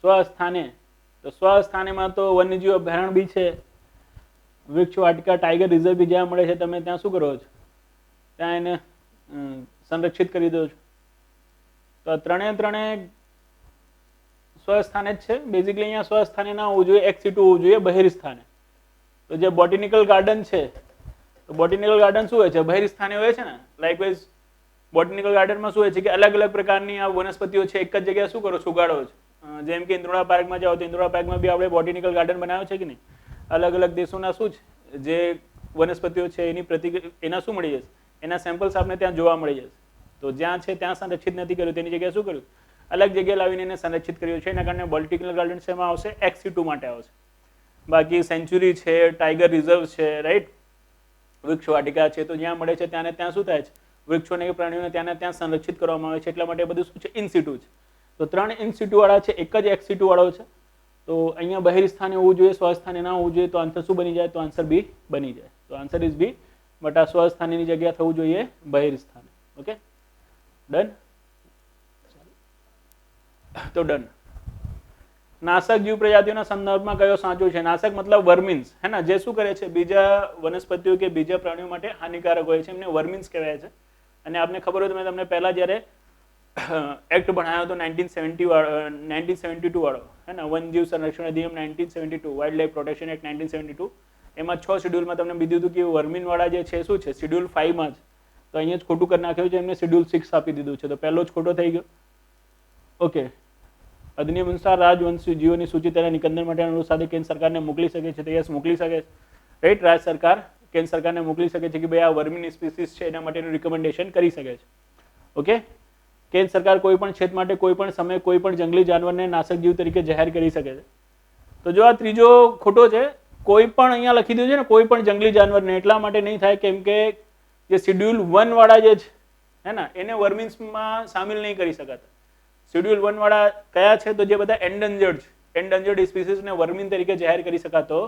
સ્વસ્થાને, તો સ્વસ્થાનેમાં તો વન્યજીવ અભયારણ્ય બી છે, વૃક્ષ વાટિકા, ટાઈગર રિઝર્વ બી જ્યાં મળે છે તમે ત્યાં શું કરો છો? ત્યાં એને સંરક્ષિત કરી દો છો. તો ત્રણે સ્વસ્થાને જ છે. બેઝિકલી અહીંયા સ્વસ્થાને ના હોવું જોઈએ, ex-situ હોવું જોઈએ, બહિર્સ્થાને. તો જે બોટેનિકલ ગાર્ડન છે, તો બોટેનિકલ ગાર્ડન શું હોય છે? બહિર્સ્થાને હોય છે ને. લાઇકવાઇઝ બોટેનિકલ ગાર્ડનમાં શું હોય છે કે અલગ અલગ પ્રકારની આ વનસ્પતિઓ છે એક જ જગ્યાએ શું કરો છો? ઉગાડો છો. જેમ કે ઇન્દ્રોડા પાર્કમાં જાઓ તો ઇન્દ્રોડા પાર્કમાં બી આપણે બોટેનિકલ ગાર્ડન બનાવ્યો છે કે નહીં? અલગ અલગ દેશોના શું છે જે વનસ્પતિઓ છે એના શું મળી જશે? એના સેમ્પલ્સ આપણે ત્યાં જોવા મળી જશે. તો જ્યાં છે ત્યાં સંરક્ષિત નથી કર્યું, તેની જગ્યાએ શું કર્યું? અલગ જગ્યાએ લાવીને એને સંરક્ષિત કર્યું છે. એના કારણે બોટેનિકલ ગાર્ડન શેમાં આવશે? ex-situ માટે આવશે. બાકી સેન્ચુરી છે, ટાઈગર રિઝર્વ છે, રાઈટ, વૃક્ષ વાટિકા છે, તો જ્યાં મળે છે ત્યાં ત્યાં શું થાય છે? વૃક્ષોને કે પ્રાણીઓને ત્યાં સંરક્ષિત કરવામાં આવે છે. એટલા માટે બધું શું છે? in-situ છે. તો 3 in-situ વાળા છે, એક જ ex-situ વાળો છે. તો અહીંયા બહિર્સ્થાને હોવું જોઈએ, સ્વસ્થાને ના હોવું જોઈએ. તો આન્સર શું બની જાય? તો આન્સર બી બની જાય. તો આન્સર ઇઝ બી. બટ આ સ્વસ્થાનેની જગ્યા થવું જોઈએ બહિર્સ્થાને. Okay, done. તો ડન. નાશક જીવ પ્રજાતિઓના સંદર્ભમાં કયો સાચો છે? નાશક મતલબ વર્મિન્સ, હે ને, જે શું કરે છે? બીજા વનસ્પતિઓ કે બીજા પ્રાણીઓ માટે હાનિકારક હોય છે, એમને વર્મિન્સ કહેવાય છે. અને આપને ખબર હોય તો મેં તમને પહેલા જ્યારે એક્ટ ભણાવ્યો હતો 1972 વાળો, હે ને, વનજીવ સંરક્ષણ અધિનિયમ 1972, વાઇલ્ડ લાઇફ પ્રોટેક્શન એક્ટ 1972, એમાં 6 શેડ્યુલમાં તમને બીધું હતું કે વર્મિન વાળા જે છે શું છે? શેડ્યુલ 5 માં જ. તો અહીંયા જ ખોટું કરી નાખ્યું છે, એમને શેડ્યુલ 6 આપી દીધું છે. તો પહેલો જ ખોટો થઈ ગયો. ઓકે, અધિનિયમ અનુસાર રાજવંશી જીવોની સૂચિ તેના નિકંદન માટે અનુરોધ સાથે કેન્દ્ર સરકારને મોકલી શકે છે. તો યસ, મોકલી શકે છે, રાઈટ. રાજ્ય સરકાર કેન્દ્ર સરકારને મોકલી શકે છે કે ભાઈ આ વર્મિન સ્પીસીસ છે, એના માટેનું રિકમેન્ડેશન કરી શકે છે. ઓકે, કેન્દ્ર સરકાર કોઈ પણ ક્ષેત્ર માટે કોઈ પણ સમયે કોઈ પણ જંગલી જાનવરને નાશક જીવ તરીકે જાહેર કરી શકે છે. તો જો આ ત્રીજો ખોટો છે, કોઈ પણ અહીંયા લખી દીધું છે ને, કોઈ પણ જંગલી જાનવરને, એટલા માટે નહીં થાય કેમ કે જે શેડ્યુલ 1 વાળા જે છે, હે ને, એને વર્મિન્સમાં સામેલ નહીં કરી શકાતા. શેડ્યુલ 1 વાળા કયા છે? તો જે બધા એન્ડેન્જર્ડ છે, એન્ડેન્જર્ડ સ્પીસીસને વર્મિન તરીકે જાહેર કરી શકાતો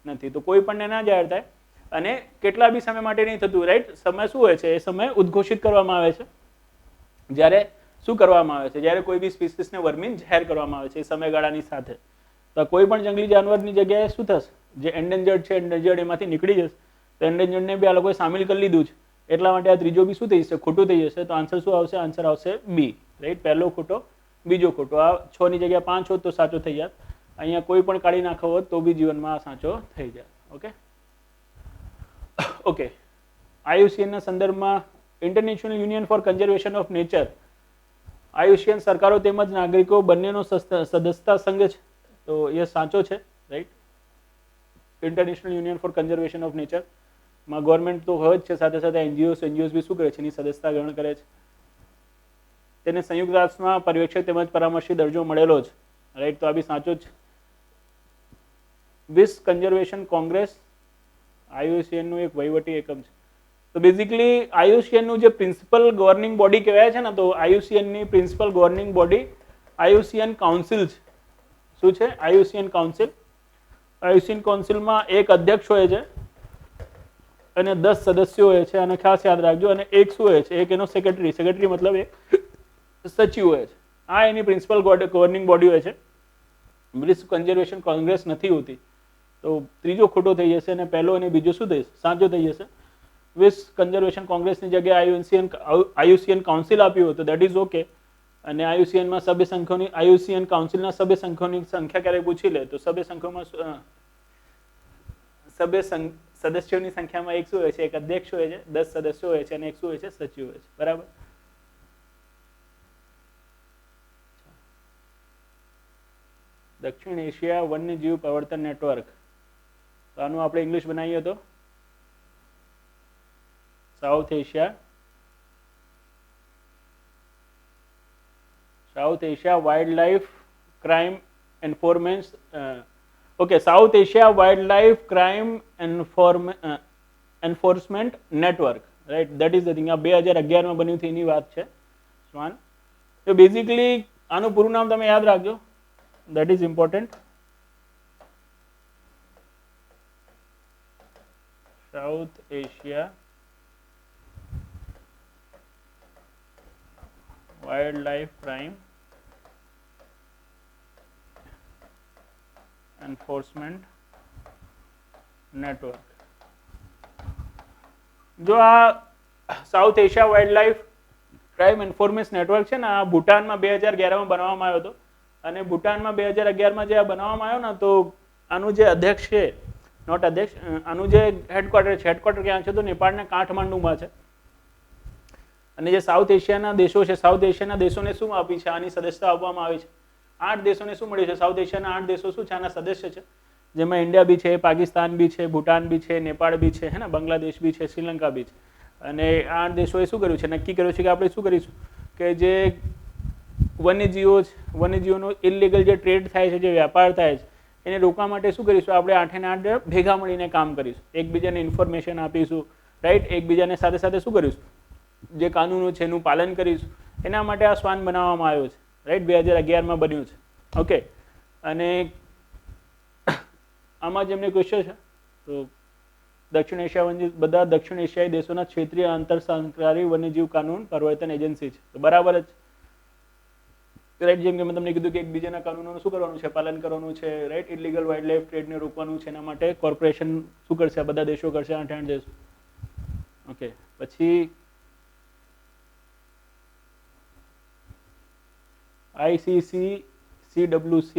નથી. તો કોઈ પણ ના જાહેર થાય. અને કેટલા બી સમય માટે નહીં થતું, રાઈટ. સમય શું હોય છે? એ સમય ઉદ્ઘોષિત કરવામાં આવે છે જ્યારે શું કરવામાં આવે છે? જ્યારે કોઈ બી સ્પીસીસને વર્મિન જાહેર કરવામાં આવે છે એ સમયગાળાની સાથે. તો કોઈ પણ જંગલી જાનવરની જગ્યાએ શું થશે? જે એન્ડેન્જર્ડ છે, એન્ડેન્જર્ડ એમાંથી નીકળી જશે. તો એન્ડેન્જર્ડને બી આ લોકોએ સામેલ કરી લીધું છે. એટલા માટે આ ત્રીજો બી શું થઈ જશે? ખોટું થઈ જશે. તો આન્સર શું આવશે? આન્સર આવશે બી, રાઈટ. પહેલો ખોટો, બીજો ખોટો. આ 6 ની જગ્યાએ 5 હોત તો સાચો થઈ જાય. અહીંયા કોઈ પણ કાઢી નાખો હોત તો બી જીવનમાં સાચો થઈ જાય. Okay, okay. IUCN ના સંદર્ભમાં International Union for Conservation of Nature, IUCN સરકારો તેમજ નાગરિકો બંનેનો સદસ્યતા સંઘ છે. તો એ સાચો છે, right. International Union for Conservation of Nature માં ગવર્મેન્ટ તો હોય જ છે, સાથે સાથે NGOs બી શું કરે છે? એની સદસ્યતા ગ્રહણ કરે છે. તેને સંયુક્ત રાષ્ટ્રમાં પર્યવેક્ષક તેમજ પરામર્શી દરજ્જો મળેલો છે, રાઈટ. તો આ બી સાચો જ છે. વિશ્વ કન્ઝર્વેશન કોંગ્રેસ IUCN નું એક વહીવટી એકમ છે. તો બેઝિકલી IUCN નું જે પ્રિન્સિપલ ગવર્નિંગ બોડી કહેવાય છે ને, તો IUCN ની principal governing body IUCN council છે. શું છે? IUCN council. IUCN કાઉન્સિલમાં એક અધ્યક્ષ હોય છે અને 10 સદસ્યો હોય છે. અને ખાસ યાદ રાખજો, અને એક શું હોય છે? એક એનો સેક્રેટરી. સેક્રેટરી મતલબ એક સચિવ હોય છે. આ એની પ્રિન્સિપલ ગવર્નિંગ બોડી હોય છે. વિશ્વ કન્ઝર્વેશન કોંગ્રેસ નથી હોતી. તો ત્રીજો ખોટો થઈ જશે અને પહેલો અને બીજો શું થઈ જશે? સાચો થઈ જશે. વિશ્વ કન્ઝર્વેશન કોંગ્રેસની જગ્યાએ IUCN કાઉન્સિલ આપ્યું હોય તો દેટ ઇઝ ઓકે. અને IUCN માં સભ્ય સંઘોની, IUCN કાઉન્સિલના સભ્ય સંઘોની સંખ્યા ક્યારે પૂછી લે તો સભ્ય સંઘોમાં સદસ્યોની સંખ્યામાં એક શું હોય છે? એક અધ્યક્ષ હોય છે, 10 સદસ્યો હોય છે અને એક શું હોય છે? સચિવ હોય છે. બરાબર. દક્ષિણ એશિયા વન્યજીવ પ્રવર્તન નેટવર્ક. તો આનું આપણે ઇંગ્લિશ બનાવીએ તો south Asia wild life crime enforcement okay south Asia wild life crime enforcement network, right, that is the thing. આ 2011માં બન્યું હતું એની વાત છે સ્વાન. તો બેઝિકલી આનું પૂરું નામ તમે યાદ રાખજો, that is important. South Asia wild life crime enforcement network. જો આ south Asia wild life crime enforcement network છે ને, આ ભૂટાનમાં 2011માં બનાવવામાં આવ્યો હતો. અને ભૂટાનમાં 2011માં જે આ બનાવવામાં આવ્યો ને, તો આનું જે અધ્યક્ષ છે, નોટ અધ્યક્ષ, આનું જે હેડક્વાર્ટર છે, હેડક્વાર્ટર ક્યાં છે તો નેપાળના કાઠમાંડુમાં છે. અને જે સાઉથ એશિયાના દેશો છે, સાઉથ એશિયાના દેશોને શું આપી છે, આની સદસ્યતા આપવામાં આવી છે. 8 દેશોને શું મળ્યું છે, સાઉથ એશિયાના 8 દેશો શું છે આના સદસ્ય છે, જેમાં ઇન્ડિયા બી છે, પાકિસ્તાન બી છે, ભૂટાન બી છે, નેપાળ બી છે, હે ને, બાંગ્લાદેશ બી છે, શ્રીલંકા બી છે. અને આ 8 દેશોએ શું કર્યું છે, નક્કી કર્યું છે કે આપણે શું કરીશું કે જે વન્યજીવોનો ઇલીગલ જે ટ્રેડ થાય છે, જે વ્યાપાર થાય છે, એને રોકવા માટે શું કરીશું, આપણે 8 ને 8 ભેગા મળીને કામ કરીશું, એકબીજાને ઇન્ફોર્મેશન આપીશું, રાઈટ, એકબીજાને સાથે સાથે શું કરીશું, જે કાનૂનો છે એનું પાલન કરીશું. એના માટે આ શ્વાન બનાવવામાં આવ્યો છે, રાઈટ, 2011માં બન્યું છે. ઓકે, અને આમાં જેમને ક્વેશ્ચન છે તો દક્ષિણ એશિયા બધા દક્ષિણ એશિયાઈ દેશોના ક્ષેત્રીય આંતરસરકારી વન્યજીવ કાનૂન પ્રવર્તન એજન્સી છે. તો બરાબર જ, રાઈટ, જેમ કે મેં તમને કીધું કે એકબીજાના કાનૂનોનું શું કરવાનું છે, પાલન કરવાનું છે, રાઈટ, ઇલીગલ વાઇલ્ડ લાઈફ ટ્રેડને રોકવાનું છે. એના માટે કોર્પોરેશન શું કરશે, આ બધા દેશો કરશે, 8 દેશો. ઓકે, પછી ICCWC,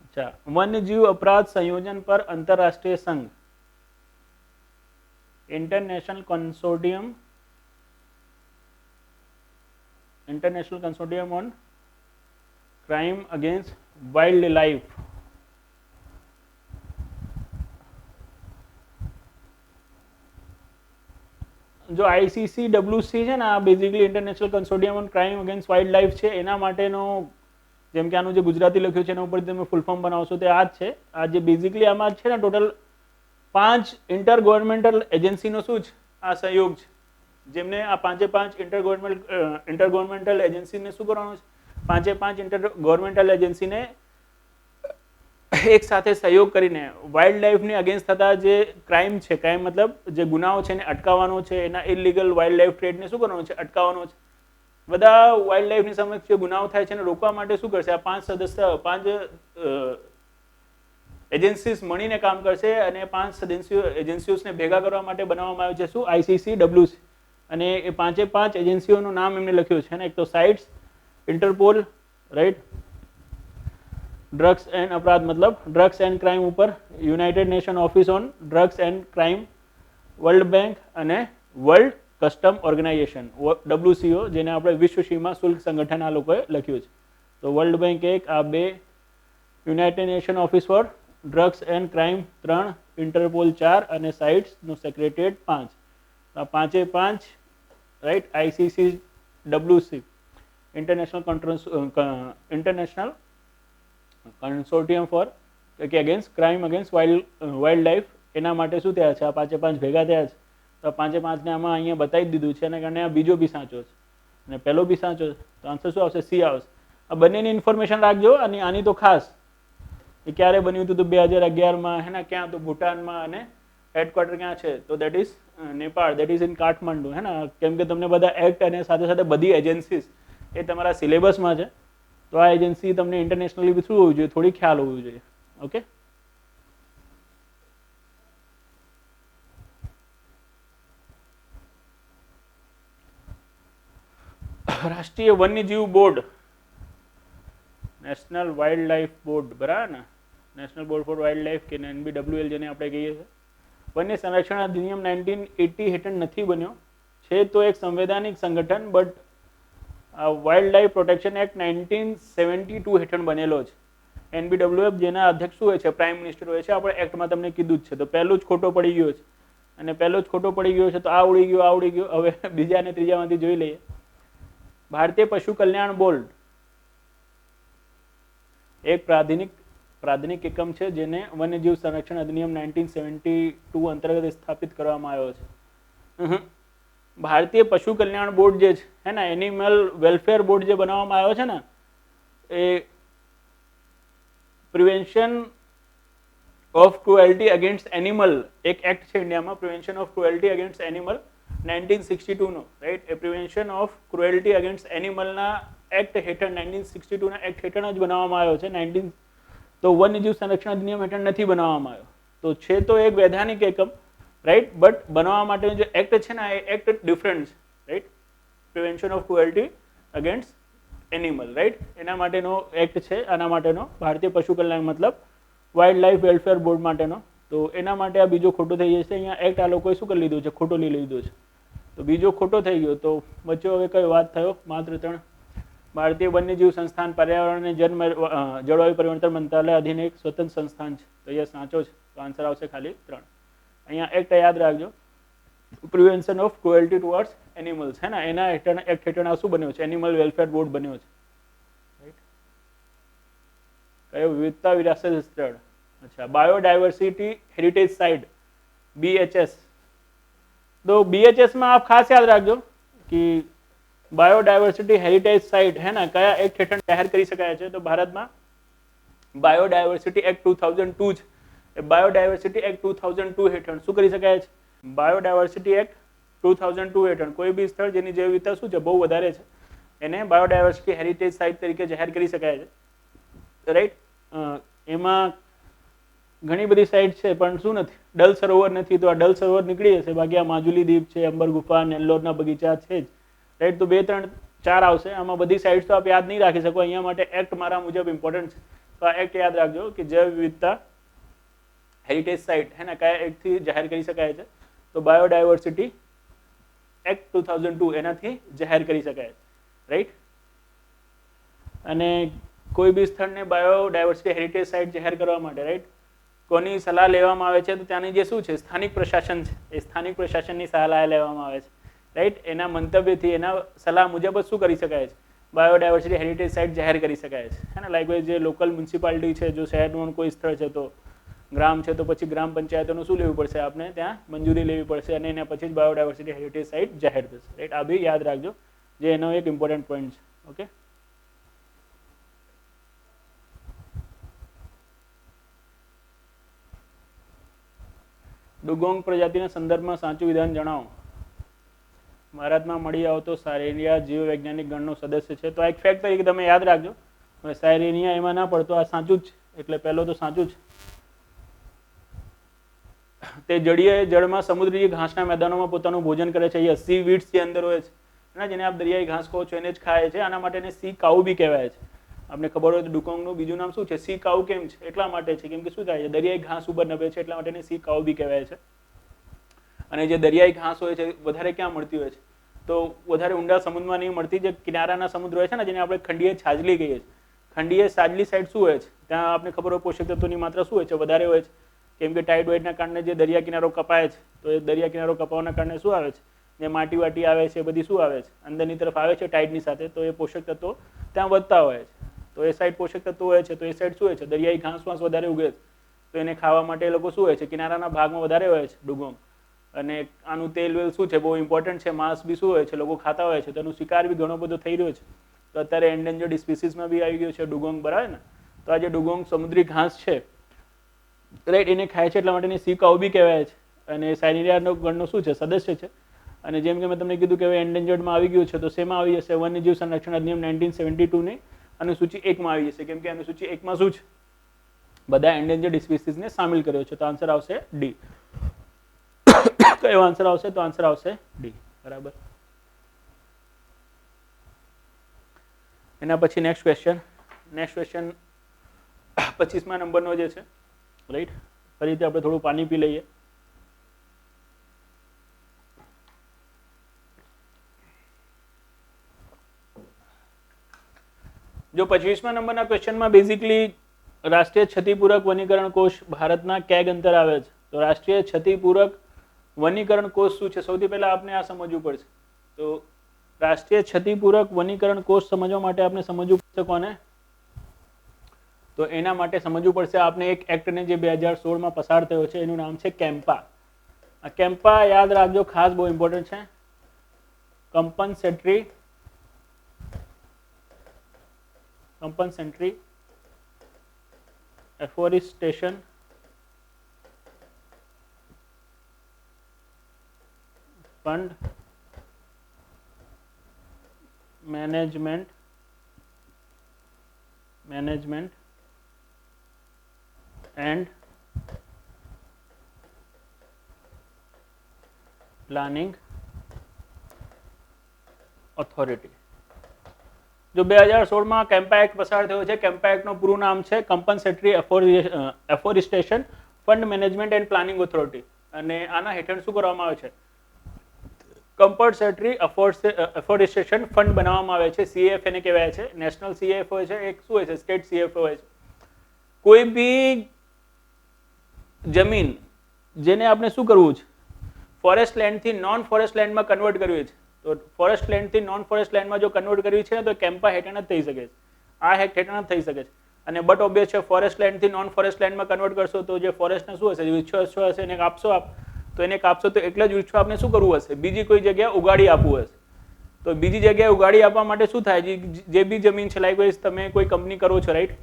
अच्छा, वन्यजीव अपराध संयोजन पर अंतरराष्ट्रीय संघ, international consortium on crime against wild life. जो ICCWC છે ને, આ basically international consortium on crime against wild life છે. એના માટેનો, જેમ કે આનું જે ગુજરાતી લખ્યું છે એના ઉપર તમે ફૂલ ફોર્મ બનાવશો તે આ જ છે. આ જે બેઝિકલી આમાં છે ને, ટોટલ 5 ઇન્ટર ગવર્મેન્ટલ એજન્સીનો શું છે, આ સહયોગ છે, જેમને આ 5 ઇન્ટર ગવર્મેન્ટલ એજન્સીને શું કરવાનું છે, 5 ઇન્ટર ગવર્મેન્ટલ એજન્સીને એક સાથે સહયોગ કરીને વાઇલ્ડ લાઈફની અગેન્સ્ટ થતા જે ક્રાઇમ છે, ક્રાઇમ મતલબ જે ગુનાઓ છે એને અટકાવવાનો છે, એના ઇલીગલ વાઇલ્ડ લાઈફ ટ્રેડને શું કરવાનું છે, અટકાવવાનો છે. બધા વાઇલ્ડ લાઈફની સમક્ષ જે ગુનાઓ થાય છે એને રોકવા માટે શું કરશે, આ 5 એજન્સીસ મળીને કામ કરશે. અને 5 એજન્સીઓને ભેગા કરવા માટે બનાવવામાં આવ્યું છે શું, ICCWC. અને એ 5 એજન્સીઓનું નામ એમને લખ્યું છે ને, એક તો sites, Interpol, right, drugs and અપરાધ મતલબ ડ્રગ્સ એન્ડ ક્રાઇમ ઉપર United nation office on drugs and crime, world bank અને વર્લ્ડ કસ્ટમ ઓર્ગેનાઇઝેશન, WCO, જેને આપણે વિશ્વ સીમા શુલ્ક સંગઠન આ લોકોએ લખ્યું છે. તો વર્લ્ડ બેંક 1, આ 2, united nation office for drugs and crime 3, interpol 4 અને સાઇટ્સનું સેક્રેટરીએટ 5. આ 5 right, ICCWC, international consortium for કે against crime against wild life, એના માટે શું થયા છે, આ 5 ભેગા થયા છે. તો 5 ને આમાં અહીંયા બતાવી દીધું છે, એના કારણે આ બીજો બી સાચો છે અને પહેલો બી સાચો છે. તો આન્સર શું આવશે, સી આવશે. આ બંનેની ઇન્ફોર્મેશન રાખજો. અને આની તો ખાસ, એ ક્યારે બન્યું હતું તો 2011માં, હે ને, ક્યાં તો ભૂટાનમાં, અને હેડક્વાર્ટર ક્યાં છે તો that is Nepal, that is in Kathmandu, હે ને. કેમ કે તમને બધા એક્ટ અને સાથે સાથે બધી એજન્સીસ એ તમારા સિલેબસમાં છે. તો આ એજન્સી તમને ઇન્ટરનેશનલી શું હોવું જોઈએ, થોડી ખ્યાલ હોવું જોઈએ. ઓકે, રાષ્ટ્રીય વન્યજીવ board, national wild life board, બરાબર ને, national board for wild life કે NBWL જેને આપણે કહીએ છીએ. વન્ય સંરક્ષણ અધિનિયમ 1980 હેઠળ નથી બન્યો છે. છે તો એક સંવૈધાનિક સંગઠન, but wild life protection act 1972 હેઠળ બનેલો છે. NBWF જેના અધ્યક્ષ શું હોય છે? પ્રાઇમ મિનિસ્ટર હોય છે. આપણે એક્ટમાં તમને કીધું જ છે. તો પહેલું જ ખોટો પડી ગયો છે, અને પહેલો જ ખોટો પડી ગયો છે તો આ ઉડી ગયો, આ ઉડી ગયો. હવે બીજા અને ત્રીજામાંથી જોઈ લઈએ. ભારતીય પશુ કલ્યાણ બોર્ડ એક પ્રાધિનિક એકમ છે જેને વન્યજીવ સંરક્ષણ અધિનિયમ 1972 અંતર્ગત સ્થાપિત કરવામાં આવ્યો છે. ભારતીય પશુ કલ્યાણ બોર્ડ જે છે હે ને, એનિમલ વેલફેર બોર્ડ જે બનાવવામાં આવ્યો છે ને, એ prevention of cruelty against animal એક એક્ટ છે ઇન્ડિયામાં, prevention of cruelty against animal 1962 નો, રાઈટ. એ પ્રિવેન્શન ઓફ ક્રુએલ્ટી અગેન્સ્ટ એનિમલના એક્ટ હેઠળ 1962 ના એક્ટ હેઠળ જ બનાવવામાં આવ્યો છે. તો વન્યજીવ સંરક્ષણ અધિનિયમ હેઠળ નથી બનાવવામાં આવ્યો. તો છે તો એક વૈધાનિક એકમ, રાઈટ, બટ બનાવવા માટે જે એક્ટ છે ને એ એક્ટ ડિફરન્ટ છે, right. Prevention of cruelty against animal, right, એના માટેનો એક્ટ છે. આના માટેનો ભારતીય પશુ કલ્યાણ મતલબ વાઇલ્ડ લાઈફ વેલફેર બોર્ડ માટેનો. તો એના માટે આ બીજો ખોટો થઈ જશે. અહીંયા એક્ટ આ લોકોએ શું કરી લીધું છે? ખોટો લઈ લીધો છે. તો બીજો ખોટો થઈ ગયો. તો બચ્ચો હવે કઈ વાત થયો? માત્ર 3. ભારતીય વન્યજીવ સંસ્થાન પર્યાવરણ અને જળવાયુ પરિવર્તન મંત્રાલય અધીન એક સ્વતંત્ર સંસ્થાન છે. તો અહીંયા સાચો છે. તો આન્સર આવશે ખાલી 3. અહીંયા એક્ટ યાદ રાખજો, પ્રિવેન્શન ઓફ ક્રુએલ્ટી ટુવર્ડ્સ એનિમલ્સ છે ને, એના હેઠળ એક્ટ હેઠળ શું બન્યો છે? એનિમલ વેલફેર બોર્ડ બન્યો છે, રાઈટ. કયો? વિવિધતા વિરાસત સ્થળ. અચ્છા, બાયોડાયવર્સિટી હેરિટેજ સાઇટ BHS. તો BHS માં આપ ખાસ યાદ રાખજો કે બાયોડાયવર્સિટી હેરિટેજ સાઇટ હે ને કયા એક્ટ હેઠળ જાહેર કરી શકાય છે? તો ભારતમાં બાયોડાયવર્સિટી એક્ટ 2002 છે. એ બાયોડાયવર્સિટી એક્ટ 2002 હેઠળ શું કરી શકાય છે? બાયોડાયવર્સિટી એક્ટ 2002 હેઠળ કોઈ બી સ્થળ જેની જૈવ વિવિધતા શું છે? બહુ વધારે છે, એને બાયોડાયવર્સિટી હેરિટેજ સાઇટ તરીકે જાહેર કરી શકાય છે, રાઈટ. એમાં ઘણી બધી સાઇટ છે પણ શું નથી? ડલ સરોવર નથી. તો આ ડલ સરોવર નીકળી જશે. બાકી આ માજુલી દ્વીપ છે, અંબર ગુફા, નેલ્લોરના બગીચા છે જ, રાઈટ. તો 2, 3, 4 આવશે. આમાં બધી સાઇટ્સ તો આપ યાદ નહીં રાખી શકો. અહીંયા માટે એક્ટ મારા મુજબ ઇમ્પોર્ટન્ટ છે. તો આ એક્ટ યાદ રાખજો કે જૈવ વિવિધતા હેરિટેજ સાઇટ હે ને કયા એક્ટથી જાહેર કરી શકાય છે? તો બાયોડાયવર્સિટી એક્ટ 2002 એનાથી જાહેર કરી શકાય છે, રાઈટ. અને કોઈ બી સ્થળને બાયોડાયવર્સિટી હેરિટેજ સાઇટ જાહેર કરવા માટે, રાઈટ, કોની સલાહ લેવામાં આવે છે? તો ત્યાંની જે શું છે? સ્થાનિક પ્રશાસન છે. એ સ્થાનિક પ્રશાસનની સલાહ લેવામાં આવે છે, રાઈટ. એના મંતવ્યથી, એના સલાહ મુજબ જ શું કરી શકાય છે? બાયોડાયવર્સિટી હેરિટેજ સાઇટ જાહેર કરી શકાય છે, હે ને. લાઇકવાઇઝ જે લોકલ મ્યુનિસિપાલિટી છે, જો શહેરનું કોઈ સ્થળ છે, તો ગ્રામ છે, તો પછી ગ્રામ પંચાયતોનું શું લેવું પડશે? આપણે ત્યાં મંજૂરી લેવી પડશે, અને એના પછી જ બાયોડાયવર્સિટી હેરિટેજ સાઇટ જાહેર થશે, રાઈટ. આ બી યાદ રાખજો, જે એનો એક ઇમ્પોર્ટન્ટ પોઈન્ટ છે. ઓકે. ડુગોંગ પ્રજાતિના સંદર્ભમાં સાચું વિધાન જણાવો. ભારતમાં મળી આવતો સાયરેનિયા જીવ વૈજ્ઞાનિક ગણનો સદસ્ય છે. તો આ એક ફેક્ટ તરીકે તમે યાદ રાખજો. હવે સાયરેનિયા એમાં ના પડતો, આ સાચું જ છે, એટલે પહેલો તો સાચું છે. તે જળમાં સમુદ્રી ઘાસના મેદાનોમાં પોતાનું ભોજન કરે છે. અહીંયા સી વીડ્સ જે અંદર હોય છે, જેને આપ દરિયાઈ ઘાસ કહો છો, એને જ ખાય છે. આના માટે એને સી કાઉ બી કહેવાય છે. આપને ખબર હોય તો ડુગોંગનું બીજું નામ શું છે? સી કાઉ. કેમ છે? એટલા માટે છે કેમ કે શું થાય છે? દરિયાઈ ઘાસ ઉપર નભે છે, એટલા માટે એને સી કાઉ બી કહેવાય છે. અને જે દરિયાઈ ઘાસ હોય છે વધારે ક્યાં મળતી હોય છે? તો વધારે ઊંડા સમુદ્રમાં નહીં મળતી. જે કિનારાના સમુદ્ર હોય છે ને, જેને આપણે ખંડીય છાજલી કહીએ છીએ, ખંડીય છાજલી સાઈડ શું હોય છે? ત્યાં આપણે ખબર હોય પોષક તત્વોની માત્રા શું હોય છે? વધારે હોય છે. કેમ કે ટાઇડ વેઇડના કારણે જે દરિયા કિનારો કપાય છે, તો એ દરિયા કિનારો કપાવાના કારણે શું આવે છે? જે માટી વાટી આવે છે, બધી શું આવે છે? અંદરની તરફ આવે છે ટાઇડની સાથે. તો એ પોષક તત્વો ત્યાં વધતા હોય છે. તો એ સાઈડ પોષક તત્વો હોય છે, તો એ સાઈડ શું હોય છે? દરિયાઈ ઘાસ વાસ વધારે ઉગે છે. તો એને ખાવા માટે એ લોકો શું હોય છે? કિનારાના ભાગમાં વધારે હોય છે ડુગોંગ. અને આનું તેલ વેલ શું છે? બહુ ઇમ્પોર્ટન્ટ છે. માંસ બી શું હોય છે? લોકો ખાતા હોય છે. તો એનું શિકાર બી ઘણો બધો થઈ રહ્યો છે. તો અત્યારે એન્ડેન્જર્ડ સ્પીસીસમાં બી આવી ગયો છે ડુગોંગ, બરાબર ને. તો આ જે ડુગોંગ સમુદ્રી ઘાસ છે, રાઈટ, એને ખાય છે, એટલા માટે એને સી કાઉ બી કહેવાય છે. અને સાયરેનિયાનો ગણનો શું છે? સદસ્ય છે. અને જેમ કે મેં તમને કીધું કે હવે એન્ડેન્જર્ડમાં આવી ગયું છે, તો શેમાં આવી જશે? વન્યજીવ સંરક્ષણ અધિનિયમ 1972 ની અનુસૂચિ 1 માં આવી જશે. કેમ કે અનુસૂચિ 1 માં શું છે? બધા એન્ડેન્જર્ડ સ્પીસીસને સામેલ કર્યો છે. તો આન્સર આવશે ડી. કયો આન્સર આવશે? તો આન્સર આવશે ડી, બરાબર. એના પછી નેક્સ્ટ ક્વેશ્ચન 25મા નંબરનો જે છે, રાઈટ. ફરીથી આપણે થોડું પાણી પી લઈએ. जो 25મા નંબરના ક્વેશ્ચનમાં બેઝિકલી રાષ્ટ્રીય ક્ષતિપૂરક વનીકરણ કોષ ભારતના ક્યાંક અંતર આવે છે, તો રાષ્ટ્રીય ક્ષતિપૂરક વનીકરણ કોષ શું છે? સૌથી પહેલા આપણે આ સમજવું પડશે. તો રાષ્ટ્રીય ક્ષતિપૂરક વનીકરણ કોષ સમજવા માટે આપણે સમજવું પડશે કોને? તો એના માટે સમજવું પડશે આપણે એક એક્ટને જે 2016માં પસાર થયો છે, એનું નામ છે કેમ્પા. આ કેમ્પા યાદ રાખજો, ખાસ બહુ ઇમ્પોર્ટન્ટ છે. compensatory afforestation fund management and planning authority. जो 2016માં કેમ્પા એક્ટ પસાર થયો છે, કેમ્પા એક્ટનું પૂરું નામ છે compensatory afforestation fund management and planning authority. અને આના હેઠળ શું કરવામાં આવે છે? કમ્પન્સેટરી એફોરેસ્ટેશન ફંડ બનાવવામાં આવે છે. સીએફ એને કહેવાય છે. નેશનલ સીએફ હોય છે, એક શું હોય છે? સ્ટેટ સીએફ હોય છે. કોઈ બી જમીન જેને આપણે શું કરવું છે? ફોરેસ્ટ લેન્ડથી નોન ફોરેસ્ટ લેન્ડમાં કન્વર્ટ કરવી છે. તો ફોરેસ્ટ લેન્ડથી નોન ફોરેસ્ટ લેન્ડમાં જો કન્વર્ટ કરવી છે તો કેમ્પા હેઠળ જ થઈ શકે છે, આ એક્ટ હેઠળ જ થઈ શકે છે. અને બટ ઓબ્વિયસ છે, ફોરેસ્ટ લેન્ડથી નોન ફોરેસ્ટ લેન્ડમાં કન્વર્ટ કરશો તો જે ફોરેસ્ટના શું હશે? વૃક્ષો હશે, એને કાપશો આપ, તો એને કાપશો તો એટલા જ વૃક્ષો આપણે શું કરવું હશે? બીજી કોઈ જગ્યાએ ઉગાડી આપવું હશે. તો બીજી જગ્યાએ ઉગાડી આપવા માટે શું થાય? જે બી જમીન છે, લાઈકવાઇઝ તમે કોઈ કંપની કરો છો, રાઈટ,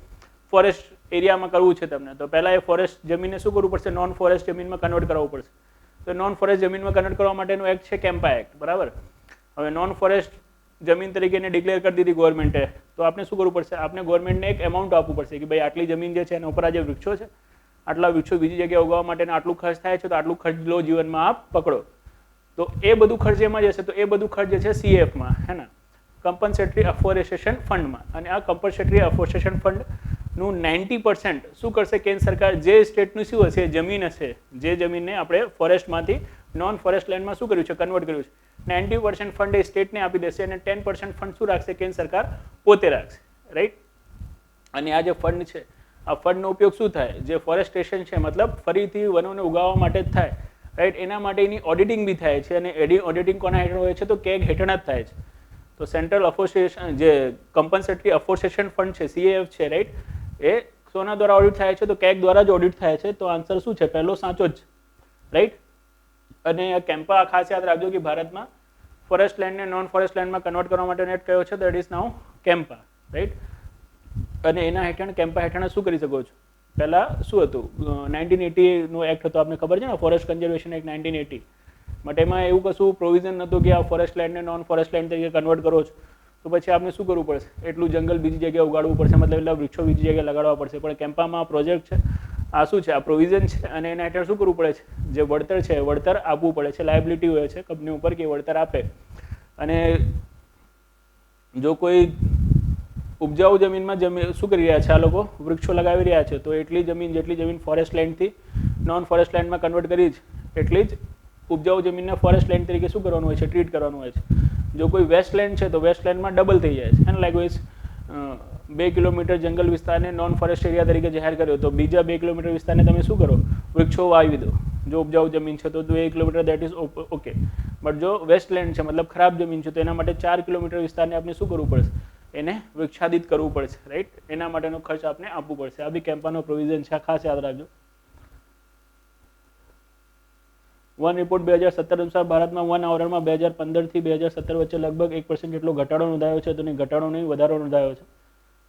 ફોરેસ્ટ એરિયામાં કરવું છે તમને, તો પહેલાં એ ફોરેસ્ટ જમીનને શું કરવું પડશે? નોન ફોરેસ્ટ જમીનમાં કન્વર્ટ કરાવવું પડશે. તો નોન ફોરેસ્ટ જમીનમાં કન્વર્ટ કરવા માટેનું એક્ટ છે કેમ્પા એક્ટ, બરાબર. હવે નોન ફોરેસ્ટ જમીન તરીકે એને ડિક્લેર કરી દીધી ગવર્મેન્ટે, તો આપણે શું કરવું પડશે? આપણે ગવર્મેન્ટને એક એમાઉન્ટ આપવું પડશે કે ભાઈ આટલી જમીન જે છે એના ઉપર આ જે વૃક્ષો છે, આટલા વૃક્ષો બીજી જગ્યાએ ઉગાવવા માટેના આટલું ખર્ચ થાય છે, તો આટલું ખર્ચ લો જીવનમાં આપ પકડો. તો એ બધું ખર્ચ એમાં જશે, તો એ બધું ખર્ચ જે છે સીએફમાં, હે ને, કમ્પન્સેટરી એફોરેસ્ટેશન ફંડમાં. અને આ કમ્પન્સેટરી એફોરેસ્ટેશન ફંડનું 90% શું કરશે? કેન્દ્ર સરકાર જે સ્ટેટનું શું હશે? જમીન હશે, જે જમીનને આપણે ફોરેસ્ટમાંથી નોન ફોરેસ્ટ લેન્ડમાં શું કર્યું છે? કન્વર્ટ કર્યું છે. 90% ફંડ એ સ્ટેટને આપી દેશે અને 10% ફંડ શું રાખશે? કેન્દ્ર સરકાર પોતે રાખશે, રાઈટ. અને આ જે ફંડ છે, આ ફંડનો ઉપયોગ શું થાય? જે ફોરેસ્ટેશન છે, મતલબ ફરીથી વનોને ઉગાવવા માટે જ થાય, રાઈટ. એના માટે એની ઓડિટિંગ બી થાય છે, અને ઓડિટિંગ કોના હેઠળ હોય છે? તો કેગ હેઠળ જ થાય છે. તો સેન્ટ્રલ એફોરેસ્ટેશન જે કમ્પન્સેટરી એફોરેસ્ટેશન ફંડ છે, સીએએફ છે, રાઈટ, એ સોના દ્વારા ઓડિટ થાય છે, તો કેગ દ્વારા જ ઓડિટ થાય છે. તો આન્સર શું છે? પહેલો સાચો જ, રાઈટ. અને કેમ્પા ખાસ યાદ રાખજો કે ભારતમાં ફોરેસ્ટ લેન્ડને નોન ફોરેસ્ટ લેન્ડમાં કન્વર્ટ કરવા માટેનો એક્ટ કયો છે? That is now Campa, right. અને એના હેઠળ કેમ્પા હેઠળ શું કરી શકો છો? પહેલાં શું હતું? 1980નો એક્ટ હતો, આપને ખબર છે ને, ફોરેસ્ટ કન્ઝર્વેશન એક્ટ 1980. બટ એમાં એવું કશું પ્રોવિઝન નહોતું કે આ ફોરેસ્ટ લેન્ડને નોન ફોરેસ્ટ લેન્ડ તરીકે કન્વર્ટ કરો છો તો પછી આપણે શું કરવું પડશે? એટલું જંગલ બીજી જગ્યાએ ઉગાડવું પડશે, મતલબ એટલા વૃક્ષો બીજી જગ્યાએ લગાડવા પડશે. પણ કેમ્પામાં આ પ્રોજેક્ટ છે, આ શું છે? આ પ્રોવિઝન છે, અને એના હેઠળ શું કરવું પડે છે? જે વળતર છે, વળતર આપવું પડે છે. લાયબિલિટી હોય છે કંપની ઉપર કે વળતર આપે. અને જો કોઈ ઉપજાઉ જમીનમાં શું કરી રહ્યા છે? આ લોકો વૃક્ષો લગાવી રહ્યા છે, તો એટલી જમીન, જેટલી જમીન ફોરેસ્ટ લેન્ડથી નોન ફોરેસ્ટ લેન્ડમાં કન્વર્ટ કરી છે, એટલી જ ઉપજાઉ જમીનને ફોરેસ્ટ લેન્ડ તરીકે શું કરવાનું હોય છે? ટ્રીટ કરવાનું હોય છે. જો કોઈ વેસ્ટ લેન્ડ છે તો વેસ્ટ લેન્ડમાં ડબલ થઈ જાય છે, અને લાઈકવાઇઝ 2 કિલોમીટર જંગલ વિસ્તારને નોન ફોરેસ્ટ એરિયા તરીકે જાહેર કર્યો, તો બીજા 2 કિલોમીટર વિસ્તારને તમે શું કરો? વૃક્ષો વાવી દો. જો ઉપજાઉ જમીન છે તો 2 kilometre that is okay. But જો વેસ્ટ લેન્ડ છે, મતલબ ખરાબ જમીન છે, તો એના માટે 4 કિલોમીટર વિસ્તારને આપણે શું કરવું પડશે? એને વૃક્ષાદિત કરવું પડશે, રાઈટ. એના માટેનો ખર્ચ આપણે આપવું પડશે. આ બી કેમ્પાનો પ્રોવિઝન છે, ખાસ યાદ રાખજો. વન રિપોર્ટ 2017 અનુસાર ભારતમાં વન આવરણમાં 2015થી 2017 વચ્ચે લગભગ 1% જેટલો ઘટાડો નોંધાયો છે. તો નહીં, ઘટાડો નહીં, વધારો નોંધાયો છે.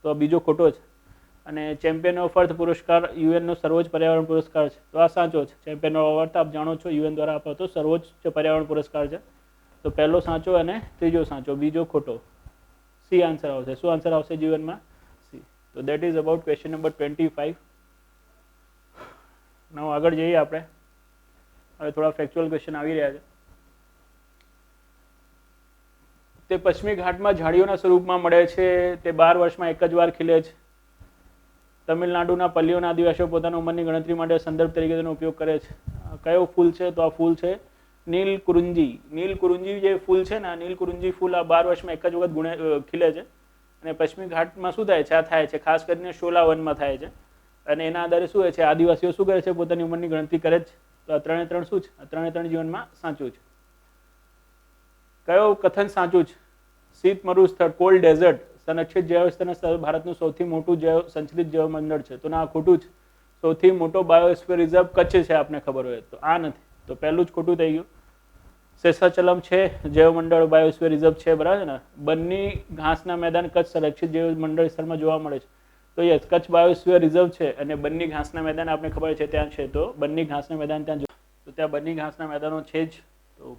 તો આ બીજો ખોટો છે. અને ચેમ્પિયન ઓફ અર્થ પુરસ્કાર યુએનનો સર્વોચ્ચ પર્યાવરણ પુરસ્કાર છે, તો આ સાચો છે. ચેમ્પિયન ઓફ અર્થ આપ જાણો છો, યુએન દ્વારા અપાતો સર્વોચ્ચ પર્યાવરણ પુરસ્કાર છે. તો પહેલો સાચો અને ત્રીજો સાચો, બીજો ખોટો. સી આન્સર આવશે. શું આન્સર આવશે જીવનમાં? સી. તો that is about question number 25. now આગળ જઈએ આપણે. હવે થોડા ફેક્ચ્યુઅલ ક્વેશ્ચન આવી રહ્યા છે. તે પશ્ચિમી ઘાટમાં ઝાડીઓના સ્વરૂપમાં મળે છે. તે 12 વર્ષમાં એક જ વાર ખીલે છે. તમિલનાડુના પલ્લીઓના આદિવાસીઓ પોતાના ઉંમરની ગણતરી માટે સંદર્ભ તરીકે તેનો ઉપયોગ કરે છે. કયો ફૂલ છે? તો આ ફૂલ છે નીલકુરુંજી. નીલકુરુંજી જે ફૂલ છે ને, આ નીલકુરુંજી ફૂલ આ 12 વર્ષમાં એક જ વખત ખીલે છે. અને પશ્ચિમી ઘાટમાં શું થાય છે? આ થાય છે ખાસ કરીને શોલા વનમાં થાય છે, અને એના આધારે શું હોય છે? આદિવાસીઓ શું કરે છે? પોતાની ઉંમરની ગણતરી કરે છે. તો આ 3 3 શું છે? આ 3 3 જીવનમાં સાચું છે. કયો કથન સાચું છે? શીત મરુસ્થળ, કોલ્ડ ડેઝર્ટ, સંરક્ષિત જૈવવિવિધતાના સ્થળ ભારતનું સૌથી મોટું જૈવ સંચલિત જૈવમંડળ છે. તો ના, આ ખોટું છે. સૌથી મોટો બાયોસ્ફિયર રિઝર્વ કચ્છ છે, આપને ખબર હોય તો. આ નથી, તો પહેલું જ ખોટું થઈ ગયું. શેષાચલમ છે જૈવમંડળ બાયોસ્ફિયર રિઝર્વ છે, બરાબર છે ને. બન્ની ઘાસના મેદાન કચ્છ સંરક્ષિત જૈવમંડળ વિસ્તારમાં જોવા મળે છે. તો યસ, કચ્છ બાયોસ્ફિયર રિઝર્વ છે અને બન્ની ઘાસના મેદાન આપને ખબર છે ત્યાં છે. તો બન્ની ઘાસના મેદાન ત્યાં, તો ત્યાં બન્ની ઘાસના મેદાનો છે જ. તો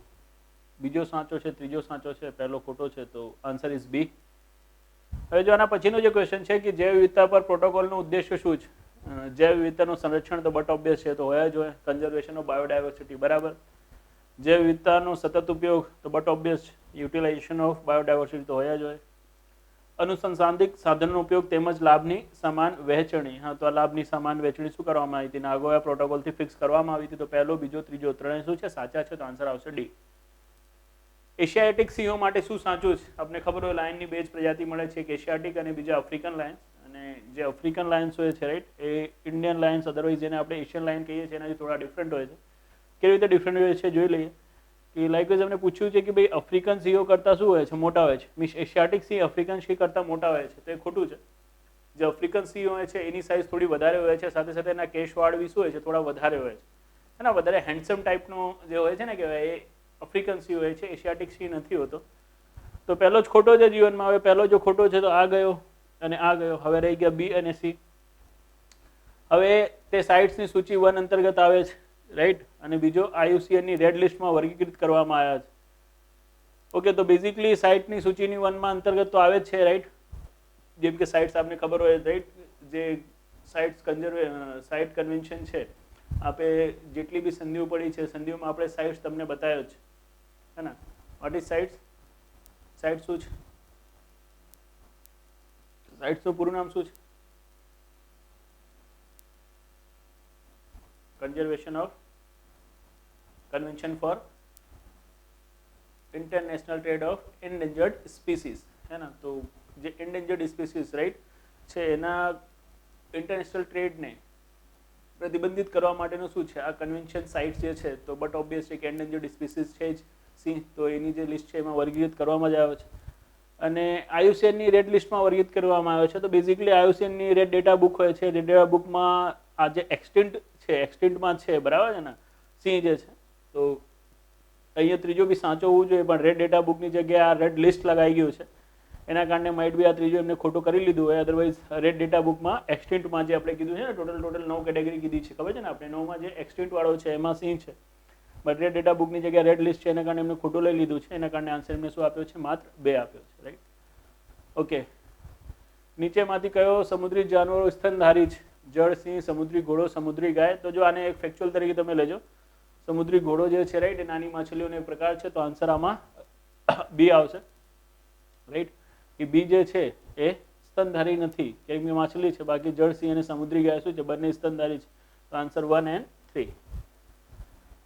બીજો સાચો છે, ત્રીજો સાચો છે, પહેલો ખોટો છે. તો આન્સર ઇઝ બી. હવે જો આના પછીનો જે ક્વેશ્ચન છે કે જૈવ વિવિધતા પર પ્રોટોકોલનો ઉદ્દેશ્ય શું છે? જૈવ વિવિધતાનું સંરક્ષણ તો બટ ઓબ્વિયસ છે, તો હોય જ હોય. કન્ઝર્વેશન ઓફ બાયોડાયવર્સિટી, બરાબર. જૈવ વિવિધતાનો સતત ઉપયોગ તો બટ ઓબ્વિયસ છે. યુટિલાઇઝેશન ઓફ બાયોડાયવર્સિટી તો હોય જ હોય. અનુસંધાનિક સાધનનો ઉપયોગ તેમજ લાભની સમાન વહેંચણી, હા, તો આ લાભની સમાન વહેંચણી શું કરવામાં આવી હતી? નાગોયા પ્રોટોકોલથી ફિક્સ કરવામાં આવી હતી. તો પહેલો, બીજો, ત્રીજો, ત્રણેય શું છે? સાચા છે. તો આન્સર આવશે ડી. એશિયાટિક સિંહો માટે શું સાચું છે? આપને ખબર હોય લાયનની બે જ પ્રજાતિ મળે છે, એક એશિયાટિક અને બીજા આફ્રિકન લાયન્સ. અને જે આફ્રિકન લાયન્સ હોય છે, રાઈટ, એ ઇન્ડિયન લાયન્સ, અદરવાઇઝ જેને આપણે એશિયન લાયન કહીએ છીએ એનાથી થોડા ડિફરન્ટ હોય છે. કેવી રીતે ડિફરન્ટ હોય છે જોઈ લઈએ. કે લાઇકવાઇઝ અમને પૂછ્યું છે કે ભાઈ આફ્રિકન સિંહો કરતાં શું હોય છે? મોટા હોય છે. મીન્સ એશિયાટિક સિંહ આફ્રિકન સિંહ કરતાં મોટા હોય છે, તો એ ખોટું છે. જે આફ્રિકન સિંહ હોય છે એની સાઇઝ થોડી વધારે હોય છે, સાથે સાથે એના કેશવાળ બી શું હોય છે? થોડા વધારે હોય છે. એના વધારે હેન્ડસમ ટાઈપનો જે હોય છે ને કહેવાય, એ આફ્રિકન સિંહ હોય છે, એશિયાટિક સિંહ નથી હોતો. તો પહેલો જ ખોટો છે જીવનમાં. હવે પહેલો જો ખોટો છે તો આ ગયો અને આ ગયો. હવે રહી ગયા બી અને સી. હવે તે સાઇટ્સની સૂચિ 1 અંતર્ગત આવે છે, રાઈટ, અને બીજો IUCNની રેડ લિસ્ટમાં વર્ગીકૃત કરવામાં આવ્યા છે. ઓકે, તો બેઝિકલી સાઇટની સૂચિની 1માં અંતર્ગત તો આવે જ છે, રાઈટ. જેમ કે સાઇટ્સ આપને ખબર હોય, રાઈટ, જે સાઇટ કન્વેન્શન છે, આપણે જેટલી બી સંધિઓ પડી છે, સંધિઓમાં આપણે સાઇટ્સ તમને બતાવ્યો છે, હે ને. What is sites? સાઇટ્સ શું છે? સાઇટ્સનું પૂરું નામ શું છે? Conservation of convention four international trade off endangered species, હે ને. તો જે એન્ડેન્જર્ડ સ્પીસીસ, રાઈટ, છે એના ઇન્ટરનેશનલ ટ્રેડને પ્રતિબંધિત કરવા માટેનું શું છે? આ કન્વેન્શન સાઇટ્સ જે છે. તો બટ ઓબ્વિયસ છે કે એન્ડેન્જર્ડ સ્પીસીસ છે જ સિંહ, તો એની જે લિસ્ટ છે એમાં વર્ગીકૃત કરવામાં જ આવે છે. અને IUCNની રેડ લિસ્ટમાં વર્ગીકૃત કરવામાં આવે છે. તો બેઝિકલી IUCNની રેડ ડેટા બુક હોય છે. રેડ ડેટા બુકમાં આ જે એક્સટિન્ટ છે, એક્સટિન્ટમાં છે, બરાબર છે ને, સિંહ જે છે. તો અહીંયા ત્રીજો બી સાચો હોવું જોઈએ, પણ રેડ ડેટા બુકની જગ્યાએ આ રેડ લિસ્ટ લગાઈ ગયું છે, એના કારણે માઇટ બી આ ત્રીજો એમને ખોટું કરી લીધું હોય. અદરવાઇઝ રેડ ડેટા બુકમાં એક્સટિન્ટમાં જે આપણે કીધું છે ને, ટોટલ 9 કેટેગરી કીધી છે, ખબર છે ને આપણે. 9માં જે એક્સટિન્ટ વાળો છે એમાં સિંહ છે, બટ રેડ ડેટા બુકની જગ્યાએ રેડ લિસ્ટ છે, એના કારણે એમને ખોટું લઈ લીધું છે. એના કારણે આન્સર એમને શું આપ્યો છે? માત્ર 2 આપ્યો છે, રાઈટ. ઓકે, નીચેમાંથી કયો સમુદ્રી જાનવરો સ્તનધારી છે? જળ સિંહ, સમુદ્રી ઘોડો, સમુદ્રી ગાય. તો જો આને એક ફેક્ચ્યુઅલ તરીકે તમે લેજો, સમુદ્રી ઘોડો જે છે, રાઈટ, એ નાની માછલીઓનો એક પ્રકાર છે. તો આન્સર આમાં બી આવશે, રાઈટ. એ બી જે છે એ સ્તનધારી નથી, કેમ કે માછલી છે. બાકી જળ સિંહ અને સમુદ્રી ગાય શું છે? બંને સ્તનધારી છે. તો આન્સર 1 અને 3.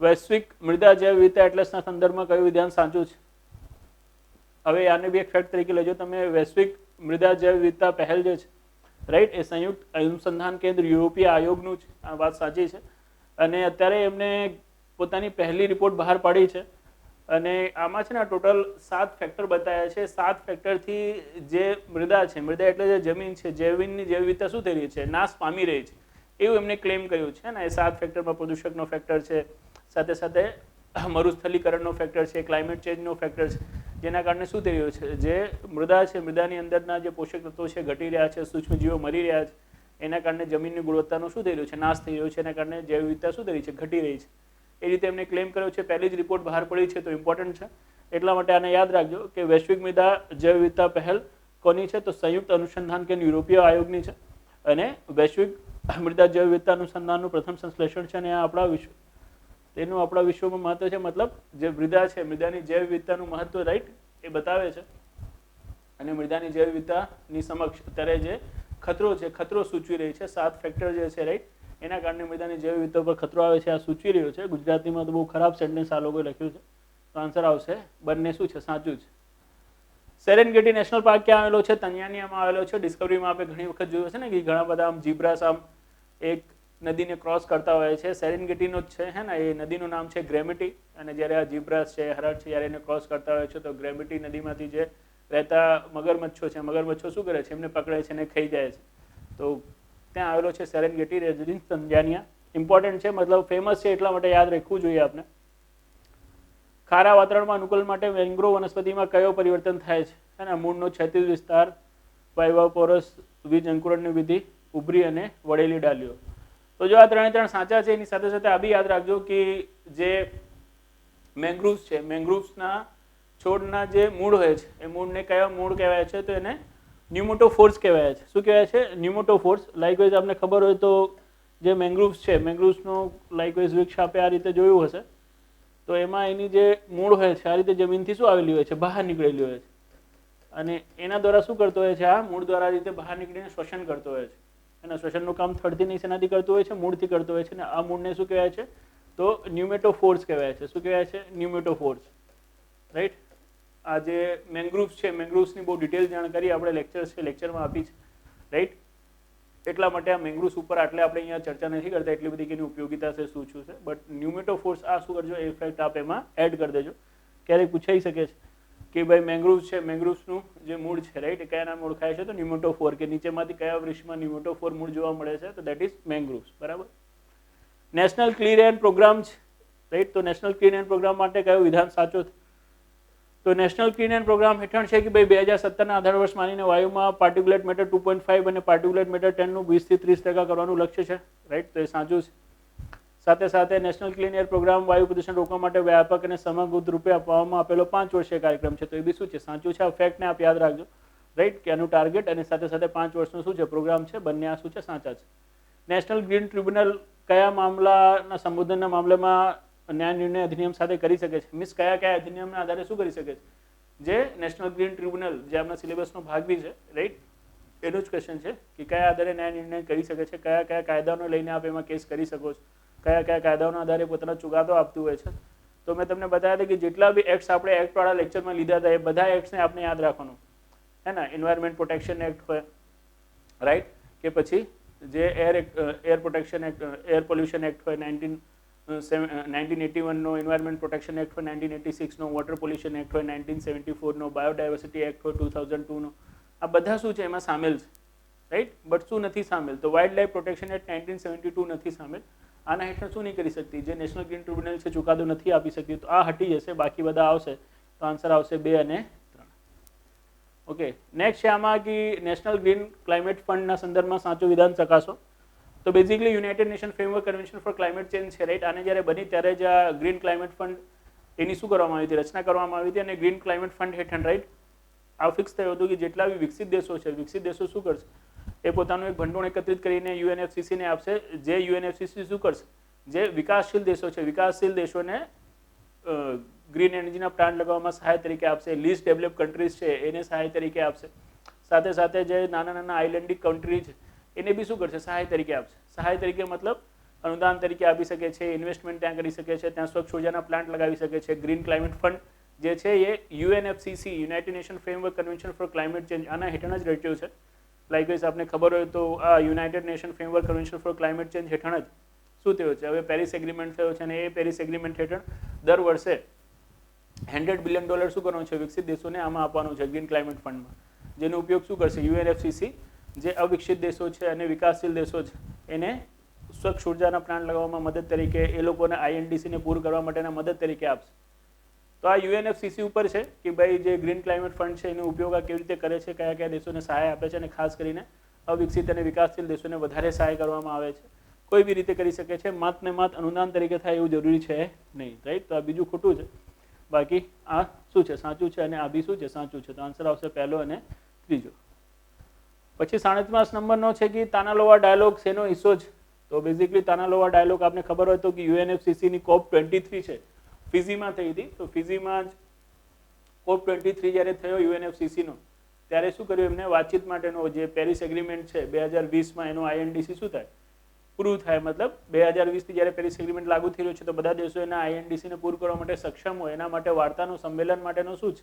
વૈશ્વિક મૃદા જૈવ વિવિધતા એટલસના સંદર્ભમાં કયું વિધાન સાચું છે? હવે આને બી એક ફેક્ટ તરીકે લેજો તમે. વૈશ્વિક મૃદા જૈવ વિવિધતા પહેલ જે છે, રાઈટ, એ સંયુક્ત અનુસંધાન કેન્દ્ર યુરોપીય આયોગનું છે. આ વાત સાચી છે. અને અત્યારે એમને પોતાની પહેલી રિપોર્ટ બહાર પાડી છે. અને આમાં છે ને ટોટલ 7 ફેક્ટર બતાવ્યા છે. 7 ફેક્ટરથી જે મૃદા છે, મૃદા એટલે જે જમીન છે, જૈવની જૈવ વિવિધતા શું થઈ રહી છે? નાશ પામી રહી છે, એવું એમને ક્લેમ કર્યું છે ને. એ 7 ફેક્ટરમાં પ્રદૂષકનો ફેક્ટર છે, સાથે સાથે મરુસ્થલીકરણનો ફેક્ટર છે, ક્લાઇમેટ ચેન્જનો ફેક્ટર છે, જેના કારણે શું થઈ રહ્યું છે? જે મૃદા છે, મૃદાની અંદરના જે પોષક તત્વો છે ઘટી રહ્યા છે, સૂક્ષ્મજીવો મરી રહ્યા છે, એના કારણે જમીનની ગુણવત્તાનું શું થઈ રહ્યું છે? નાશ થઈ રહ્યો છે. એના કારણે જૈવ વિવિધતા શું થઈ રહી છે? ઘટી રહી છે. એ રીતે એમને ક્લેમ કર્યો છે. પહેલી જ રિપોર્ટ બહાર પડી છે, તો ઇમ્પોર્ટન્ટ છે. એટલા માટે આને યાદ રાખજો કે વૈશ્વિક મૃદા જૈવ વિવિધતા પહેલ કોની છે? તો સંયુક્ત અનુસંધાન કેન્દ્ર યુરોપીય આયોગની છે. અને વૈશ્વિક મૃદા જૈવ વિવિધતા અનુસંધાનનું પ્રથમ સંશ્લેષણ છે. અને આ આપણા વિશ્વ તેનું આપણા વિશ્વમાં મહત્વ છે. મતલબ જે મૃદા છે, મૃદાની જૈવ વિવિધતાનું મહત્વ, રાઈટ, એ બતાવે છે. અને મૃદાની જૈવ વિવિધતાની સમક્ષ અત્યારે જે ખતરો છે, ખતરો સૂચવી રહી છે. 7 ફેક્ટર જે છે, રાઈટ, એના કારણે મૃદાની જૈવ વિવિધતા પર ખતરો આવે છે. આ સૂચવી રહ્યો છે. ગુજરાતીમાં તો બહુ ખરાબ સેન્ટેન્સ આ લોકોએ લખ્યું છે. તો આન્સર આવશે બંને શું છે? સાચું છે. સેરેનગેટી નેશનલ પાર્ક ક્યાં આવેલો છે? તંજાનિયામાં આવેલો છે. ડિસ્કવરીમાં આપણે ઘણી વખત જોયું છે ને કે ઘણા બધા આમ જીબ્રાસ આમ એક નદીને ક્રોસ કરતા હોય છે. સેરેનગેટીનો જ છે હે ને, એ નદીનું નામ છે ગ્રેમિટી. અને જ્યારે આ જીબ્રાસ છે, હરણ છે, જ્યારે એને ક્રોસ કરતા હોય છે તો ગ્રેમિટી નદીમાંથી જે રહેતા મગરમચ્છો છે, મગરમચ્છો શું કરે છે? એમને પકડે છે અને ખાઈ જાય છે. તો ત્યાં આવેલો છે સેરેનગેટી રેઝિડન્સ તંજાનિયા. ઇમ્પોર્ટન્ટ છે, મતલબ ફેમસ છે એટલા માટે યાદ રાખવું જોઈએ આપણે. ખારા વાતાવરણમાં અનુકૂળ માટે મેંગ્રોવ વનસ્પતિમાં કયો પરિવર્તન થાય છે? અને મૂળનો ક્ષૈતિજ વિસ્તાર, વાઇવાપોરસ, વીજ અંકુરણની વિધિ, ઉભરી અને વળેલી ડાળીઓ. તો જો આ ત્રણે સાચા છે. એની સાથે સાથે આ બી યાદ રાખજો કે જે મેંગ્રુવ્સ છે, મેંગ્રુવ્સના છોડના જે મૂળ હોય છે એ મૂળને કયા મૂળ કહેવાય છે? તો એને ન્યુમોટોફોર્સ કહેવાય છે. શું કહેવાય છે? ન્યુમોટોફોર્સ. લાઇકવાઇઝ આપને ખબર હોય તો જે મેંગ્રુવ્સ છે, મેંગ્રુવ્સનો લાઇકવાઇઝ વૃક્ષ આપે આ રીતે જોયું હશે તો એમાં એની જે મૂળ હોય છે આ રીતે જમીનથી શું આવેલી હોય છે? બહાર નીકળેલી હોય છે. અને એના દ્વારા શું કરતો હોય છે? આ મૂળ દ્વારા રીતે બહાર નીકળીને શ્વસન કરતો હોય છે. એના શ્વસનનું કામ થડથી નહીં શેનાથી કરતું હોય છે? મૂળથી કરતો હોય છે. અને આ મૂળને શું કહેવાય છે? તો ન્યુમેટોફોર્સ કહેવાય છે. શું કહેવાય છે? ન્યુમેટોફોર્સ. રાઈટ. આ જે મેંગ્રુવ્સ છે, મેંગ્રુવ્સની બહુ ડિટેલ જાણકારી આપણે લેક્ચરમાં આપી છે. રાઈટ. એટલા માટે આ મેંગ્રુવ્સ ઉપર આટલે આપણે અહીંયા ચર્ચા નથી કરતા એટલી બધી કે એની ઉપયોગિતા છે, શું છે. બટ ન્યુમેટોફોર્સ આ શું કરજો? એ ફેક્ટ આપ એમાં એડ કરી દેજો. ક્યારેક પૂછાઈ શકે છે કે ભાઈ મેંગ્રુવ્સ છે, મેંગ્રુવ્સનું જે મૂળ છે, રાઈટ, કયા નામ ઓળખાય છે? તો ન્યુમેટોફોર, કે નીચેમાંથી કયા વૃક્ષમાં ન્યુમેટોફોર મૂળ જોવા મળે છે? તો દેટ ઇઝ મેંગ્રુવ્સ. બરાબર. નેશનલ ક્લીન એર પ્રોગ્રામ છે, રાઈટ. તો નેશનલ ક્લીન એર પ્રોગ્રામ માટે કયો વિધાન સાચો છે? તો નેશનલ ક્લીન એર પ્રોગ્રામ હેઠળ છે કે ભાઈ 2017ના આધાર વર્ષ માનીને વાયુમાં પાર્ટિક્યુલેટ મેટર 2.5 અને પાર્ટિક્યુલેટ મેટર 10 નું 20 થી 30% કરવાનું લક્ષ્ય છે. રાઈટ. તો એ સાચું છે. સાથે સાથે નેશનલ ક્લીન એર પ્રોગ્રામ વાયુ પ્રદૂષણ રોકવા માટે વ્યાપક અને સમગ્ર રૂપે આપવામાં આપેલો 5 વર્ષીય કાર્યક્રમ છે. તો એ બી શું છે? સાચું છે. આ ફેક્ટને આપ યાદ રાખજો. રાઈટ. કે આનું ટાર્ગેટ અને સાથે સાથે 5 વર્ષનો શું છે? પ્રોગ્રામ છે. બંને આ શું છે? સાચા છે. નેશનલ ગ્રીન ટ્રિબ્યુનલ કયા મામલાના સંબોધનના મામલામાં ન્યાય નિર્ણય અધિનિયમ સાથે કરી શકે છે? મીન્સ કયા અધિનિયમના આધારે શું કરી શકે છે? જે નેશનલ ગ્રીન ટ્રિબ્યુનલ જે આપણા સિલેબસનો ભાગ બી છે, રાઈટ, એનો જ ક્વેશ્ચન છે કે કયા આધારે ન્યાય નિર્ણય કરી શકે છે? કયા કાયદાઓને લઈને આપ એમાં કેસ કરી શકો છો? કયા કાયદાઓના આધારે પોતાનો ચુકાદો આપતું હોય છે? તો મેં તમને બતાવ્યા હતા કે જેટલા બી એક્ટ્સ આપણે એક્ટવાળા લેક્ચરમાં લીધા હતા એ બધા એક્ટ્સને આપણે યાદ રાખવાનું હે ને. એન્વાયરમેન્ટ પ્રોટેક્શન એક્ટ હોય, રાઈટ, કે પછી જે air protection act, air pollution act હોય 1981નો, એન્વાયરમેન્ટ પ્રોટેક્શન એક્ટ હોય 1986નો, વોટર પોલ્યુશન એક્ટ હોય 1974નો, બાયોડાયવર્સિટી એક્ટ હોય 2002નો. આ બધા શું છે? એમાં સામેલ છે. રાઈટ. બટ શું નથી સામેલ? તો વાઇલ્ડ લાઇફ પ્રોટેક્શન એક્ટ 1972 નથી સામેલ. આના હેઠળ શું નહીં કરી શકતી? જે નેશનલ ગ્રીન ટ્રિબ્યુનલ છે ચુકાદો નથી આપી શકતી. તો આ હટી જશે, બાકી બધા આવશે. તો આન્સર આવશે 2 અને 3. ઓકે. નેક્સ્ટ છે આમાં કે નેશનલ ગ્રીન ક્લાઇમેટ ફંડના સંદર્ભમાં સાચું વિધાન ચકાસો. તો basically United nation framework convention for climate Change છે, રાઈટ. આને જ્યારે બની ત્યારે જ આ ગ્રીન ક્લાઇમેટ ફંડ એની શું કરવામાં આવી હતી? રચના કરવામાં આવી હતી. અને ગ્રીન ક્લાઇમેટ ફંડ હેઠળ, રાઈટ, આ ફિક્સ થયું હતું કે જેટલા બી વિકસિત દેશો છે, વિકસિત દેશો શું કરશે? એ પોતાનું એક ભંડોળ એકત્રિત કરીને યુએનએફસીસીને આપશે. જે યુએનએફસીસી શું કરશે? જે વિકાસશીલ દેશો છે, વિકાસશીલ દેશોને ગ્રીન એનર્જીના પ્લાન્ટ લગાવવામાં સહાય તરીકે આપશે. લીસ્ટ ડેવલપ કન્ટ્રીઝ છે એને સહાય તરીકે આપશે. સાથે સાથે જે નાના આઇલેન્ડિક કન્ટ્રી છે એને બી શું કરશે? સહાય તરીકે આપશે. સહાય તરીકે મતલબ અનુદાન તરીકે આપી શકે છે, ઇન્વેસ્ટમેન્ટ ત્યાં કરી શકે છે, ત્યાં સ્વચ્છ ઉર્જાના પ્લાન્ટ લગાવી શકે છે. ગ્રીન ક્લાઇમેટ ફંડ જે છે એ UNFCCC, united nation framework convention for climate change, આના હેઠળ જ રચ્યું છે. લાઇકવાઇઝ આપને ખબર હોય તો આ United nation framework convention for climate Change હેઠળ જ શું થયું છે? હવે પેરિસ એગ્રીમેન્ટ થયો છે અને એ પેરિસ એગ્રીમેન્ટ હેઠળ દર વર્ષે $100 બિલિયન શું કરવાનું છે? વિકસિત દેશોને આમાં આપવાનું છે ગ્રીન ક્લાઇમેટ ફંડમાં. જેનો ઉપયોગ શું કરશે? યુએનએફસીસી જે અવિકસિત દેશો છે અને વિકાસશીલ દેશો છે એને સ્વચ્છ ઉર્જાના પ્લાન્ટ લગાવવામાં મદદ તરીકે, એ લોકોને આઈએનડીસીને પૂરું કરવા માટેના મદદ તરીકે આપશે. તો આ યુએનએફસીસી ઉપર છે કે ભાઈ જે ગ્રીન ક્લાઇમેટ ફંડ છે એનો ઉપયોગ આ કેવી રીતે કરે છે, કયા દેશોને સહાય આપે છે, અને ખાસ કરીને અવિકસિત અને વિકાસશીલ દેશોને વધારે સહાય કરવામાં આવે છે. કોઈ બી રીતે કરી શકે છે. માત્ર ને માત્ર અનુદાન તરીકે થાય એવું જરૂરી છે નહીં, રાઈટ. તો આ બીજું ખોટું છે. બાકી આ શું છે? સાચું છે. અને આ બી શું છે? સાચું છે. તો આન્સર આવશે પહેલો અને ત્રીજો. પછી 37 નંબરનો છે કે તાનાલોવા ડાયલોગ શેનો હિસ્સો છે? તો બેઝિકલી તાનાલોવા ડાયલોગ આપને ખબર હોય તો કે યુએનએફસીસીની COP23 છે, ફિઝીમાં થઈ હતી. તો ફિઝીમાં જ COP23 જ્યારે થયો યુએનએફસીસીનો ત્યારે શું કર્યું? એમને વાતચીત માટેનો જે પેરિસ એગ્રીમેન્ટ છે 2020માં એનો આઈએનડીસી શું થાય? પૂરું થાય. મતલબ 2020થી જ્યારે પેરિસ એગ્રીમેન્ટ લાગુ થઈ રહ્યો છે તો બધા દેશો એના આઈએનડીસીને પૂરું કરવા માટે સક્ષમ હોય એના માટે વાર્તાનું સંમેલન માટેનો શું છે?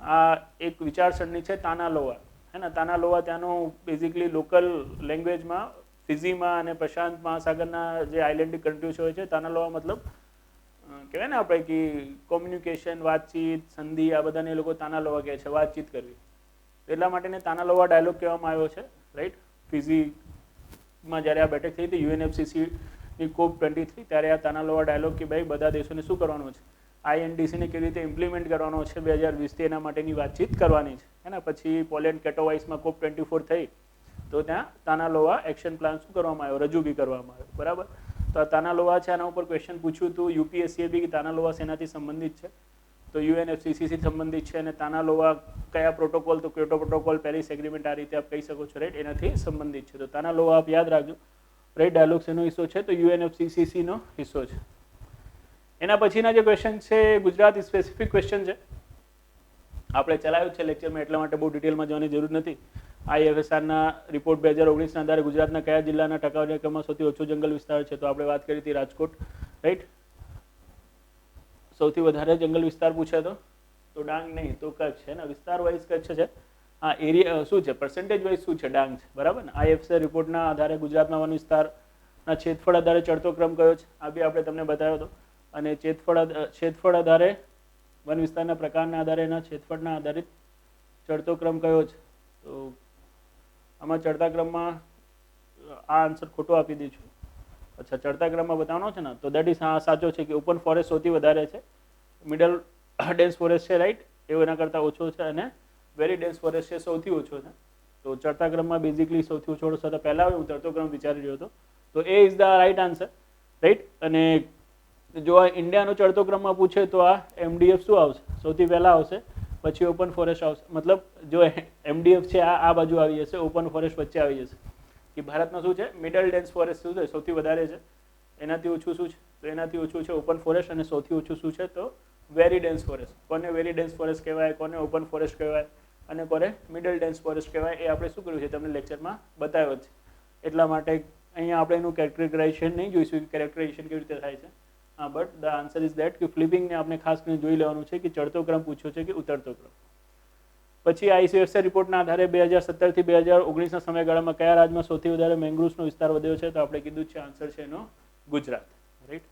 આ એક વિચારસરણી છે તાનાલોવા, હે ને. તાનાલોવા ત્યાંનું બેઝિકલી લોકલ લેંગ્વેજમાં ફિઝીમાં અને પ્રશાંત મહાસાગરના જે આઇલેન્ડિક કન્ટ્રીઝ હોય છે, તાનાલોવા મતલબ કહેવાય ને આપણે કે કોમ્યુનિકેશન, વાતચીત, સંધિ, આ બધાને એ લોકો તાનાલોવા કહે છે, વાતચીત કરવી. એટલા માટેને તાનાલોવા ડાયલોગ કહેવામાં આવ્યો છે, રાઈટ. ફિઝીમાં જ્યારે આ બેઠક થઈ હતી UNFCCCની COP23, ત્યારે આ તાનાલોવા ડાયલોગ કે ભાઈ બધા દેશોને શું કરવાનું છે, INDCને કેવી રીતે ઇમ્પ્લિમેન્ટ કરવાનો છે 2020થી, એના માટેની વાતચીત કરવાની છે, હે ને. પછી પોલેન્ડ કેટોવાઇસમાં COP24 થઈ તો ત્યાં તાનાલોવા એક્શન પ્લાન શું કરવામાં આવ્યો, રજૂ બી કરવામાં આવ્યો, બરાબર. તો આ તાનાલોવા છે, આના ઉપર ક્વેશ્ચન પૂછ્યું હતું UPSCએ બી કે તાનાલોવા શેનાથી સંબંધિત છે, તો UNFCCC સંબંધિત છે. અને તાનાલોવા કયા પ્રોટોકોલ, તો ક્યોટો પ્રોટોકોલ, પેરિસ એગ્રીમેન્ટ, આ રીતે આપ કહી શકો છો, રાઈટ, એનાથી સંબંધિત છે. તો તાનાલોવા આપ યાદ રાખજો, રાઈટ. ડાયલોગ્સ એનો હિસ્સો છે, તો UNFCCCનો હિસ્સો છે. એના પછીના જે ક્વેશ્ચન છે ગુજરાત સ્પેસિફિક ક્વેશ્ચન છે, આપણે ચલાવ્યું છે લેક્ચરમાં, એટલા માટે બહુ ડિટેલમાં જવાની જરૂર નથી. IFSRના રિપોર્ટ 2019ના આધારે ગુજરાતના કયા જિલ્લાના ટકાવારી એકમમાં સૌથી ઓછો જંગલ વિસ્તાર છે, તો આપણે વાત કરી હતી રાજકોટ, રાઈટ. સૌથી વધારે જંગલ વિસ્તાર પૂછે તો ડાંગ નહીં, તો કચ્છ છે ને. વિસ્તાર વાઇઝ કચ્છ છે. આ એરિયા શું છે, પર્સન્ટેજ વાઇઝ શું છે, ડાંગ છે, બરાબર ને. IFSR રિપોર્ટના આધારે ગુજરાતના વન વિસ્તારના છેદફળ આધારે ચડતો ક્રમ કયો છે, આ બી આપણે તમને બતાવ્યો હતો. અને છેદફળ આધારે વન વિસ્તારના પ્રકારના આધારે એના છેદફળના આધારિત ચડતો ક્રમ કયો છે, તો આમાં ચડતા ક્રમમાં આ આન્સર ખોટો આપી દઈશું. અચ્છા, ચડતા ક્રમમાં બતાવવાનો છે ને, તો દેટ ઇઝ હા સાચો છે કે ઓપન ફોરેસ્ટ સૌથી વધારે છે, મિડલ ડેન્સ ફોરેસ્ટ છે, રાઈટ, એવો એના કરતાં ઓછો છે, અને વેરી ડેન્સ ફોરેસ્ટ છે સૌથી ઓછો છે. તો ચડતા ક્રમમાં બેઝિકલી સૌથી ઓછો સાથે પહેલા આવે, ઉતરતો ક્રમ વિચારી રહ્યો હતો, તો એ is the right answer, right. અને જો આ ઇન્ડિયાનો ચડતો ક્રમમાં પૂછે તો આ MDF શું આવશે, સૌથી પહેલાં આવશે, પછી ઓપન ફોરેસ્ટ આવશે. મતલબ જો MDF છે આ બાજુ આવી જશે, ઓપન ફોરેસ્ટ વચ્ચે આવી જશે. કે ભારતમાં શું છે, મિડલ ડેન્સ ફોરેસ્ટ શું છે, સૌથી વધારે છે. એનાથી ઓછું શું છે, તો એનાથી ઓછું છે ઓપન ફોરેસ્ટ, અને સૌથી ઓછું શું છે, તો વેરી ડેન્સ ફોરેસ્ટ. કોને વેરી ડેન્સ ફોરેસ્ટ કહેવાય, કોને ઓપન ફોરેસ્ટ કહેવાય, અને કોને મિડલ ડેન્સ ફોરેસ્ટ કહેવાય, એ આપણે શું કર્યું છે તમને લેક્ચરમાં બતાવ્યો છે. એટલા માટે અહીંયા આપણે એનું કેરેક્ટરાઇઝેશન નહીં જોઈશું કે કેરેક્ટરાઇઝેશન કેવી રીતે થાય છે. હા, but the answer is that કે ફ્લિપિંગને આપણે ખાસ કરીને જોઈ લેવાનું છે કે ચડતો ક્રમ પૂછ્યો છે કે ઉતરતો ક્રમ. પછી ICFSR રિપોર્ટના આધારે 2017થી 2019ના સમયગાળામાં કયા રાજ્યમાં સૌથી વધારે મેંગ્રુવ્સનો વિસ્તાર વધ્યો છે, તો આપણે કીધું છે આન્સર છે એનો ગુજરાત, રાઈટ.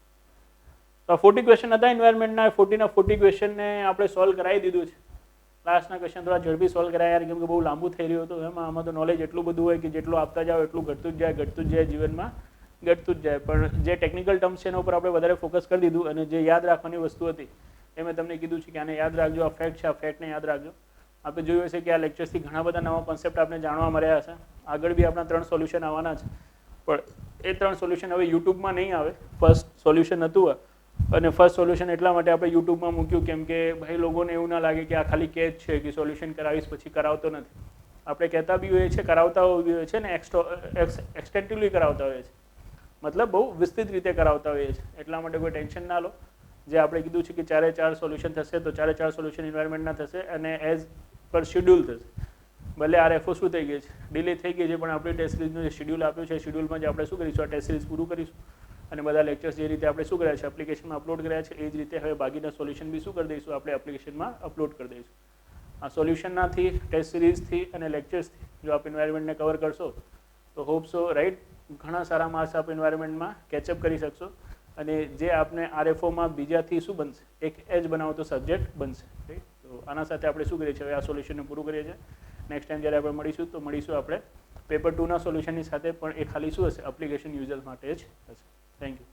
તો 40 ક્વેશ્ચન હતા એન્વાયરમેન્ટના. 40 ક્વેશ્ચનને આપણે સોલ્વ કરાવી દીધું છે. લાસ્ટના ક્વેશ્ચન થોડા ઝડપી સોલ્વ કરાયા યાર, કેમ કે બહુ લાંબુ થઈ રહ્યું હતું. આમાં તો નોલેજ એટલું બધું હોય કે જેટલું આપતા જાઓ એટલું ઘટતું જ જાય જીવનમાં, ઘટતું જ જાય. પણ જે ટેકનિકલ ટર્મ્સ છે એના ઉપર આપણે વધારે ફોકસ કરી દીધું, અને જે યાદ રાખવાની વસ્તુ હતી એ મેં તમને કીધું છે કે આને યાદ રાખજો, આ ફેક્ટ છે, આ ફેક્ટને યાદ રાખજો. આપણે જોયું હશે કે આ લેક્ચર્સથી ઘણા બધા નવા કોન્સેપ્ટ આપણે જાણવા મળ્યા હશે. આગળ બી આપણા 3 સોલ્યુશન આવવાના છે, પણ એ 3 સોલ્યુશન હવે યુટ્યુબમાં નહીં આવે. ફર્સ્ટ સોલ્યુશન હતું, અને ફર્સ્ટ સોલ્યુશન એટલા માટે આપણે યુટ્યુબમાં મૂક્યું કેમ કે ભાઈ લોકોને એવું ના લાગે કે આ ખાલી કેચ છે કે સોલ્યુશન કરાવીશ પછી કરાવતો નથી. આપણે કહેતા બી હોઈએ છીએ, કરાવતા બી હોઈએ છીએ ને, એક્સટેન્ટિવલી કરાવતા હોઈએ છીએ, મતલબ બહુ વિસ્તૃત રીતે કરાવતા હોઈએ છીએ. એટલા માટે કોઈ ટેન્શન ના લો. જે આપણે કીધું છે કે 4 સોલ્યુશન થશે, તો 4 સોલ્યુશન એન્વાયરમેન્ટના થશે, અને એઝ પર શેડ્યુલ થશે. ભલે RFO શું થઈ ગઈ છે, ડિલે થઈ ગઈ છે, પણ આપણે ટેસ્ટ સિરીઝનું જે શેડ્યુલ આપ્યું છે, શેડ્યુલમાં જ આપણે શું કરીશું, આ ટેસ્ટ સિરીઝ પૂરું કરીશું. અને બધા લેક્ચર્સ જે રીતે આપણે શું કર્યા છે, એપ્લિકેશનમાં અપલોડ કર્યા છે, એ જ રીતે હવે બાકીના સોલ્યુશન બી શું કરી દઈશું, આપણે એપ્લિકેશનમાં અપલોડ કરી દઈશું. આ સોલ્યુશનનાથી, ટેસ્ટ સિરીઝથી અને લેક્ચર્સથી જો આપ એન્વાયરમેન્ટને કવર કરશો તો હોપ સો, રાઈટ, ઘણા સારા માર્ક્સ આપ એન્વાયરમેન્ટમાં કેચઅપ કરી શકશો. અને જે આપને RFOમાં બીજાથી શું બનશે, એક એજ બનાવતો સબ્જેક્ટ બનશે, રાઈટ. તો આના સાથે આપણે શું કરીએ છીએ, હવે આ સોલ્યુશનને પૂરું કરીએ છીએ. નેક્સ્ટ ટાઈમ જ્યારે આપણે મળીશું આપણે પેપર 2ના સોલ્યુશનની સાથે, પણ એ ખાલી શું હશે, એપ્લિકેશન યુઝર્સ માટે જ હશે. Thank you.